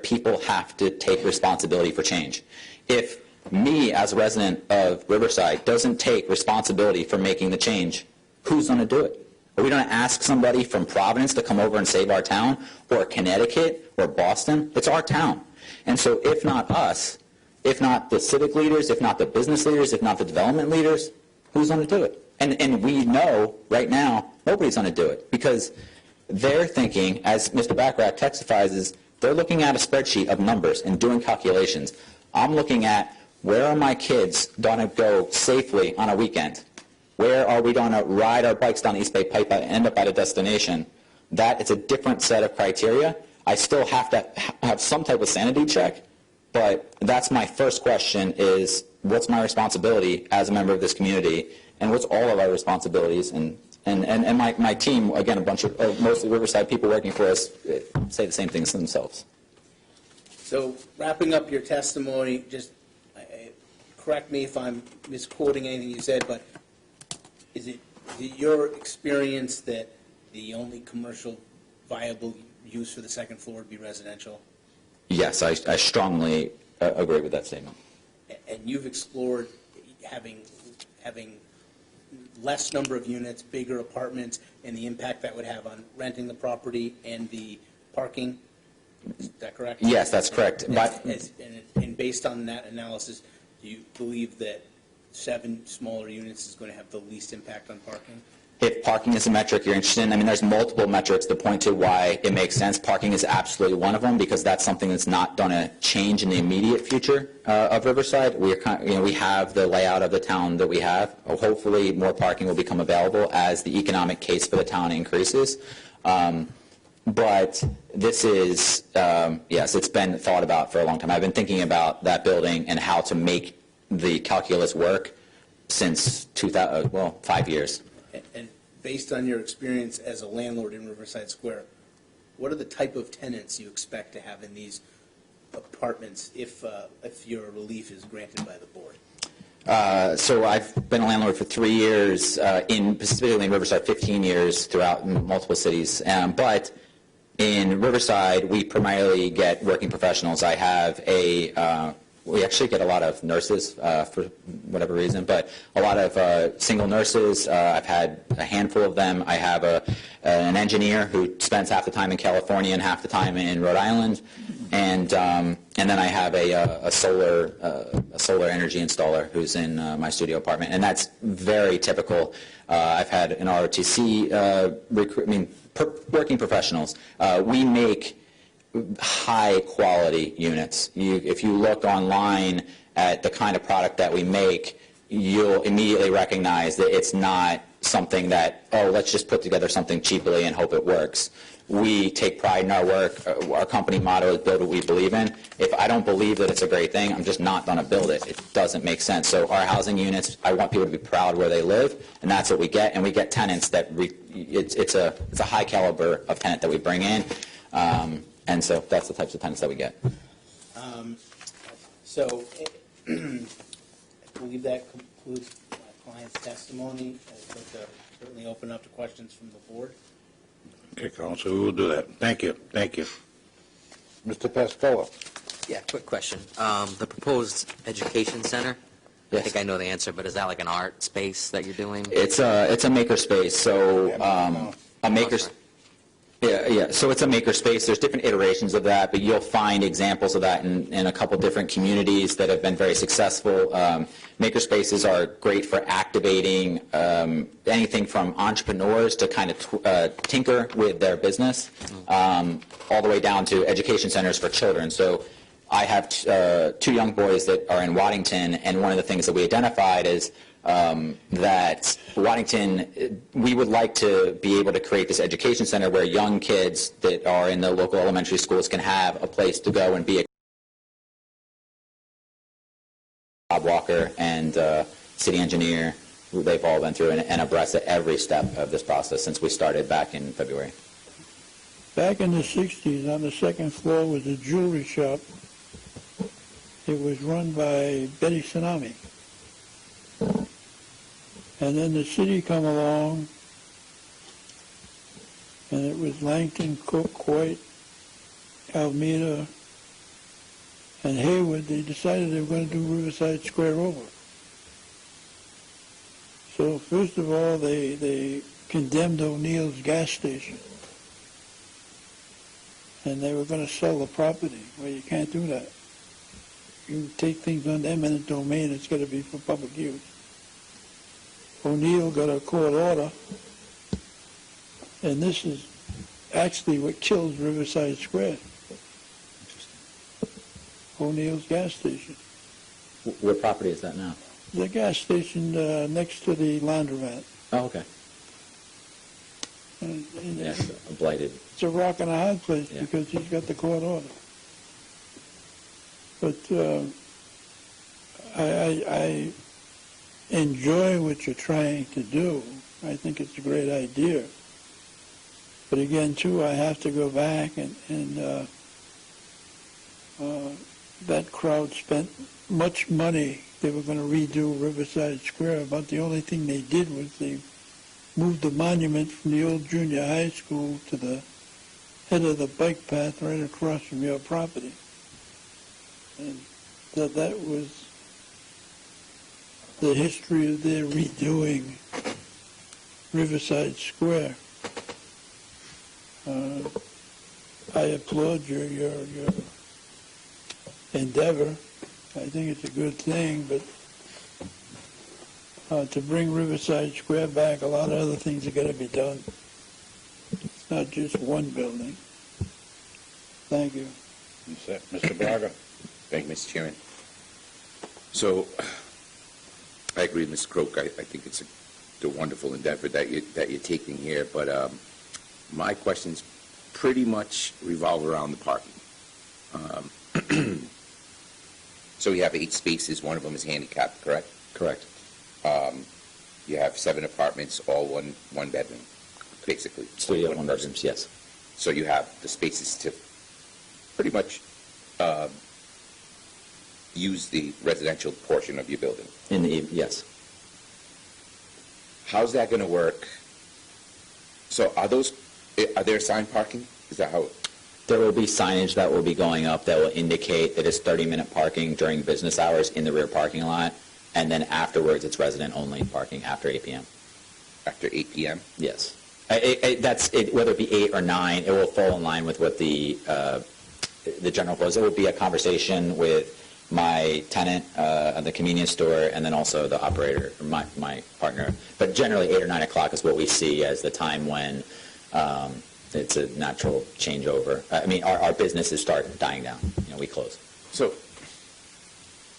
people have to take responsibility for change. If me, as a resident of Riverside, doesn't take responsibility for making the change, who's going to do it? Are we going to ask somebody from Providence to come over and save our town, or Connecticut, or Boston? It's our town. And so if not us, if not the civic leaders, if not the business leaders, if not the development leaders, who's going to do it? And we know right now nobody's going to do it, because they're thinking, as Mr. Bachrach testifies, is they're looking at a spreadsheet of numbers and doing calculations. I'm looking at, where are my kids going to go safely on a weekend? Where are we going to ride our bikes down the East Bay Pipe and end up at a destination? That is a different set of criteria. I still have to have some type of sanity check, but that's my first question is, what's my responsibility as a member of this community, and what's all of our responsibilities? And my team, again, a bunch of mostly Riverside people working for us, say the same things themselves. So wrapping up your testimony, just correct me if I'm misquoting anything you said, but is it your experience that the only commercial viable use for the second floor would be residential? Yes, I strongly agree with that statement. And you've explored having less number of units, bigger apartments, and the impact that would have on renting the property and the parking? Is that correct? Yes, that's correct. And based on that analysis, do you believe that 7 smaller units is going to have the least impact on parking? If parking is a metric you're interested in, I mean, there's multiple metrics that point to why it makes sense. Parking is absolutely one of them, because that's something that's not going to change in the immediate future of Riverside. We have the layout of the town that we have. Hopefully, more parking will become available as the economic case for the town increases. But this is, yes, it's been thought about for a long time. I've been thinking about that building and how to make the calculus work since 5 years. And based on your experience as a landlord in Riverside Square, what are the type of tenants you expect to have in these apartments if your relief is granted by the board? So I've been a landlord for 3 years, specifically in Riverside, 15 years throughout multiple cities. But in Riverside, we primarily get working professionals. I have a we actually get a lot of nurses for whatever reason, but a lot of single nurses. I've had a handful of them. I have an engineer who spends half the time in California and half the time in Rhode Island, and then I have a solar energy installer who's in my studio apartment, and that's very typical. I've had an ROTC working professionals. We make high quality units. If you look online at the kind of product that we make, you'll immediately recognize that it's not something that, oh, let's just put together something cheaply and hope it works. We take pride in our work. Our company motto is build what we believe in. If I don't believe that it's a great thing, I'm just not going to build it. It doesn't make sense. So our housing units, I want people to be proud where they live, and that's what we get. And we get tenants that it's a high caliber of tenant that we bring in. And so that's the types of tenants that we get. So I believe that concludes my client's testimony. I'd like to certainly open up to questions from the board. Okay, Counsel, we will do that. Thank you. Thank you. Mr. Pascola. Yeah, quick question. The proposed education center, I think I know the answer, but is that like an art space that you're doing? It's a maker space. So a maker. Yeah. So it's a maker space. There's different iterations of that, but you'll find examples of that in a couple different communities that have been very successful. Maker spaces are great for activating anything from entrepreneurs to kind of tinker with their business, all the way down to education centers for children. So I have two young boys that are in Waddington, and one of the things that we identified is that Waddington, we would like to be able to create this education center where young kids that are in the local elementary schools can have a place to go and be a Bob Walker and city engineer, who they've all been through and abreast at every step of this process since we started back in February. Back in the 60s, on the second floor was a jewelry shop. It was run by Betty Tsunami. And then the city come along, and it was Langton, Cook, White, Almeida, and Hayward. They decided they were going to do Riverside Square over. So first of all, they condemned O'Neill's gas station, and they were going to sell the property. Well, you can't do that. You take things on eminent domain, it's got to be for public use. O'Neill got a court order, and this is actually what kills Riverside Square. O'Neill's gas station. What property is that now? The gas station next to the laundromat. Oh, okay. Yes, blighted. It's a rock and a hard place Yeah. because he's got the court order. But I enjoy what you're trying to do. I think it's a great idea. But again, too, I have to go back and that crowd spent much money. They were going to redo Riverside Square. About the only thing they did was they moved the monument from the old junior high school to the head of the bike path right across from your property. And that was the history of their redoing Riverside Square. I applaud your endeavor. I think it's a good thing, but to bring Riverside Square back, a lot of other things are going to be done. It's not just one building. Thank you. Mr. Braga. Thank you, Mr. Chairman. So, I agree with Mr. Croak. I think it's a wonderful endeavor that you're taking here, but my questions pretty much revolve around the parking. So you have 8 spaces, one of them is handicapped, correct? Correct. You have 7 apartments, all one bedroom, basically. Studio, one bedrooms, yes. So you have the spaces to pretty much use the residential portion of your building. Yes. How's that going to work? So are there assigned parking? Is that how? There will be signage that will be going up that will indicate that it's 30-minute parking during business hours in the rear parking lot, and then afterwards it's resident-only parking after 8 p.m. After 8 p.m.? Yes. That's it, whether it be 8 or 9, it will fall in line with what the general flow is. It will be a conversation with my tenant of the convenience store and then also the operator, my partner. But generally 8 or 9 o'clock is what we see as the time when it's a natural changeover. I mean, our businesses start dying down. You know, we close. So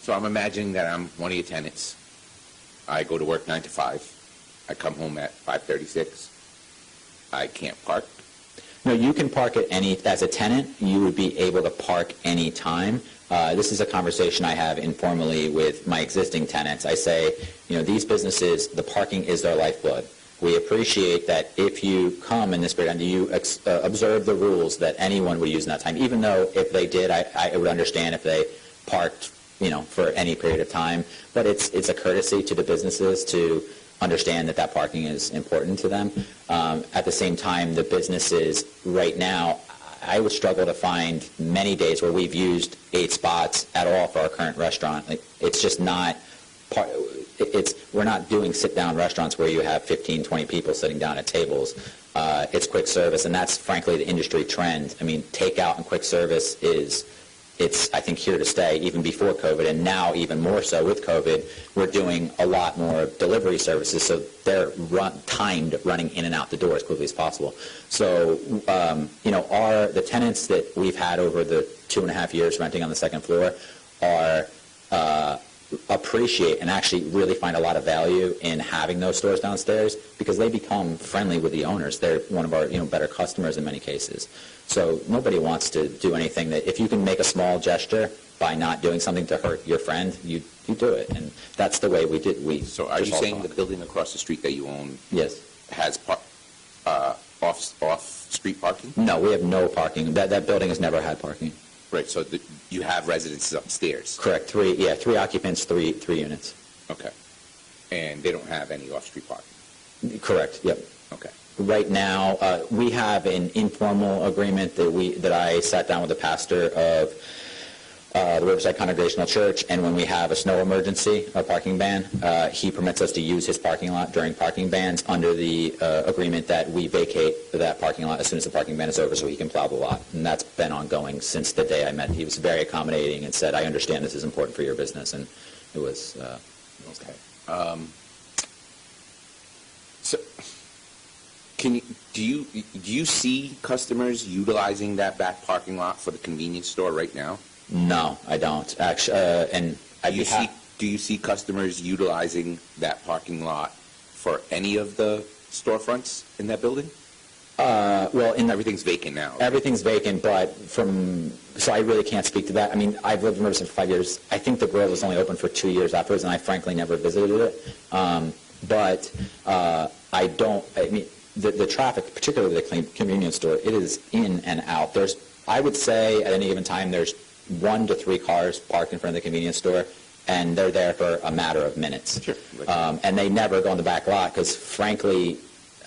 I'm imagining that I'm one of your tenants. I go to work 9 to 5. I come home at 5:36. I can't park. No, you can park at as a tenant, you would be able to park any time. This is a conversation I have informally with my existing tenants. I say, you know, these businesses, the parking is their lifeblood. We appreciate that if you come in this period and you observe the rules that anyone would use in that time, even though if they did, I would understand if they parked, you know, for any period of time. But it's a courtesy to the businesses to understand that parking is important to them. At the same time, the businesses right now, I would struggle to find many days where we've used 8 spots at all for our current restaurant. Like, it's just not we're not doing sit-down restaurants where you have 15, 20 people sitting down at tables. It's quick service, and that's frankly the industry trend. I mean, takeout and quick service it's, I think, here to stay, even before COVID, and now even more so with COVID. We're doing a lot more delivery services, so they're timed running in and out the door as quickly as possible. So, you know, the tenants that we've had over the 2.5 years renting on the second floor are appreciate and actually really find a lot of value in having those stores downstairs because they become friendly with the owners. They're one of our, you know, better customers in many cases. So nobody wants to do anything that, if you can make a small gesture by not doing something to hurt your friend, you do it. And that's the way we did. So are you saying the building across the street that you own yes. has off-street parking? No, we have no parking. That building has never had parking. Right, so you have residences upstairs? Correct. 3 occupants, three units. Okay. And they don't have any off-street parking? Correct, yep. Okay. Right now, we have an informal agreement that I sat down with the pastor of the Riverside Congregational Church, and when we have a snow emergency, a parking ban, he permits us to use his parking lot during parking bans under the agreement that we vacate that parking lot as soon as the parking ban is over so he can plow the lot. And that's been ongoing since the day I met. He was very accommodating and said, I understand this is important for your business, and it was okay. So, do you see customers utilizing that back parking lot for the convenience store right now? No, I don't. Actually, do you see customers utilizing that parking lot for any of the storefronts in that building? Well, everything's vacant now. Everything's vacant, but so I really can't speak to that. I mean, I've lived in Riverside for 5 years. I think the grill was only open for 2 years afterwards, and I frankly never visited it. But I don't. I mean, the traffic, particularly the convenience store, it is in and out. I would say at any given time, there's 1 to 3 cars parked in front of the convenience store, and they're there for a matter of minutes. Sure. And they never go in the back lot because, frankly,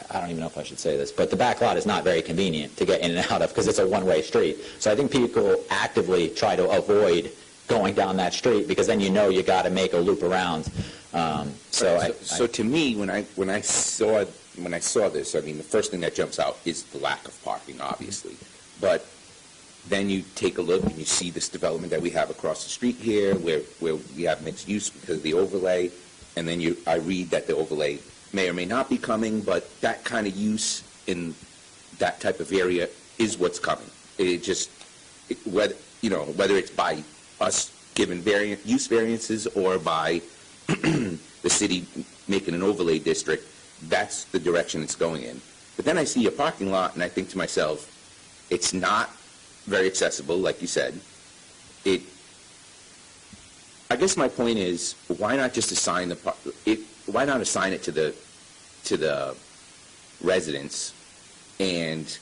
I don't even know if I should say this, but the back lot is not very convenient to get in and out of because it's a one-way street. So I think people actively try to avoid going down that street because then you know you got to make a loop around. So to me, when I saw this, I mean, the first thing that jumps out is the lack of parking, obviously, but then you take a look and you see this development that we have across the street here where we have mixed use because of the overlay, and then I read that the overlay may or may not be coming, but that kind of use in that type of area is what's coming. Whether it's by us giving use variances or by the city making an overlay district, that's the direction it's going in. But then I see a parking lot and I think to myself, it's not very accessible, like you said. I guess my point is, why not just assign why not assign it to the residents and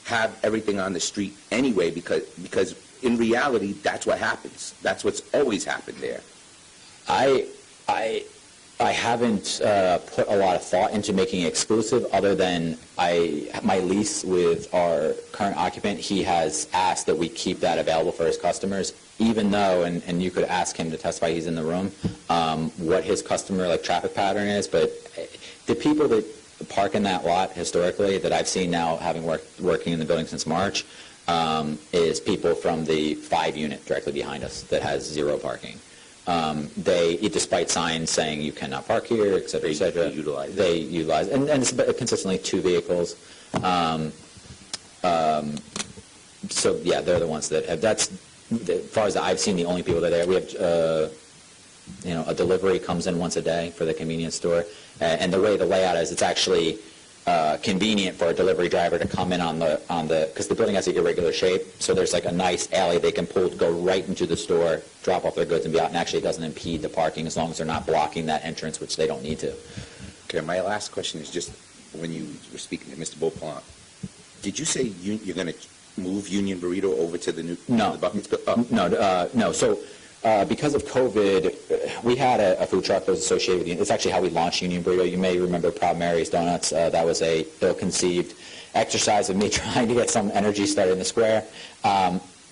have everything on the street anyway? Because in reality, that's what happens. That's what's always happened there. I haven't put a lot of thought into making it exclusive, other than my lease with our current occupant, he has asked that we keep that available for his customers, even though, and you could ask him to testify, he's in the room, what his customer traffic pattern is. But the people that park in that lot historically that I've seen now, having working in the building since March, is people from the 5 unit directly behind us that has 0 parking. They, despite signs saying you cannot park here, et cetera, they utilize, and it's consistently 2 vehicles. So yeah, they're the ones that have, that's, as far as I've seen, the only people that are there. We have, a delivery comes in once a day for the convenience store, and the way the layout is, it's actually convenient for a delivery driver to come in on the because the building has an irregular shape, so there's like a nice alley they can pull to go right into the store, drop off their goods and be out, and actually it doesn't impede the parking as long as they're not blocking that entrance, which they don't need to. Okay, my last question is just, when you were speaking to Mr. Beaupont, did you say you're going to move Union Burrito over to the new No. the Buckets? Oh. No. So because of COVID, we had a food truck that was associated with it. It's actually how we launched Union Burrito. You may remember Proud Mary's Donuts. That was a ill-conceived exercise of me trying to get some energy started in the square.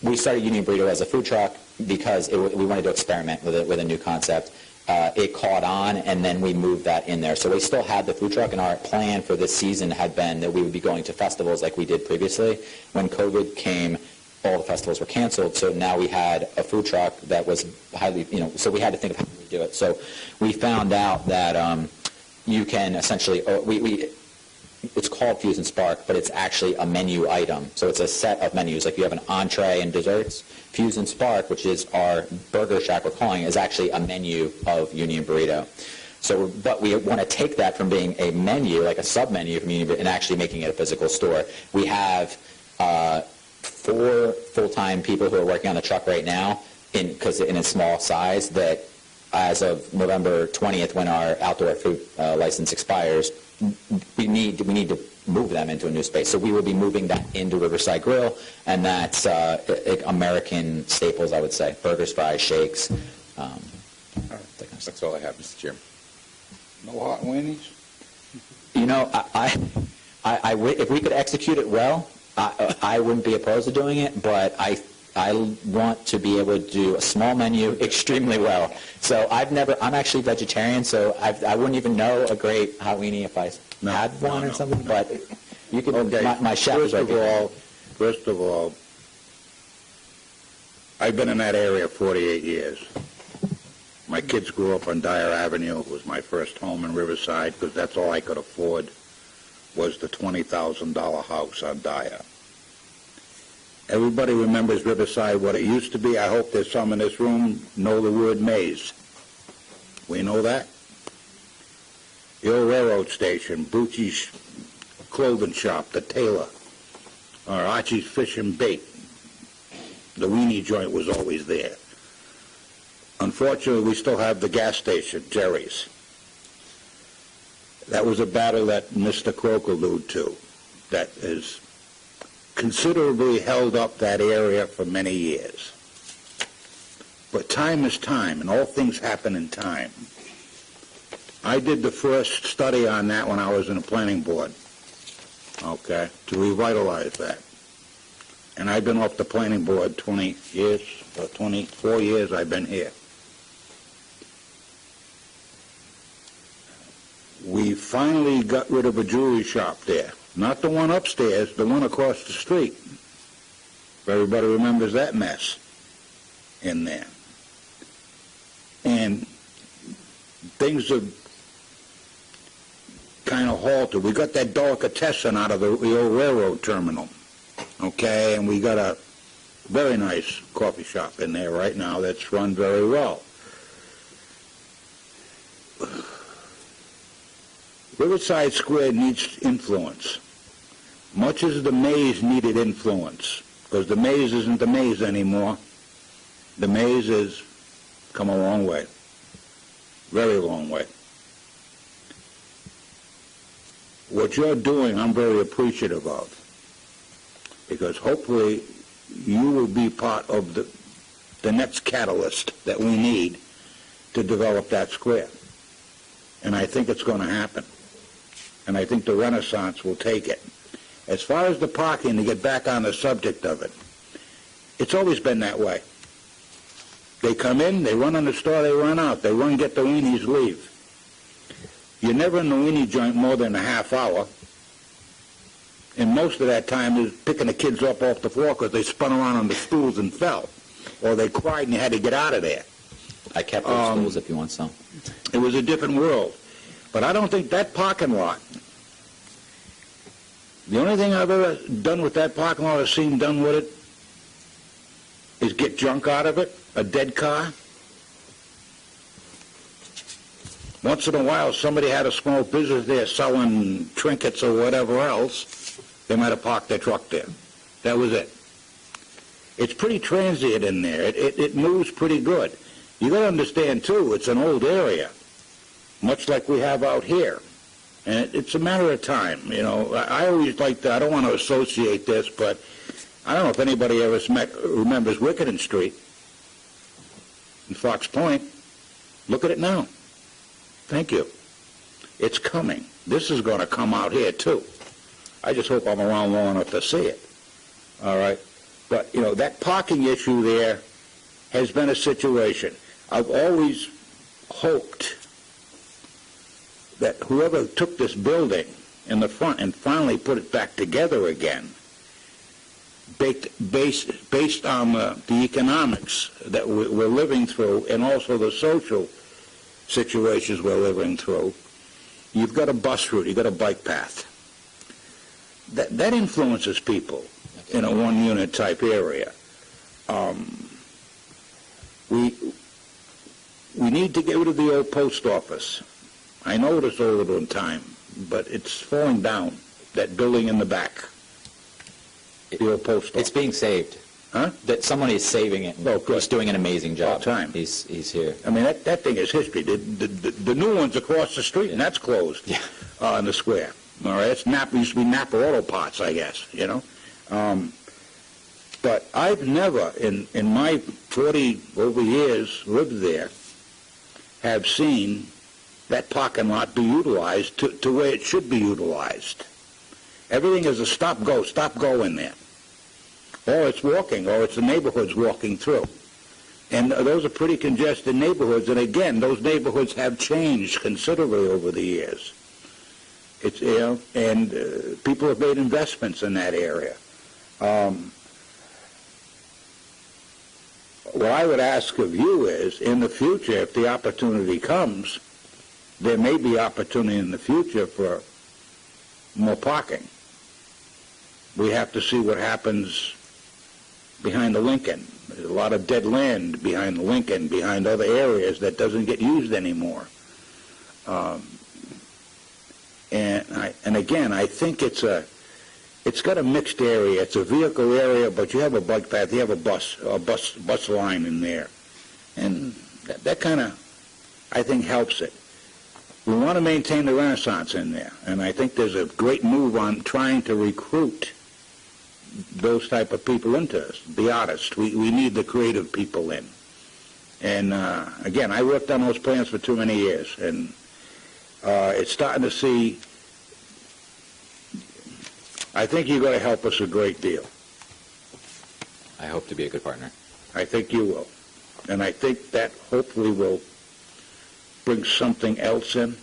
We started Union Burrito as a food truck because we wanted to experiment with a new concept. It caught on, and then we moved that in there. So we still had the food truck, and our plan for this season had been that we would be going to festivals like we did previously. When COVID came, all the festivals were canceled, so now we had a food truck that was highly, so we had to think of how we do it. So we found out that you can essentially, it's called Fuse and Spark, but it's actually a menu item. So it's a set of menus, like you have an entree and desserts. Fuse and Spark, which is our burger shack we're calling, is actually a menu of Union Burrito. So, but we want to take that from being a menu, like a sub-menu from Union Burrito, and actually making it a physical store. We have 4 full-time people who are working on the truck right now, because in a small size, that as of November 20th, when our outdoor food license expires, we need to move them into a new space. So we will be moving that into Riverside Grill, and that's American staples, I would say: burgers, fries, shakes. That's all I have, Mr. Chairman. No hot weenies? If we could execute it well, I wouldn't be opposed to doing it, but I want to be able to do a small menu extremely well. So I'm actually vegetarian, so I wouldn't even know a great hot weenie if I had one or something, but you could, Okay. my chef is right here. First of all, I've been in that area 48 years. My kids grew up on Dyer Avenue. It was my first home in Riverside, because that's all I could afford, was the $20,000 house on Dyer. Everybody remembers Riverside, what it used to be. I hope there's some in this room know the word maze. We know that. The old railroad station, Bucci's clothing shop, the tailor, or Archie's Fish and Bait. The weenie joint was always there. Unfortunately, we still have the gas station, Jerry's. That was a battle that Mr. Croak alluded to, that has considerably held up that area for many years. But time is time, and all things happen in time. I did the first study on that when I was in the planning board, okay, to revitalize that. And I've been off the planning board 20 years, or 24 years I've been here. We finally got rid of a jewelry shop there. Not the one upstairs, the one across the street. If everybody remembers that mess in there. And things have kind of halted. We got that delicatessen out of the old railroad terminal, okay? And we got a very nice coffee shop in there right now that's run very well. Riverside Square needs influence, much as the maze needed influence, because the maze isn't the maze anymore. The maze has come a long way, very long way. What you're doing, I'm very appreciative of, because hopefully you will be part of the next catalyst that we need to develop that square. and I think it's going to happen. And I think the Renaissance will take it. As far as the parking, to get back on the subject of it, it's always been that way. They come in, they run in the store, they run out. They run, get the weenies, leave. You're never in the weenie joint more than a half hour. And most of that time is picking the kids up off the floor because they spun around on the stools and fell. Or they cried and you had to get out of there. I kept those stools if you want some. It was a different world. But I don't think that parking lot, the only thing I've ever done with that parking lot or seen done with it is get junk out of it, a dead car. Once in a while, somebody had a small business there selling trinkets or whatever else. They might have parked their truck there. That was it. It's pretty transient in there. It moves pretty good. You got to understand, too, it's an old area, much like we have out here. And it's a matter of time. You know, I always like to, I don't want to associate this, but I don't know if anybody ever remembers Wickenden Street in Fox Point. Look at it now. Thank you. It's coming. This is going to come out here, too. I just hope I'm around long enough to see it. All right? But, you know, that parking issue there has been a situation. I've always hoped that whoever took this building in the front and finally put it back together again, based on the economics that we're living through and also the social situations we're living through, you've got a bus route, you've got a bike path. That influences people in a one-unit type area. We need to get rid of the old post office. I know it's older in time, but it's falling down, that building in the back, the old post office. It's being saved. Huh? That somebody is saving it. Oh, good. He's doing an amazing job. All time. He's here. I mean, that thing is history. The new one's across the street, and that's closed in the square. All right, it's Napa, used to be Napa Auto Parts, I guess, you know. But I've never, in my 40 over years lived there, have seen that parking lot be utilized to where it should be utilized. Everything is a stop-go in there. Or it's walking, or it's the neighborhoods walking through. And those are pretty congested neighborhoods, and again, those neighborhoods have changed considerably over the years. It's, you know, and people have made investments in that area. What I would ask of you is, in the future, if the opportunity comes, there may be opportunity in the future for more parking. We have to see what happens behind the Lincoln. There's a lot of dead land behind the Lincoln, behind other areas that doesn't get used anymore. And again, I think it's got a mixed area. It's a vehicle area, but you have a bike path, you have a bus line in there. And that kind of, I think, helps it. We want to maintain the Renaissance in there, and I think there's a great move on trying to recruit those type of people into us, the artists. We need the creative people in. And again, I worked on those plans for too many years, and it's starting to see, I think you're going to help us a great deal. I hope to be a good partner. I think you will. And I think that hopefully will bring something else in.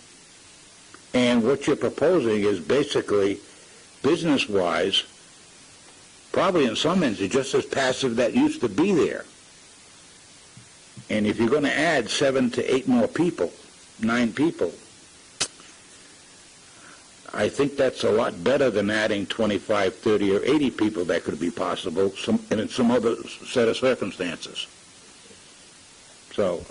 And what you're proposing is basically, business-wise, probably in some instances, just as passive that used to be there. And if you're going to add 7 to 8 more people, 9 people, I think that's a lot better than adding 25, 30, or 80 people that could be possible in some other set of circumstances. So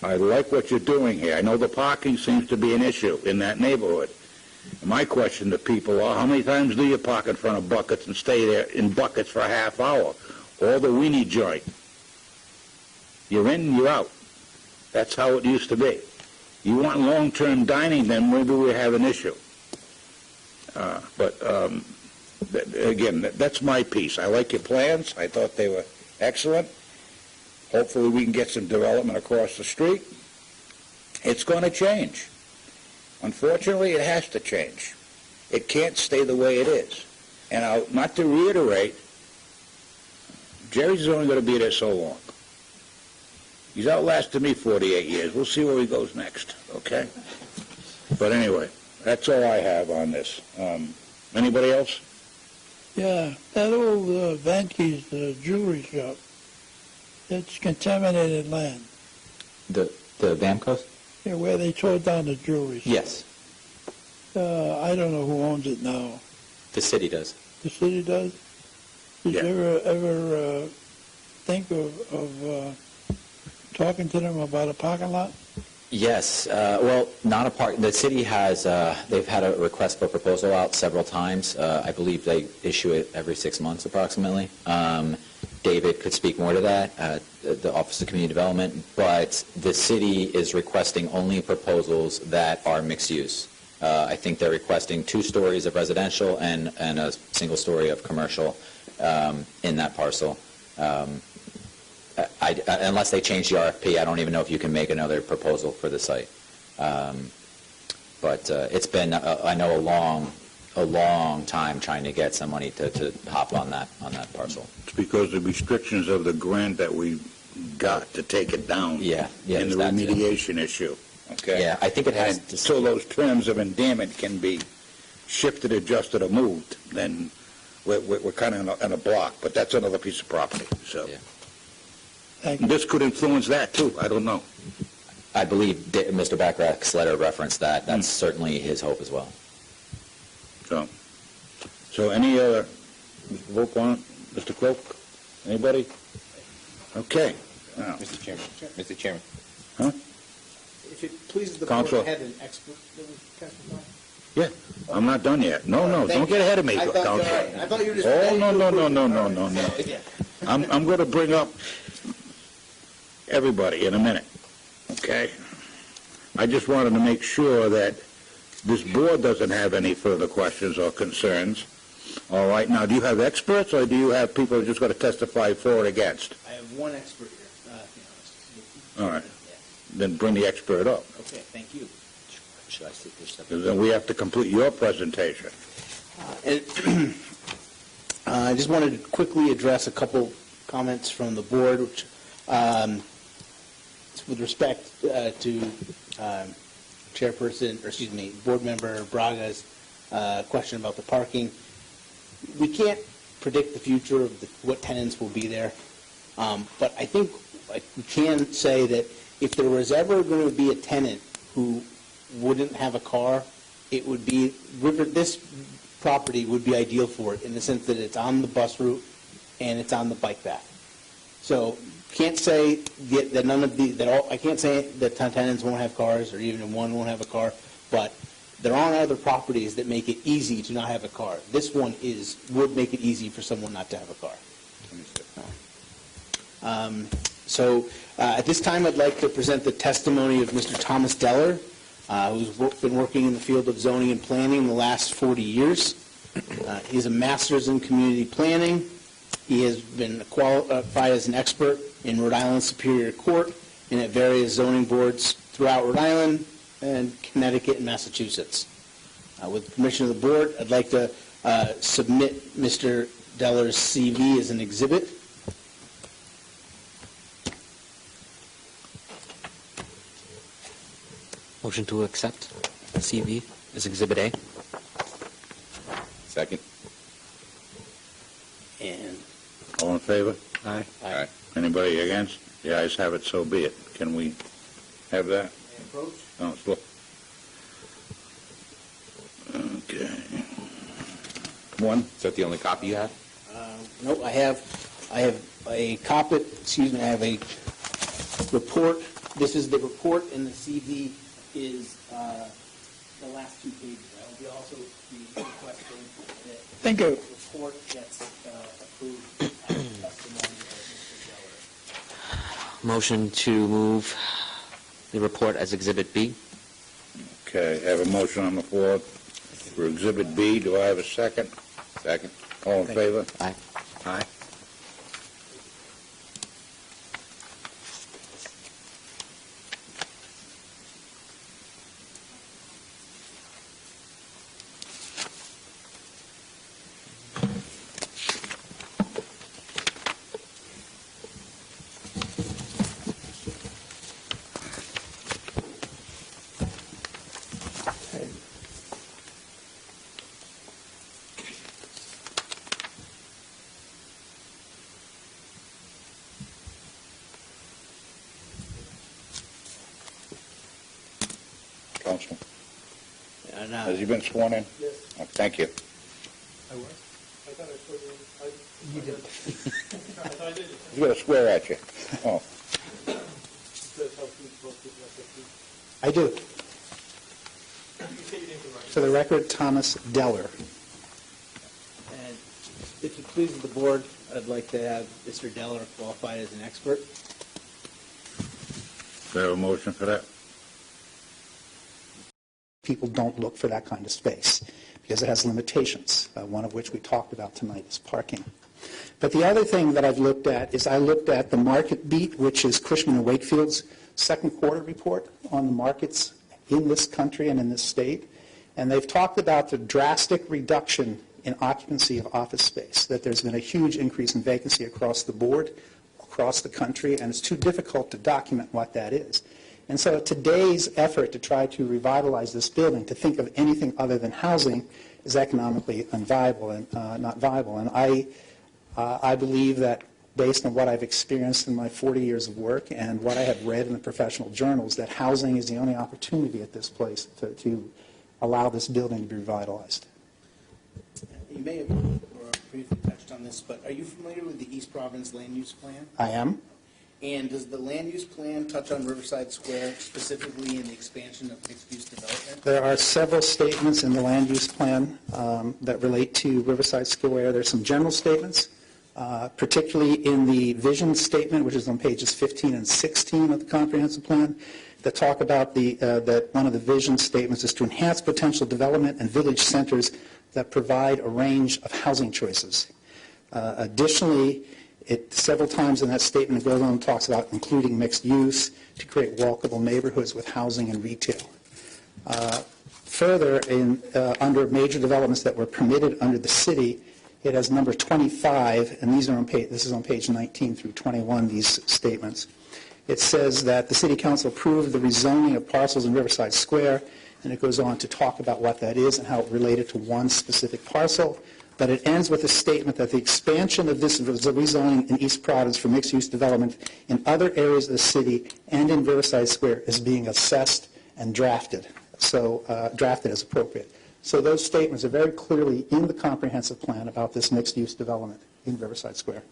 I like what you're doing here. I know the parking seems to be an issue in that neighborhood. My question to people are, how many times do you park in front of buckets and stay there in buckets for a half hour? Or the weenie joint. You're in, you're out. That's how it used to be. You want long-term dining, then maybe we have an issue. Again, that's my piece. I like your plans. I thought they were excellent. Hopefully we can get some development across the street. It's going to change. Unfortunately, it has to change. It can't stay the way it is. And not to reiterate, Jerry's only going to be there so long. He's outlasted me 48 years. We'll see where he goes next, okay? But anyway, that's all I have on this. Anybody else? Yeah, that old Vanke's jewelry shop, it's contaminated land. The Vamcos? Yeah, where they tore down the jewelry shop. Yes, I don't know who owns it now. the city does. The city does? Did Yeah. you ever think of talking to them about a parking lot? Yes, well, not a park, the city has, they've had a request for proposal out several times. I believe they issue it every 6 months approximately. David could speak more to that, the Office of Community Development, but the city is requesting only proposals that are mixed use. I think they're requesting 2 stories of residential and a single story of commercial in that parcel. Unless they change the RFP, I don't even know if you can make another proposal for the site. But it's been, I know, a long time trying to get somebody to hop on that parcel. It's because of the restrictions of the grant that we got to take it down. Yeah, in the remediation issue. Okay. Yeah, I think it has And to. so those terms of endearment can be shifted, adjusted, or moved. Then we're kind of in a block, but that's another piece of property. So. Yeah. This could influence that, too. I don't know. I believe Mr. Bacharach's letter referenced that. That's certainly his hope as well. So any other vote on it? Mr. Cloak? Anybody? Okay. Now, Mr. Chairman. Mr. Chairman. Huh? If it pleases the Counselor. board, I had an expert that would testify. Yeah, I'm not done yet. No, Thank don't get you. ahead of me, I thought, Counselor. I thought you were just. Oh, no. Yeah. I'm going to bring up everybody in a minute, okay? I just wanted to make sure that this board doesn't have any further questions or concerns. All right, now, do you have experts, or do you have people who are just going to testify for or against? I have one expert here, to be honest. All right, then bring the expert up, Okay, thank you. Should I sit this up? because then we have to complete your presentation. I just wanted to quickly address a couple comments from the board, which, with respect to Chairperson, or excuse me, Board Member Braga's question about the parking. We can't predict the future of what tenants will be there, but I think we can say that if there was ever going to be a tenant who wouldn't have a car, it would be this property would be ideal for it in the sense that it's on the bus route and it's on the bike path. So can't say that none of I can't say that tenants won't have cars or even one won't have a car, but there are other properties that make it easy to not have a car. This one would make it easy for someone not to have a car. So at this time, I'd like to present the testimony of Mr. Thomas Deller, who's been working in the field of zoning and planning the last 40 years. He has a master's in community planning. He has been qualified as an expert in Rhode Island Superior Court and at various zoning boards throughout Rhode Island and Connecticut and Massachusetts. With permission of the board, I'd like to submit Mr. Deller's CV as an exhibit. Motion to accept CV as Exhibit A. Second. And All in favor? Aye. Aye. Anybody against? The ayes have it, so be it. Can we have that? approach. Oh, it's look. Okay. One? Is that the only copy you have? No, I have a copy, excuse me, I have a report. This is the report, and the CV is the last 2 pages. I will be also be requesting that Thank you. the report gets approved as testimony of Mr. Deller. Motion to move the report as Exhibit B. Okay, I have a motion on the floor for Exhibit B. Do I have a second? Second. All in favor? Aye. Aye. Councilman? And, Has he been sworn in? Yes. Oh, thank you. I was? I thought I put in, You did. I thought I did. He's going to swear at you. Oh. Says how who's supposed to be. I do. You say you didn't write. For the record, Thomas Deller. And if it pleases the board, I'd like to have Mr. Deller qualified as an expert. Do I have a motion for that? People don't look for that kind of space because it has limitations, one of which we talked about tonight is parking. But the other thing that I've looked at is I looked at the market beat, which is Cushman & Wakefield's second quarter report on the markets in this country and in this state. And they've talked about the drastic reduction in occupancy of office space, that there's been a huge increase in vacancy across the board, across the country, and it's too difficult to document what that is. And so today's effort to try to revitalize this building, to think of anything other than housing, is economically unviable and not viable. And I believe that based on what I've experienced in my 40 years of work and what I have read in the professional journals, that housing is the only opportunity at this place to allow this building to be revitalized. You may have briefly touched on this, but are you familiar with the East Providence land use plan? I am. And does the land use plan touch on Riverside Square, specifically in the expansion of mixed-use development? There are several statements in the land use plan that relate to Riverside Square. There's some general statements, particularly in the vision statement, which is on pages 15 and 16 of the comprehensive plan, that talk about that one of the vision statements is to enhance potential development and village centers that provide a range of housing choices. Additionally, several times in that statement it goes on and talks about including mixed use to create walkable neighborhoods with housing and retail. Further, under major developments that were permitted under the city, it has number 25, and these are on this is on page 19 through 21, these statements. It says that the City Council approved the rezoning of parcels in Riverside Square, and it goes on to talk about what that is and how it related to one specific parcel. But it ends with a statement that the expansion of this rezoning in East Providence for mixed-use development in other areas of the city and in Riverside Square is being assessed and drafted, drafted as appropriate. So those statements are very clearly in the comprehensive plan about this mixed-use development in Riverside Square.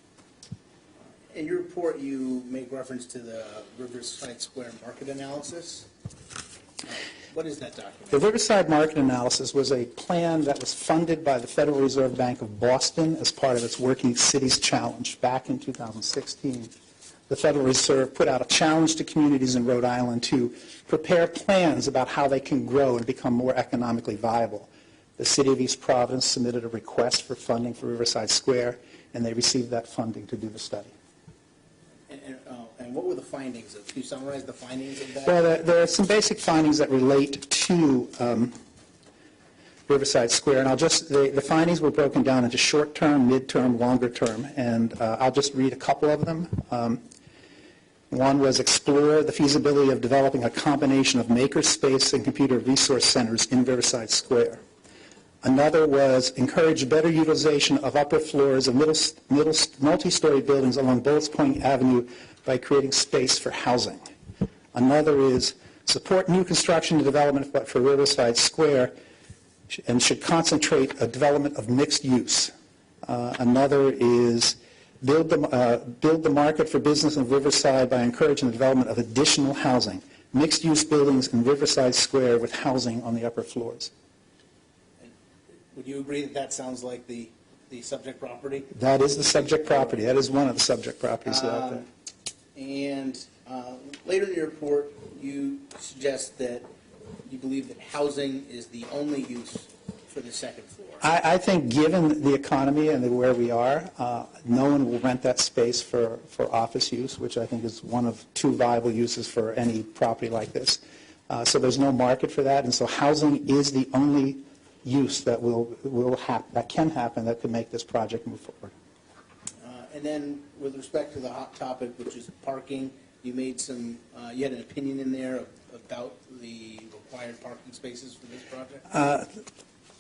In your report, you make reference to the Riverside Square market analysis. What is that document? The Riverside Market Analysis was a plan that was funded by the Federal Reserve Bank of Boston as part of its Working Cities Challenge back in 2016. The Federal Reserve put out a challenge to communities in Rhode Island to prepare plans about how they can grow and become more economically viable. The City of East Providence submitted a request for funding for Riverside Square, and they received that funding to do the study. And what were the findings? Can you summarize the findings of that? Well, there are some basic findings that relate to Riverside Square, and the findings were broken down into short-term, mid-term, longer-term, and I'll just read a couple of them. One was explore the feasibility of developing a combination of makerspace and computer resource centers in Riverside Square. Another was encourage better utilization of upper floors of multi-story buildings along Bowles Point Avenue by creating space for housing. Another is support new construction and development for Riverside Square and should concentrate a development of mixed use. Another is build the market for business in Riverside by encouraging the development of additional housing, mixed use buildings in Riverside Square with housing on the upper floors. Would you agree that that sounds like the subject property? That is the subject property. That is one of the subject properties out there. And later in your report, you suggest that you believe that housing is the only use for the second floor. I think given the economy and where we are, no one will rent that space for office use, which I think is one of two viable uses for any property like this. So there's no market for that, and so housing is the only use that that can happen that could make this project move forward. And then with respect to the hot topic, which is parking, you made you had an opinion in there about the required parking spaces for this project?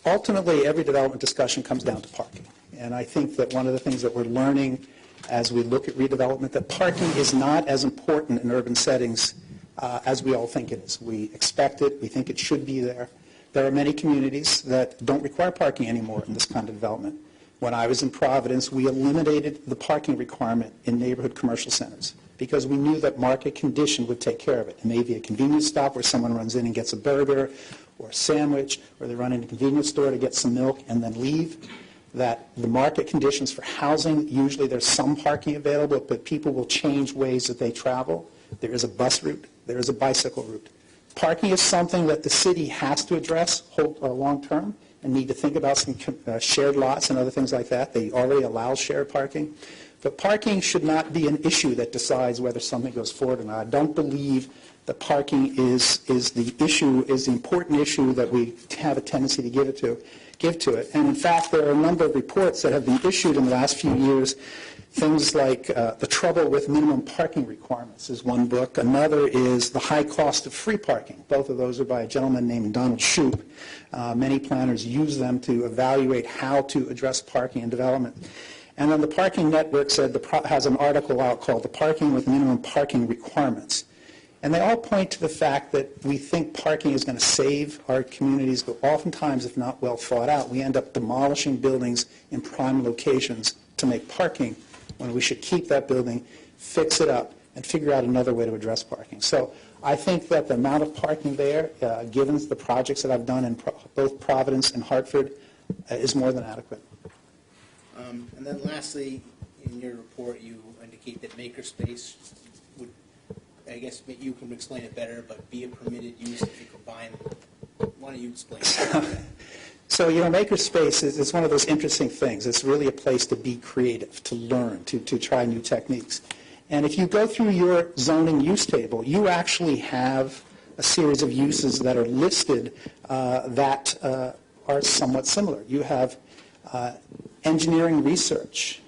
Ultimately, every development discussion comes down to parking. And I think that one of the things that we're learning as we look at redevelopment, that parking is not as important in urban settings as we all think it is. We expect it. We think it should be there. There are many communities that don't require parking anymore in this kind of development. When I was in Providence, we eliminated the parking requirement in neighborhood commercial centers because we knew that market condition would take care of it. It may be a convenience stop where someone runs in and gets a burger or a sandwich, or they run into a convenience store to get some milk and then leave. That the market conditions for housing, usually there's some parking available, but people will change ways that they travel. There is a bus route. There is a bicycle route. Parking is something that the city has to address long-term and need to think about some shared lots and other things like that. They already allow shared parking. But parking should not be an issue that decides whether something goes forward or not. I don't believe that parking is the issue, is the important issue that we have a tendency to give to it. And in fact, there are a number of reports that have been issued in the last few years. Things like The Trouble with Minimum Parking Requirements is one book. Another is The High Cost of Free Parking. Both of those are by a gentleman named Donald Shoup. Many planners use them to evaluate how to address parking and development. And then the Parking Network has an article out called The Parking with Minimum Parking Requirements. And they all point to the fact that we think parking is going to save our communities, but oftentimes, if not well thought out, we end up demolishing buildings in prime locations to make parking when we should keep that building, fix it up, and figure out another way to address parking. So I think that the amount of parking there, given the projects that I've done in both Providence and Hartford, is more than adequate. And then lastly, in your report, you indicate that makerspace would, I guess you can explain it better, but be a permitted use if you combine. Why don't you explain it? So, makerspace is one of those interesting things. It's really a place to be creative, to learn, to try new techniques. And if you go through your zoning use table, you actually have a series of uses that are listed that are somewhat similar. You have engineering research.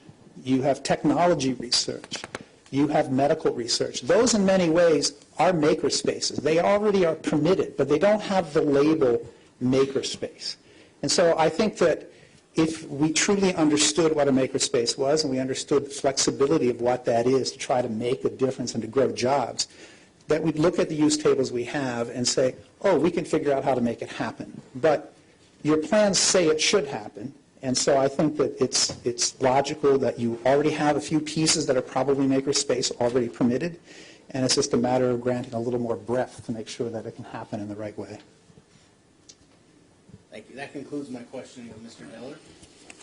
You have technology research. You have medical research. Those, in many ways, are makerspaces. They already are permitted, but they don't have the label makerspace. And so I think that if we truly understood what a makerspace was and we understood the flexibility of what that is to try to make a difference and to grow jobs, that we'd look at the use tables we have and say, oh, we can figure out how to make it happen. But your plans say it should happen. And so I think that it's logical that you already have a few pieces that are probably makerspace already permitted, and it's just a matter of granting a little more breadth to make sure that it can happen in the right way. Thank you. That concludes my questioning of Mr. Deller.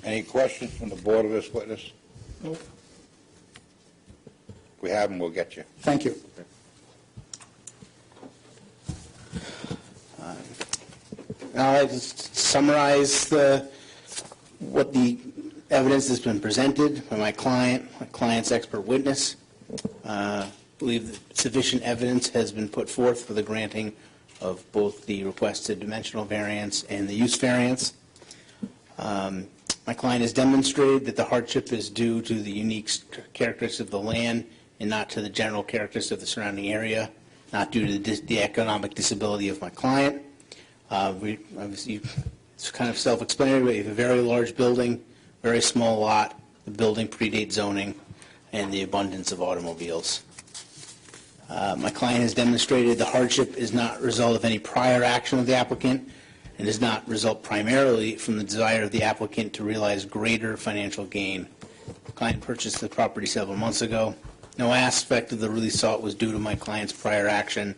Any questions from the board of this witness? No. If we have them, we'll get you. Thank you. Now I just summarize what the evidence has been presented by my client's expert witness. I believe that sufficient evidence has been put forth for the granting of both the requested dimensional variance and the use variance. My client has demonstrated that the hardship is due to the unique characteristics of the land and not to the general characteristics of the surrounding area, not due to the economic disability of my client. Obviously, it's kind of self-explanatory. We have a very large building, very small lot. The building predates zoning and the abundance of automobiles. My client has demonstrated the hardship is not a result of any prior action of the applicant and does not result primarily from the desire of the applicant to realize greater financial gain. The client purchased the property several months ago. No aspect of the relief sought was due to my client's prior action.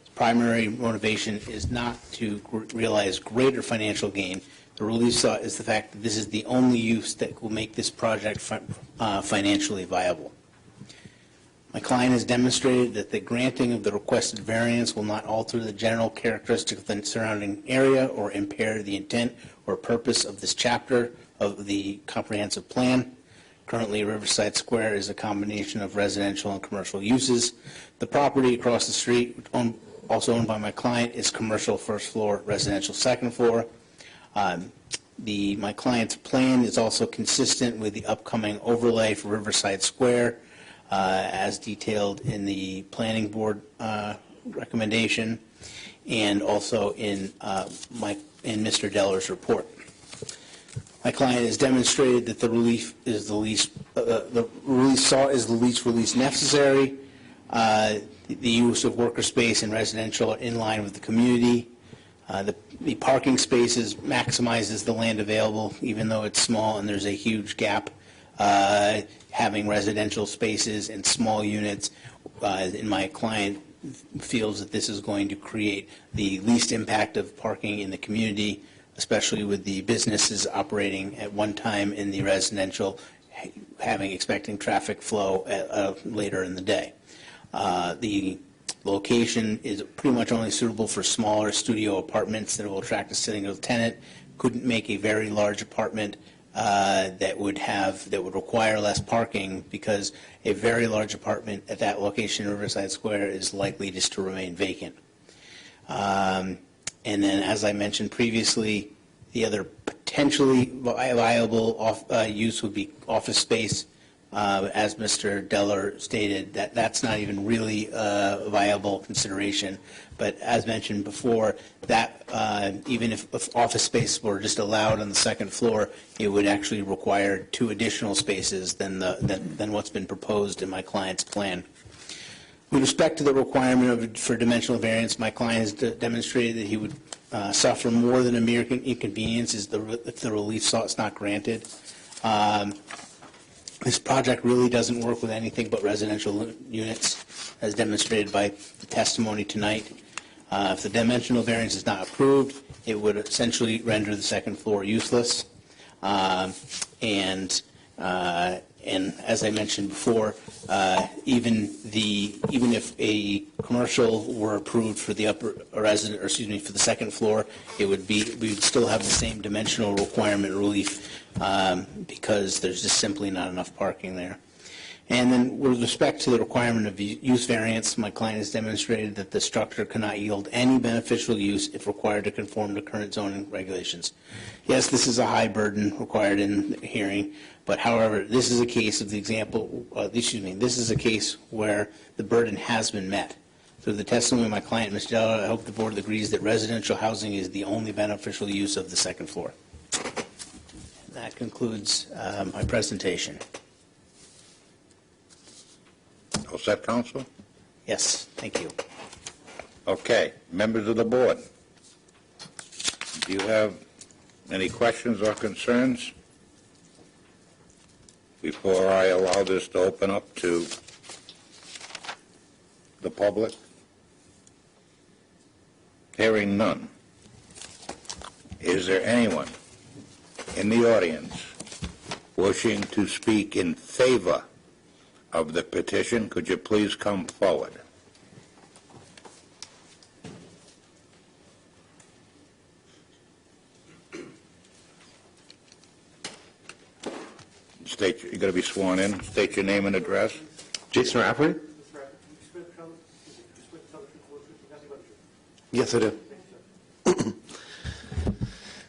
His primary motivation is not to realize greater financial gain. The relief sought is the fact that this is the only use that will make this project financially viable. My client has demonstrated that the granting of the requested variance will not alter the general characteristics of the surrounding area or impair the intent or purpose of this chapter of the comprehensive plan. Currently, Riverside Square is a combination of residential and commercial uses. The property across the street, also owned by my client, is commercial first floor, residential second floor. My client's plan is also consistent with the upcoming overlay for Riverside Square, as detailed in the planning board recommendation and also in Mr. Deller's report. My client has demonstrated that the relief is the least release necessary. The use of worker space and residential are in line with the community. The parking spaces maximizes the land available, even though it's small and there's a huge gap. Having residential spaces and small units, and my client feels that this is going to create the least impact of parking in the community, especially with the businesses operating at one time in the residential, expecting traffic flow later in the day. The location is pretty much only suitable for smaller studio apartments that will attract a single tenant. Couldn't make a very large apartment that would require less parking, because a very large apartment at that location in Riverside Square is likely just to remain vacant. And then, as I mentioned previously, the other potentially viable use would be office space. As Mr. Deller stated, that's not even really a viable consideration. But as mentioned before, that even if office space were just allowed on the second floor, it would actually require 2 additional spaces than what's been proposed in my client's plan. With respect to the requirement for dimensional variance, my client has demonstrated that he would suffer more than a mere inconvenience if the relief sought is not granted. This project really doesn't work with anything but residential units, as demonstrated by the testimony tonight. If the dimensional variance is not approved, it would essentially render the second floor useless. And as I mentioned before, even if a commercial were approved for the for the second floor, we would still have the same dimensional requirement relief, because there's just simply not enough parking there. And then, with respect to the requirement of use variance, my client has demonstrated that the structure cannot yield any beneficial use if required to conform to current zoning regulations. Yes, this is a high burden required in the hearing, but however, this is a case of this is a case where the burden has been met. Through the testimony of my client, Ms. Della, I hope the board agrees that residential housing is the only beneficial use of the second floor. That concludes my presentation. All set, Counsel? Yes, thank you. Okay, members of the board, do you have any questions or concerns before I allow this to open up to the public? Hearing none. Is there anyone in the audience wishing to speak in favor of the petition? Could you please come forward? You're going to be sworn in. State your name and address. Jason Rafferty? Yes, I do.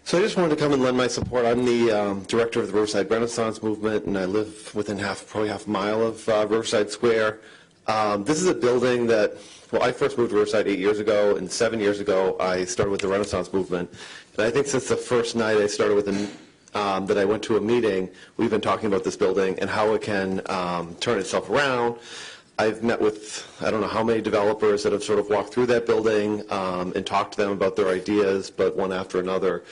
So I just wanted to come and lend my support. I'm the director of the Riverside Renaissance Movement, and I live within probably half a mile of Riverside Square. This is a building that, well, I first moved to Riverside 8 years ago, and 7 years ago I started with the Renaissance Movement. And I think since the first night I started with that I went to a meeting, we've been talking about this building and how it can turn itself around. I've met with, I don't know how many developers that have sort of walked through that building and talked to them about their ideas, but one after another,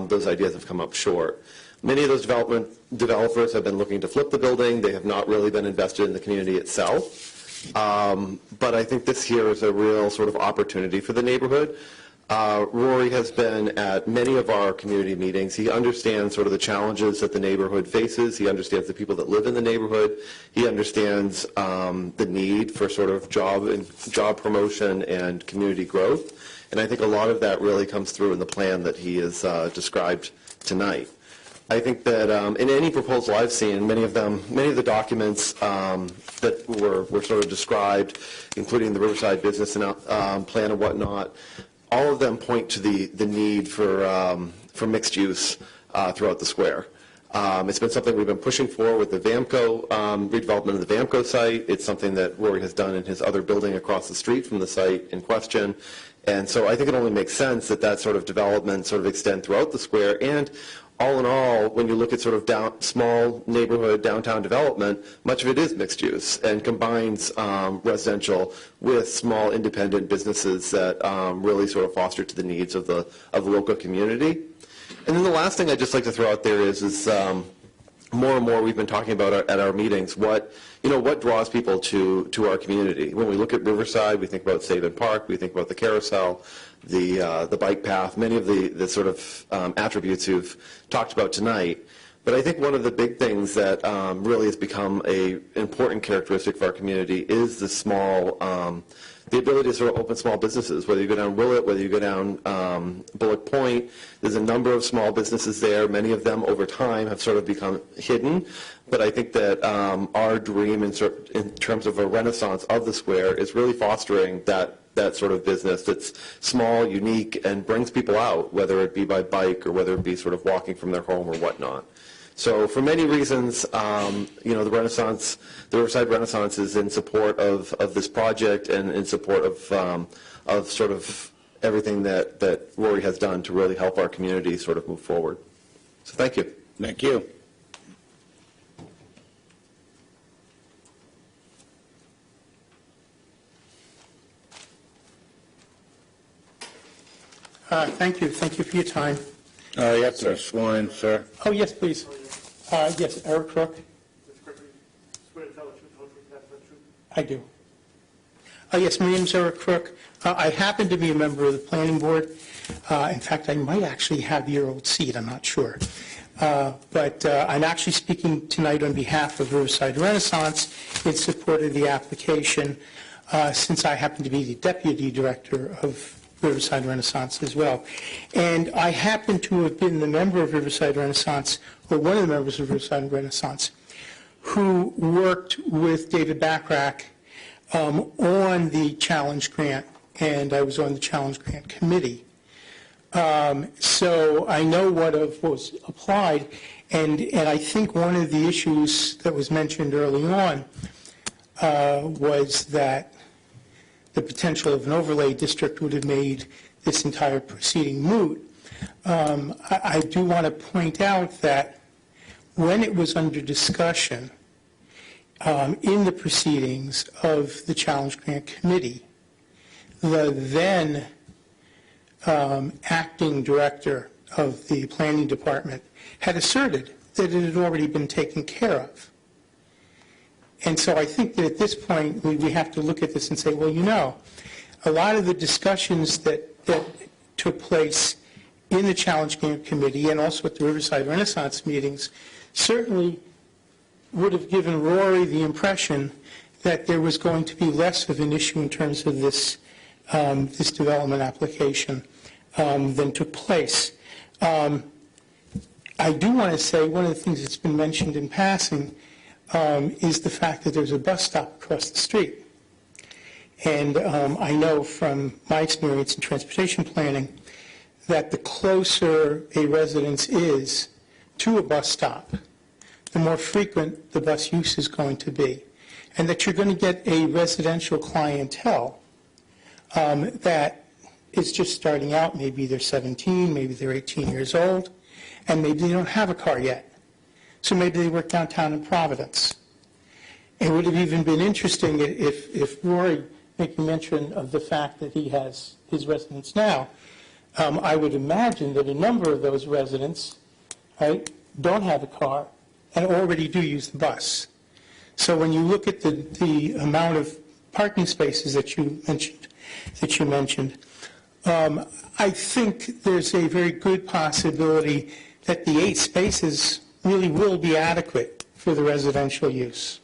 those ideas have come up short. Many of those developers have been looking to flip the building. They have not really been invested in the community itself. But I think this here is a real sort of opportunity for the neighborhood. Rory has been at many of our community meetings. He understands sort of the challenges that the neighborhood faces. He understands the people that live in the neighborhood. He understands the need for sort of job promotion and community growth. And I think a lot of that really comes through in the plan that he has described tonight. I think that in any proposal I've seen, many of the documents that were sort of described, including the Riverside business plan and whatnot, all of them point to the need for mixed use throughout the square. It's been something we've been pushing for with the VAMCO redevelopment of the VAMCO site. It's something that Rory has done in his other building across the street from the site in question. And so I think it only makes sense that that sort of development sort of extend throughout the square. And all in all, when you look at sort of small neighborhood downtown development, much of it is mixed use and combines residential with small independent businesses that really sort of foster to the needs of the local community. And then the last thing I'd just like to throw out there is more and more we've been talking about at our meetings what draws people to our community. When we look at Riverside, we think about Saban Park, we think about the carousel, the bike path, many of the sort of attributes you've talked about tonight. But I think one of the big things that really has become an important characteristic of our community is the ability to sort of open small businesses, whether you go down Willett, whether you go down Bullock Point. There's a number of small businesses there. Many of them over time have sort of become hidden. But I think that our dream in terms of a renaissance of the square is really fostering that sort of business that's small, unique, and brings people out, whether it be by bike or whether it be sort of walking from their home or whatnot. So for many reasons, the Riverside Renaissance is in support of this project and in support of sort of everything that Rory has done to really help our community sort of move forward. So thank you. Thank you. Thank you. Thank you for your time. You have to sworn in, sir. Oh, yes, please. Yes, Eric Crook. I do. Yes, my name's Eric Crook. I happen to be a member of the planning board. In fact, I might actually have your old seat. I'm not sure. But I'm actually speaking tonight on behalf of Riverside Renaissance in support of the application, since I happen to be the deputy director of Riverside Renaissance as well. And I happen to have been the member of Riverside Renaissance, or one of the members of Riverside Renaissance, who worked with David Backrack on the challenge grant, and I was on the challenge grant committee. So I know what was applied, and I think one of the issues that was mentioned early on was that the potential of an overlay district would have made this entire proceeding moot. I do want to point out that when it was under discussion in the proceedings of the Challenge Grant Committee, the then acting director of the planning department had asserted that it had already been taken care of. And so I think that at this point we have to look at this and say, well, a lot of the discussions that took place in the Challenge Grant Committee and also at the Riverside Renaissance meetings certainly would have given Rory the impression that there was going to be less of an issue in terms of this development application than took place. I do want to say one of the things that's been mentioned in passing is the fact that there's a bus stop across the street. And I know from my experience in transportation planning that the closer a residence is to a bus stop, the more frequent the bus use is going to be. And that you're going to get a residential clientele that is just starting out. Maybe they're 17, maybe they're 18 years old, and maybe they don't have a car yet. So maybe they work downtown in Providence. It would have even been interesting if Rory, making mention of the fact that he has his residence now, I would imagine that a number of those residents don't have a car and already do use the bus. So when you look at the amount of parking spaces that you mentioned, I think there's a very good possibility that the 8 spaces really will be adequate for the residential use.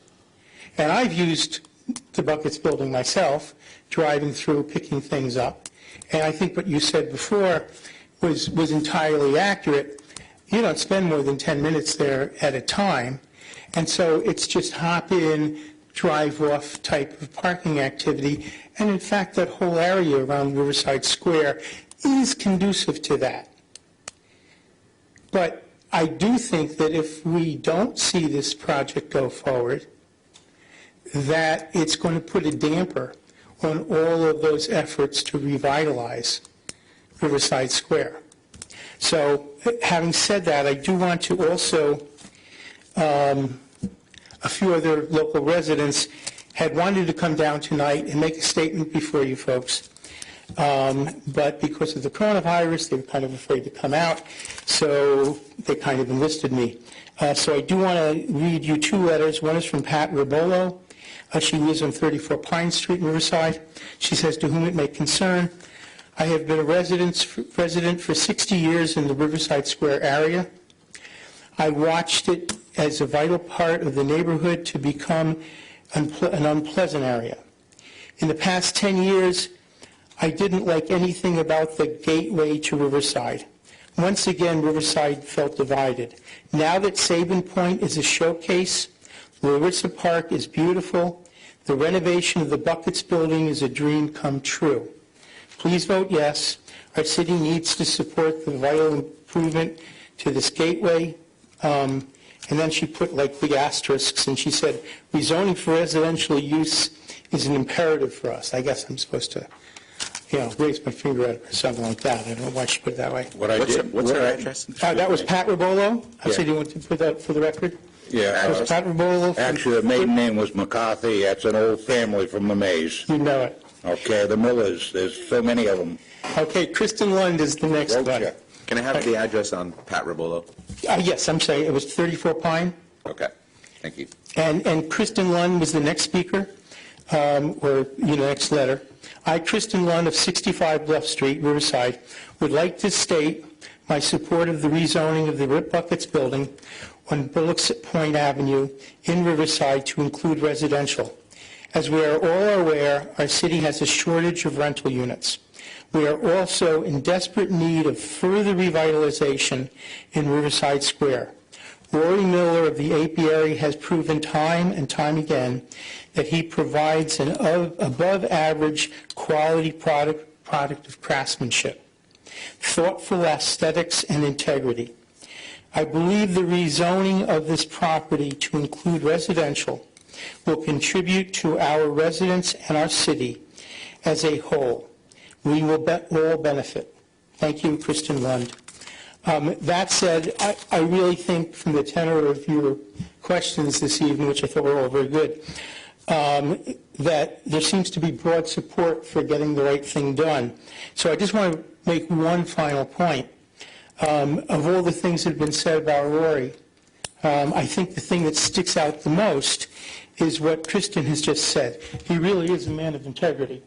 And I've used the Buckets building myself, driving through, picking things up. And I think what you said before was entirely accurate. You don't spend more than 10 minutes there at a time. And so it's just hop in, drive off type of parking activity. And in fact, that whole area around Riverside Square is conducive to that. But I do think that if we don't see this project go forward, that it's going to put a damper on all of those efforts to revitalize Riverside Square. So having said that, I do want to also, a few other local residents had wanted to come down tonight and make a statement before you folks. But because of the coronavirus, they were kind of afraid to come out, so they kind of enlisted me. So I do want to read you two letters. One is from Pat Ribolo. She lives on 34 Pine Street in Riverside. She says, to whom it may concern, I have been a resident for 60 years in the Riverside Square area. I watched it as a vital part of the neighborhood to become an unpleasant area. In the past 10 years, I didn't like anything about the gateway to Riverside. Once again, Riverside felt divided. Now that Sabin Point is a showcase, Larissa Park is beautiful, the renovation of the Buckets building is a dream come true. Please vote yes. Our city needs to support the vital improvement to this gateway. And then she put like big asterisks, and she said, rezoning for residential use is an imperative for us. I guess I'm supposed to, raise my finger at her or something like that. I don't know why she put it that way. What's her address? That was Pat Ribolo. I said you want to put that for the record? Yeah. That was Pat Ribolo. Actually, the maiden name was McCarthy. That's an old family from the Mays. You know it. Okay, the Millers. There's so many of them. Okay, Kristen Lund is the next one. Can I have the address on Pat Ribolo? Yes, I'm sorry. It was 34 Pine. Okay, thank you. And Kristen Lund was the next speaker, next letter. I, Kristen Lund of 65 Bluff Street, Riverside, would like to state my support of the rezoning of the Rip Buckets building on Bullocks Point Avenue in Riverside to include residential. As we are all aware, our city has a shortage of rental units. We are also in desperate need of further revitalization in Riverside Square. Rory Miller of the apiary has proven time and time again that he provides an above-average quality product of craftsmanship, thoughtful aesthetics, and integrity. I believe the rezoning of this property to include residential will contribute to our residents and our city as a whole. We will all benefit. Thank you, Kristen Lund. That said, I really think from the tenor of your questions this evening, which I thought were all very good, that there seems to be broad support for getting the right thing done. So I just want to make one final point. Of all the things that have been said about Rory, I think the thing that sticks out the most is what Kristen has just said. He really is a man of integrity.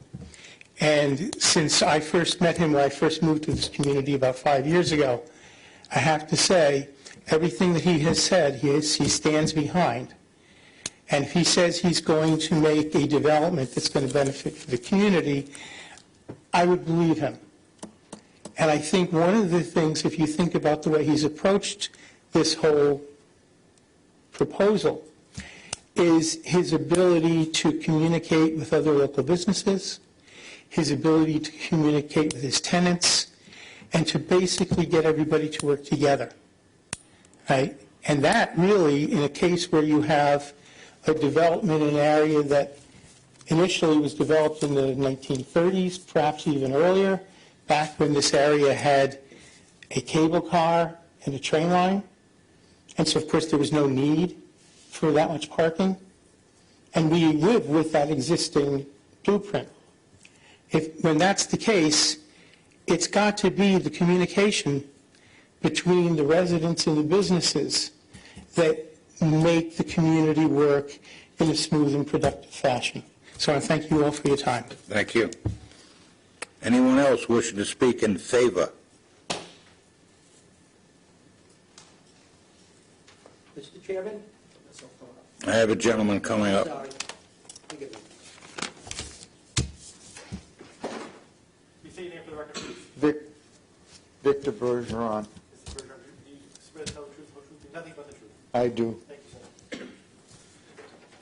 And since I first met him when I first moved to this community about 5 years ago, I have to say, everything that he has said, he stands behind. And if he says he's going to make a development that's going to benefit the community, I would believe him. And I think one of the things, if you think about the way he's approached this whole proposal, is his ability to communicate with other local businesses, his ability to communicate with his tenants, and to basically get everybody to work together. Right? And that really, in a case where you have a development in an area that initially was developed in the 1930s, perhaps even earlier, back when this area had a cable car and a train line. And so, of course, there was no need for that much parking. And we live with that existing blueprint. When that's the case, it's got to be the communication between the residents and the businesses that make the community work in a smooth and productive fashion. So I thank you all for your time. Thank you. Anyone else wishing to speak in favor? Mr. Chairman? I have a gentleman coming up. Sorry. Forgive me. You say your name for the record, please. Victor Bergeron. Mr. Bergeron, do you swear to tell the truth, the whole truth, nothing but the truth? I do. Thank you,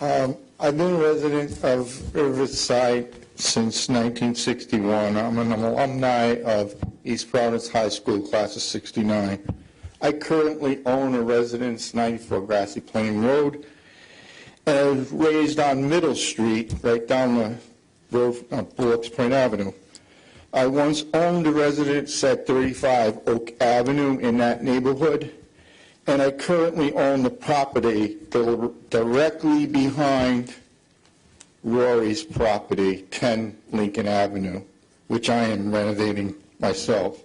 sir. I've been a resident of Riverside since 1961. I'm an alumni of EastProvidence High School, class of 69. I currently own a residence, 94 Grassy Plain Road, and I was raised on Middle Street, right down the road on Bullocks Point Avenue. I once owned a residence at 35 Oak Avenue in that neighborhood, and I currently own the property directly behind Rory's property, 10 Lincoln Avenue, which I am renovating myself.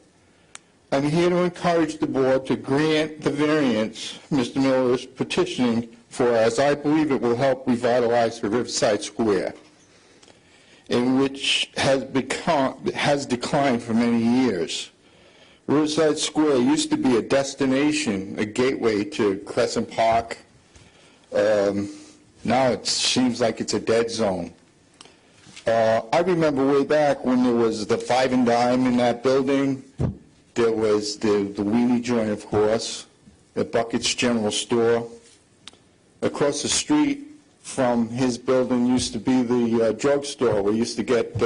I'm here to encourage the board to grant the variance Mr. Miller is petitioning for, as I believe it will help revitalize the Riverside Square, in which has declined for many years. Riverside Square used to be a destination, a gateway to Crescent Park. Now it seems like it's a dead zone. I remember way back when there was the Five and Dime in that building. There was the Weenie Joint, of course, the Buckets General Store. Across the street from his building used to be the drugstore. We used to get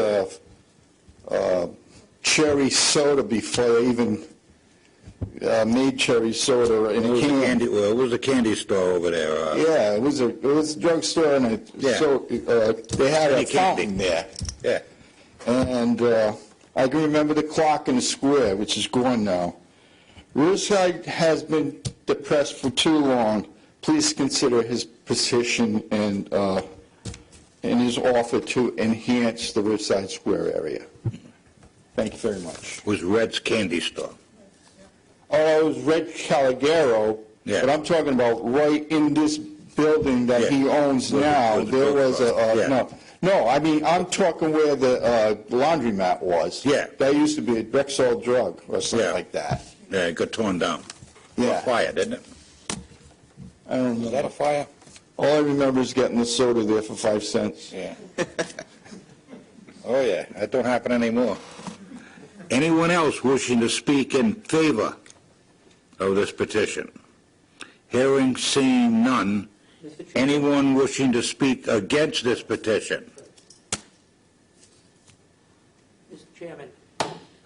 cherry soda before they even made cherry soda in a can. It was a candy store over there. Yeah, it was a drugstore, and they had a fountain there. Yeah. And I can remember the clock in the square, which is gone now. Riverside has been depressed for too long. Please consider his petition and his offer to enhance the Riverside Square area. Thank you very much. It was Red's Candy Store. Oh, it was Red Caligaro, but I'm talking about right in this building that he owns now. There was no, I mean, I'm talking where the laundromat was. Yeah. That used to be a Drexel drug or something like that. Yeah, it got torn down. Yeah. Fire, didn't it? I don't remember. Was that a fire? All I remember is getting the soda there for 5 cents. Yeah. Oh, yeah, that don't happen anymore. Anyone else wishing to speak in favor of this petition? Hearing, seeing none. Anyone wishing to speak against this petition? Mr. Chairman,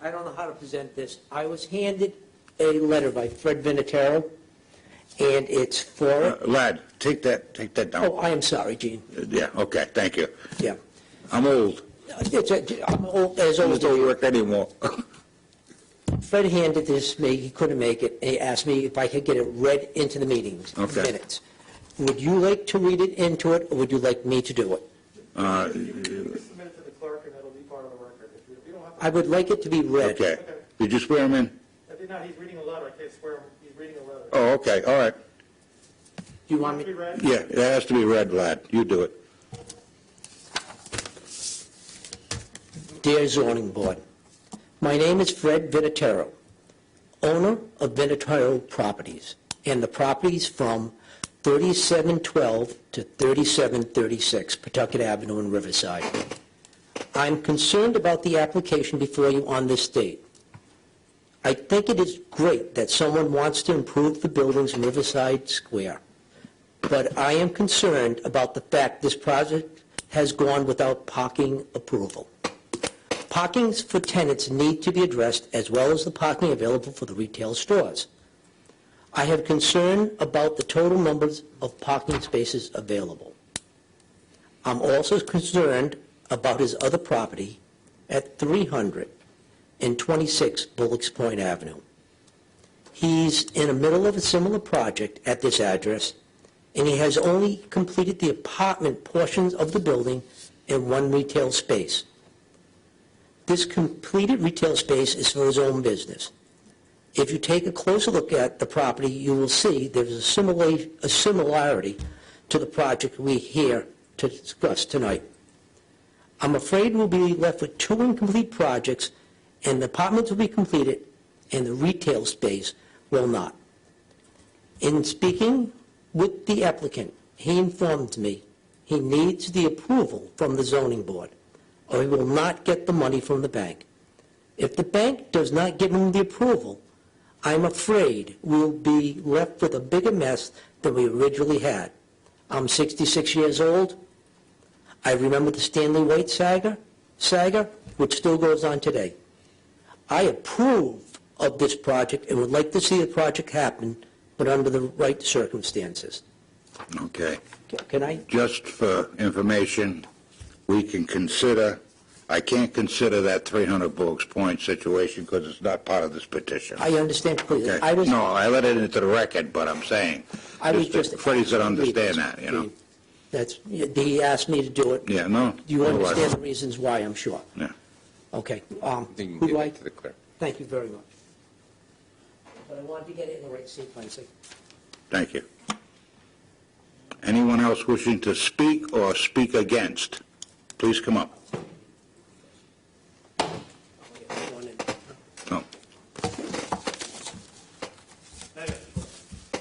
I don't know how to present this. I was handed a letter by Fred Vinatero, and it's for... Lad, take that down. Oh, I am sorry, Gene. Yeah, okay, thank you. Yeah. I'm old. I'm old, as old as don't you. work anymore. Fred handed this to me, he couldn't make it, and he asked me if I could get it read into the meetings, minutes. Would you like to read it into it, or would you like me to do it? Submit it to the clerk, and that'll be part of the record. If you don't have I would like it to be read. Okay. Did you swear him in? I did not. He's reading a letter. I can't swear him. He's reading a letter. Oh, okay, all right. Do you want me? To be read? Yeah, it has to be read, lad. You do it. Dear Zoning Board, my name is Fred Vinatero, owner of Vinatero Properties, and the properties from 3712 to 3736 Pawtucket Avenue in Riverside. I'm concerned about the application before you on this date. I think it is great that someone wants to improve the buildings in Riverside Square, but I am concerned about the fact this project has gone without parking approval. Parkings for tenants need to be addressed, as well as the parking available for the retail stores. I have concern about the total numbers of parking spaces available. I'm also concerned about his other property at 326 Bullocks Point Avenue. He's in the middle of a similar project at this address, and he has only completed the apartment portions of the building in one retail space. This completed retail space is for his own business. If you take a closer look at the property, you will see there's a similarity to the project we're here to discuss tonight. I'm afraid we'll be left with two incomplete projects, and the apartments will be completed, and the retail space will not. In speaking with the applicant, he informed me he needs the approval from the zoning board, or he will not get the money from the bank. If the bank does not give him the approval, I'm afraid we'll be left with a bigger mess than we originally had. I'm 66 years old. I remember the Stanley White saga, which still goes on today. I approve of this project and would like to see the project happen, but under the right circumstances. Okay. Can I? Just for information, we can consider I can't consider that 300 Bullocks Point situation because it's not part of this petition. I understand completely. Okay. No, I let it into the record, but I'm saying, I was just Freddie should understand that, you know? That's, he asked me to do it. Yeah, no. You no understand less. the reasons why, I'm sure. Yeah. Okay. Then you Who can do give I? it to the clerk. Thank you very much. But I wanted to get it in the right sequence. Thank you. Anyone else wishing to speak or speak against? Please come up. No.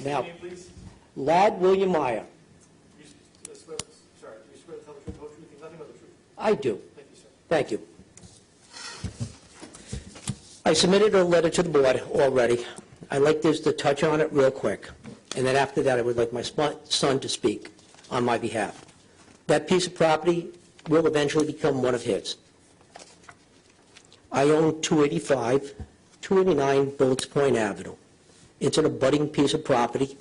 Now, Name, please. Lad William Meyer. You swear, sorry, you swear to tell the truth, the whole truth, and nothing but the truth. I do. Thank you, sir. Thank you. I submitted a letter to the board already. I'd like this to touch on it real quick, and then after that, I would like my son to speak on my behalf. That piece of property will eventually become one of his. I own 285, 289 Bullocks Point Avenue. It's an abutting piece of property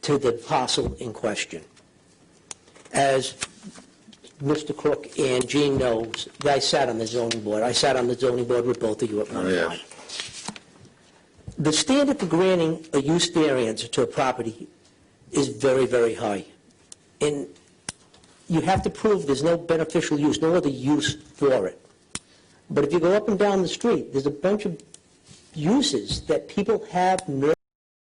to the parcel in question. As Mr. Cook and Gene knows, I sat on the zoning board. I sat on the zoning board with both of you at one time. The standard for granting a use variance to a property is very, very high. And you have to prove there's no beneficial use, no other use for it. But if you go up and down the street, there's a bunch of uses that people have no